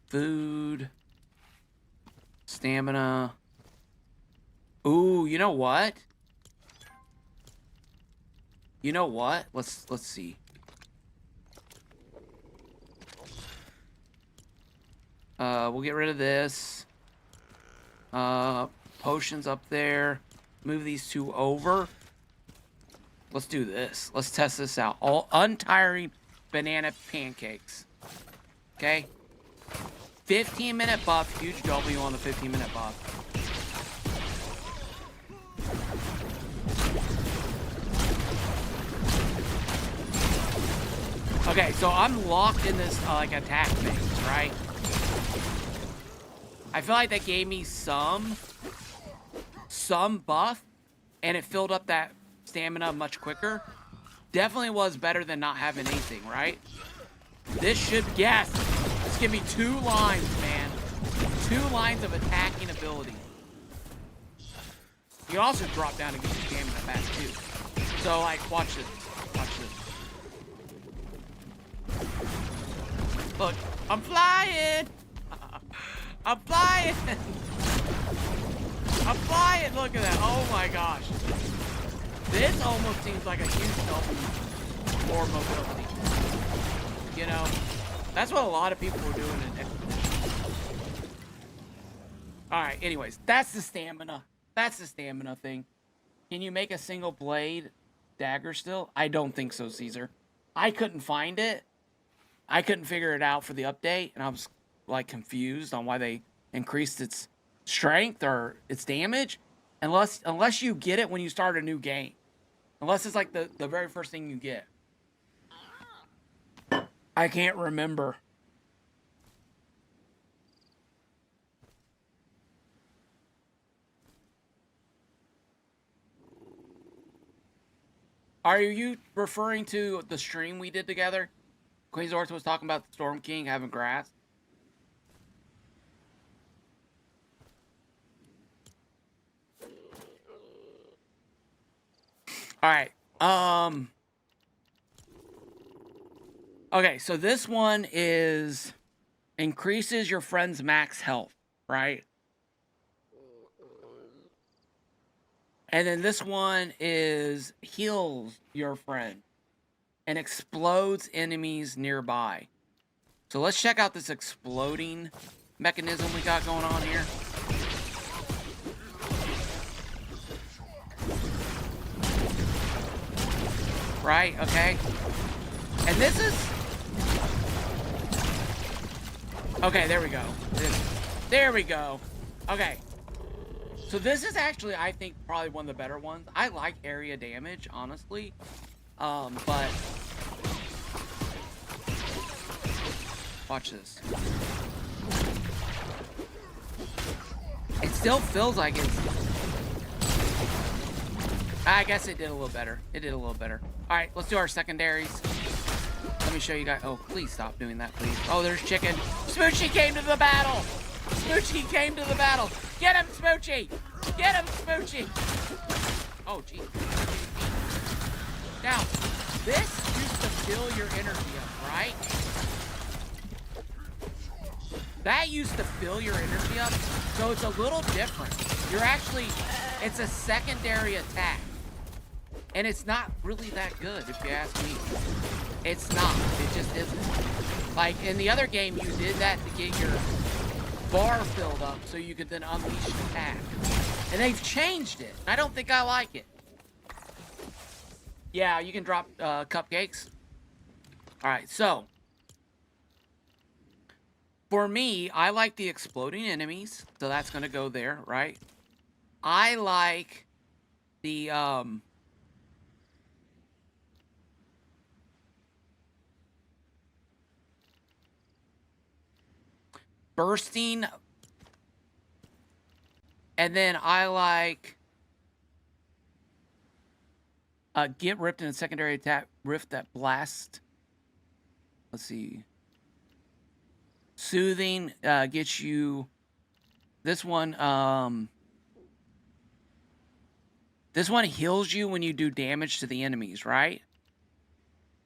Food. Stamina. Ooh, you know what? You know what? Let's see. We'll get rid of this. Potions up there. move these two over. Let's do this. Let's test this out. All untiring banana pancakes. Okay. 15-minute buff. Huge W on the 15-minute buff. Okay, so I'm locked in this like attack phase, right? I feel like that gave me some buff, and it filled up that stamina much quicker. Definitely was better than not having anything, right? This should, yes, this give me 2 lines, man. 2 lines of attacking ability. You can also drop down and get your stamina back too. So like, watch this. Watch this. Look, I'm flying. I'm flying. I'm flying. Look at that. Oh my gosh. This almost seems like a huge help for mobility. You know, that's what a lot of people were doing in Expedition. Alright, anyways, that's the stamina. That's the stamina thing. Can you make a single blade dagger still? I don't think so, Caesar. I couldn't find it. I couldn't figure it out for the update, and I was like confused on why they increased its strength or its damage. Unless you get it when you start a new game. Unless it's like the very first thing you get. I can't remember. Are you referring to the stream we did together? Queensorth was talking about the Storm King having grass. Alright. Okay, so this one is increases your friend's max health, right? And then this one is heals your friend and explodes enemies nearby. So let's check out this exploding mechanism we got going on here. Right, okay. And this is... Okay, there we go. There we go. Okay. So this is actually, I think, probably one of the better ones. I like area damage, honestly. But... Watch this. It still feels like it's... I guess it did a little better. It did a little better. Alright, let's do our secondaries. Let me show you guys. Oh, please stop doing that, please. Oh, there's chicken. Smoochie came to the battle! Smoochie came to the battle! Get him, Smoochie! Get him, Smoochie! Oh, geez. Now, this used to fill your energy up, right? That used to fill your energy up, so it's a little different. You're actually, it's a secondary attack. And it's not really that good, if you ask me. It's not. It just isn't. Like, in the other game, you did that to get your bar filled up so you could then unleash an attack. And they've changed it. I don't think I like it. Yeah, you can drop cupcakes. Alright, so. For me, I like the exploding enemies. So that's going to go there, right? I like the, bursting. And then I like get ripped in a secondary attack, rift that blast. Let's see. Soothing gets you this one heals you when you do damage to the enemies, right?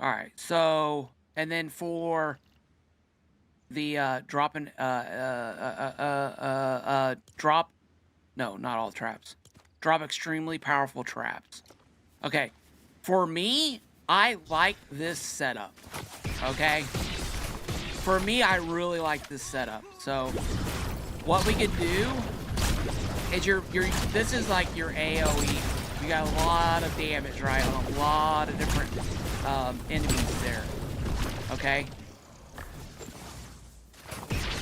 All right. So, and then for the drop, no, not all traps. Drop extremely powerful traps. Okay. For me, I like this setup. Okay? For me, I really like this setup. So, what we could do is this is like your AoE. You got a lot of damage, right, on a lot of different enemies there. Okay.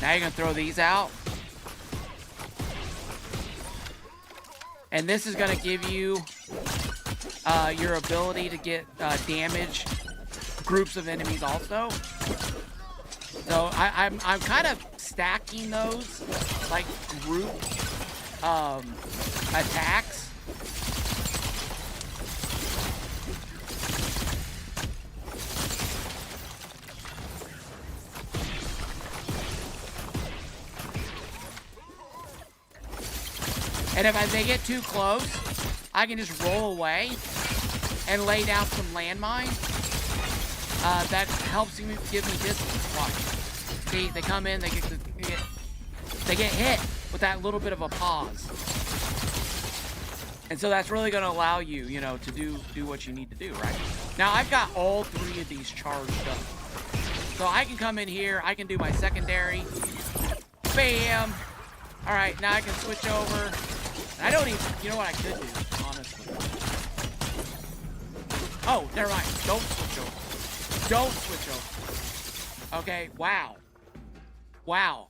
Now you're gonna throw these out. And this is gonna give you your ability to get damage groups of enemies also. So I'm kind of stacking those like group attacks. And if they get too close, I can just roll away and lay down some landmines. That helps me give me distance. Watch. See, they come in, they get hit with that little bit of a pause. And so that's really going to allow you, you know, to do what you need to do, right? Now, I've got all three of these charged up. So I can come in here, I can do my secondary. Bam! All right, now I can switch over. I don't even, you know what I could do, honestly. Oh, never mind. Don't switch over. Don't switch over. Okay, wow. Wow.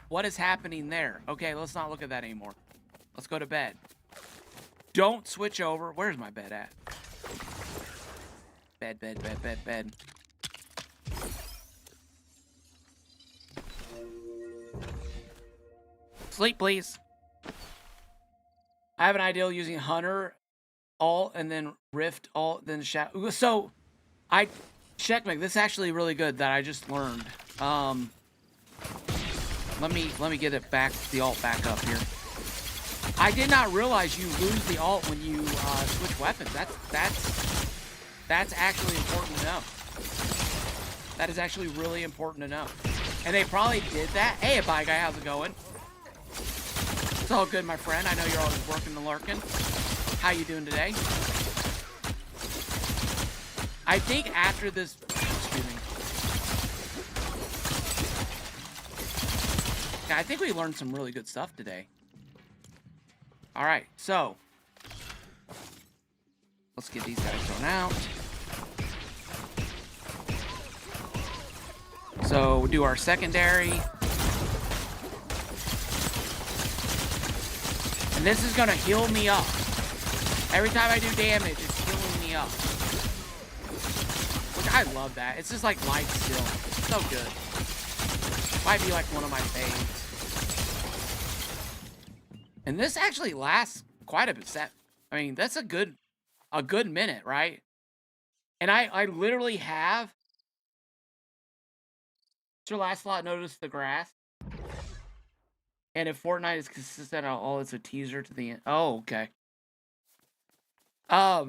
What is happening there? Okay, let's not look at that anymore. Let's go to bed. Don't switch over. Where's my bed at? Bed, bed, bed, bed, bed. Sleep, please. I have an idea using Hunter, Alt, and then Rift, Alt, then Shadow. So, checkmate. This is actually really good that I just learned. Let me get it back, the Alt back up here. I did not realize you lose the Alt when you switch weapons. That's actually important to know. That is actually really important to know. And they probably did that. Hey, bye guy, how's it going? It's all good, my friend. I know you're always working and lurking. How you doing today? I think after this, excuse me. Yeah, I think we learned some really good stuff today. All right, so let's get these guys thrown out. So we'll do our secondary. And this is gonna heal me up. Every time I do damage, it's healing me up. Which I love that. It's just like life stealing. So good. Might be like one of my faves. And this actually lasts quite a bit. I mean, that's a good minute, right? And I literally have. Sir Lancelot noticed the grass. And if Fortnite is consistent at all, it's a teaser to the end. Oh, okay. Wow,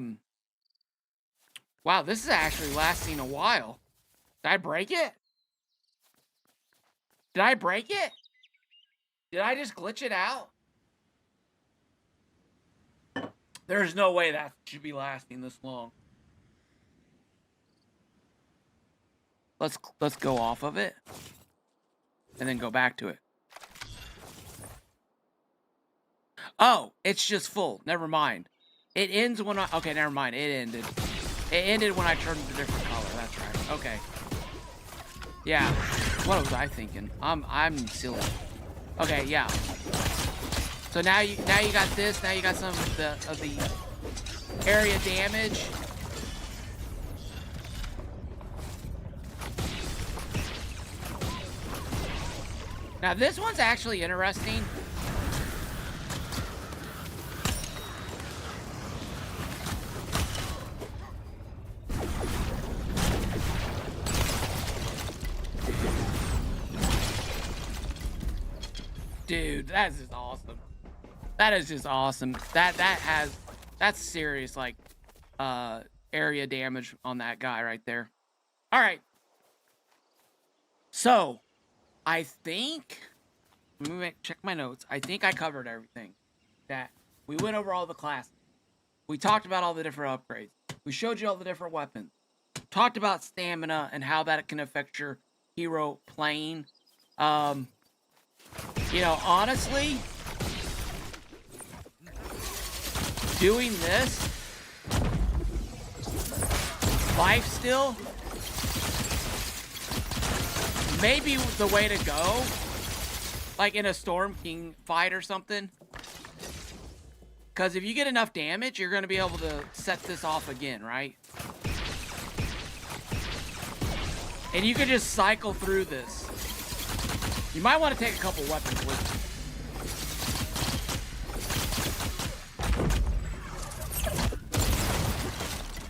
this is actually lasting a while. Did I break it? Did I break it? Did I just glitch it out? There's no way that should be lasting this long. Let's go off of it. And then go back to it. Oh, it's just full. Never mind. It ends when I... Okay, never mind. It ended. It ended when I turned it a different color. That's right. Okay. Yeah. What was I thinking? I'm silly. Okay, yeah. So now you got this. Now you got some of the area damage. Now this one's actually interesting. Dude, that's just awesome. That is just awesome. That's serious, like, area damage on that guy right there. All right. So, I think, let me check my notes. I think I covered everything. That we went over all the classes. We talked about all the different upgrades. We showed you all the different weapons. Talked about stamina and how that can affect your hero playing. You know, honestly, doing this, life steal, maybe the way to go, like in a Storm King fight or something. Because if you get enough damage, you're going to be able to set this off again, right? And you can just cycle through this. You might want to take a couple weapons with you.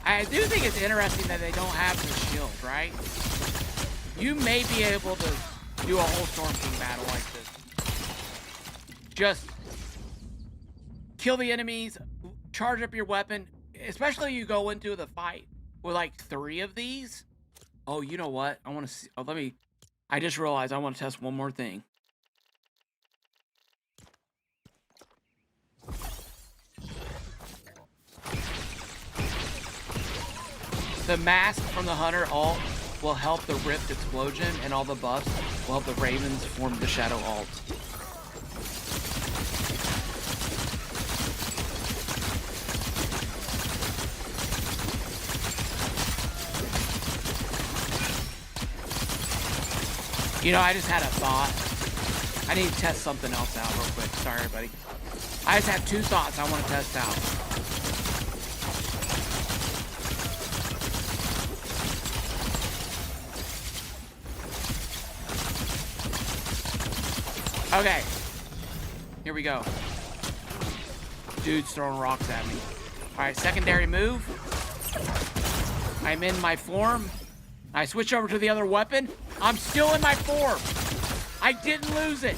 I do think it's interesting that they don't have the shield, right? You may be able to do a whole Storm King battle like this. Just kill the enemies, charge up your weapon, especially you go into the fight with like 3 of these. Oh, you know what? I want to see. Oh, I just realized I want to test one more thing. The mask from the Hunter ult will help the Rift Explosion, and all the buffs will help the Ravens form the Shadow ult. You know, I just had a thought. I need to test something else out real quick. Sorry, everybody. I just have 2 thoughts I want to test out. Okay. Here we go. Dude's throwing rocks at me. Alright, secondary move. I'm in my form. I switch over to the other weapon. I'm still in my form. I didn't lose it.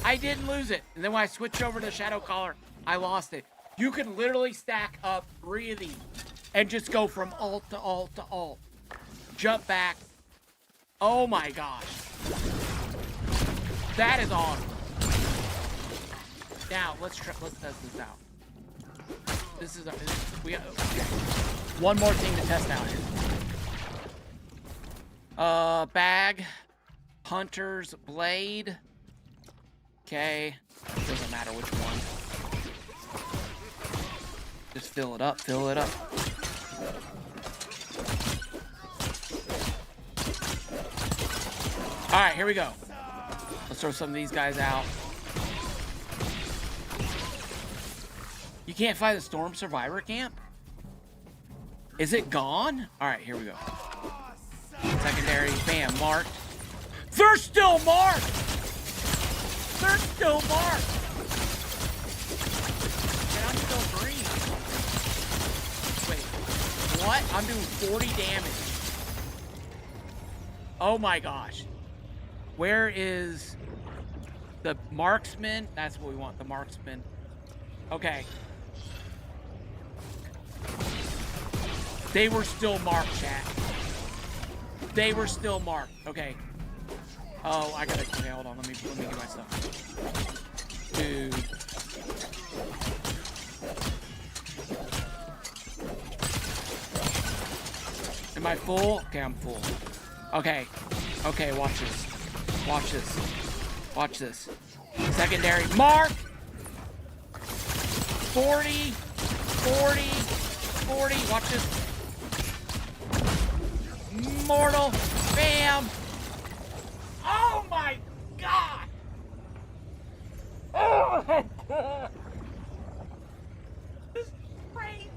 I didn't lose it. And then when I switch over to Shadow Collar, I lost it. You can literally stack up 3 of these and just go from ult to ult to ult. Jump back. Oh my gosh. That is awesome. Now let's test this out. This is we got one more thing to test out here. Bag, Hunter's Blade. Okay, doesn't matter which one. Just fill it up, fill it up. All right, here we go. Let's throw some of these guys out. You can't find the Storm Survivor Camp? Is it gone? All right, here we go. Secondary, bam, marked. They're still marked! They're still marked! And I'm still green. Wait, what? I'm doing 40 damage. Oh my gosh. Where is the marksman? That's what we want, the marksman. Okay. They were still marked, chat. They were still marked. Okay. Oh, I gotta. Okay, hold on. Let me get my stuff. Dude. Am I full? Okay, I'm full. Okay. Okay, watch this. Watch this. Watch this. Secondary. Mark! 40. 40. 40. Watch this. Mortal. Bam. Oh my god. Oh my god. This is crazy.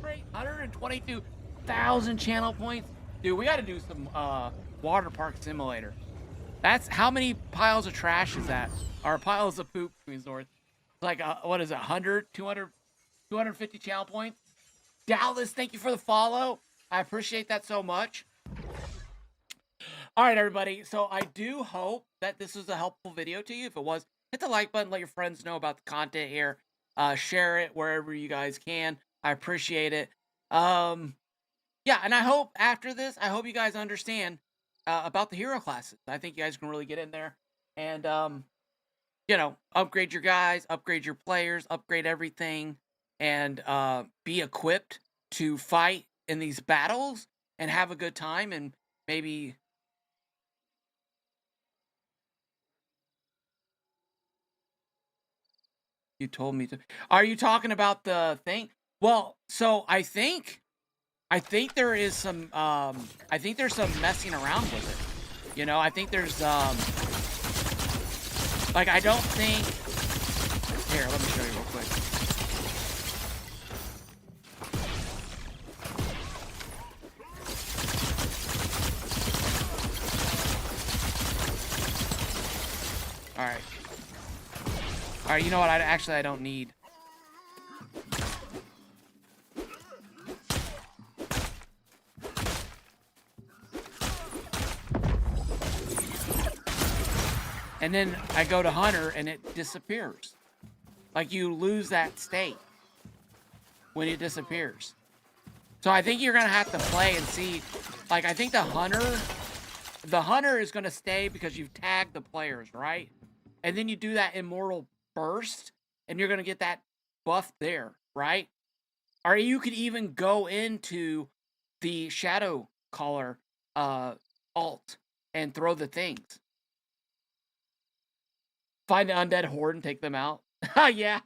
Great. 122,000 channel points. Dude, we got to do some water park simulator. That's how many piles of trash is that? Or piles of poop, Queens North. Like, what is it, 100, 200, 250 channel points? Dallas, thank you for the follow. I appreciate that so much. All right, everybody. So I do hope that this was a helpful video to you. If it was, hit the like button. Let your friends know about the content here. Share it wherever you guys can. I appreciate it. Yeah, and I hope after this, I hope you guys understand about the hero classes. I think you guys can really get in there and, you know, upgrade your guys, upgrade your players, upgrade everything, and be equipped to fight in these battles and have a good time and maybe You told me to. Are you talking about the thing? Well, so I think there is some I think there's some messing around with it. I think there's like I don't think here, let me show you real quick. All right. All right, you know what? I don't need. And then I go to Hunter and it disappears. Like you lose that state when it disappears. So I think you're gonna have to play and see. Like I think the hunter is gonna stay because you've tagged the players, right? And then you do that immortal burst, and you're gonna get that buff there, right? Or you could even go into the shadow caller alt and throw the things. Find the undead horde and take them out. Yeah.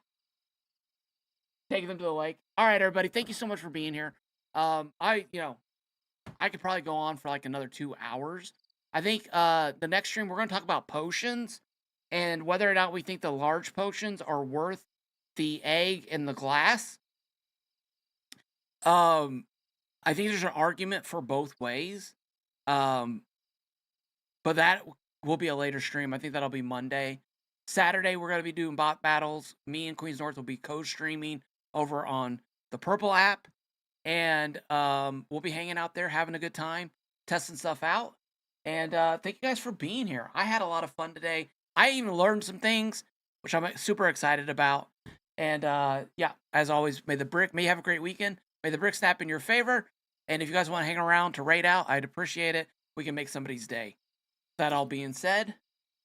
Take them to the lake. All right, everybody. Thank you so much for being here. I could probably go on for like another 2 hours. I think the next stream we're going to talk about potions and whether or not we think the large potions are worth the egg and the glass. I think there's an argument for both ways. But that will be a later stream. I think that'll be Monday. Saturday, we're going to be doing bot battles. Me and Queens North will be co-streaming over on the Purple app. And we'll be hanging out there, having a good time, testing stuff out. And thank you guys for being here. I had a lot of fun today. I even learned some things, which I'm super excited about. And yeah, as always, may you have a great weekend. May the brick snap in your favor. And if you guys want to hang around to raid out, I'd appreciate it. We can make somebody's day. That all being said,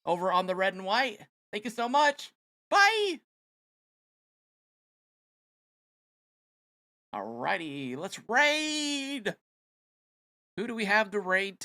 over on the red and white, thank you so much. Bye. Alrighty, let's raid. Who do we have to raid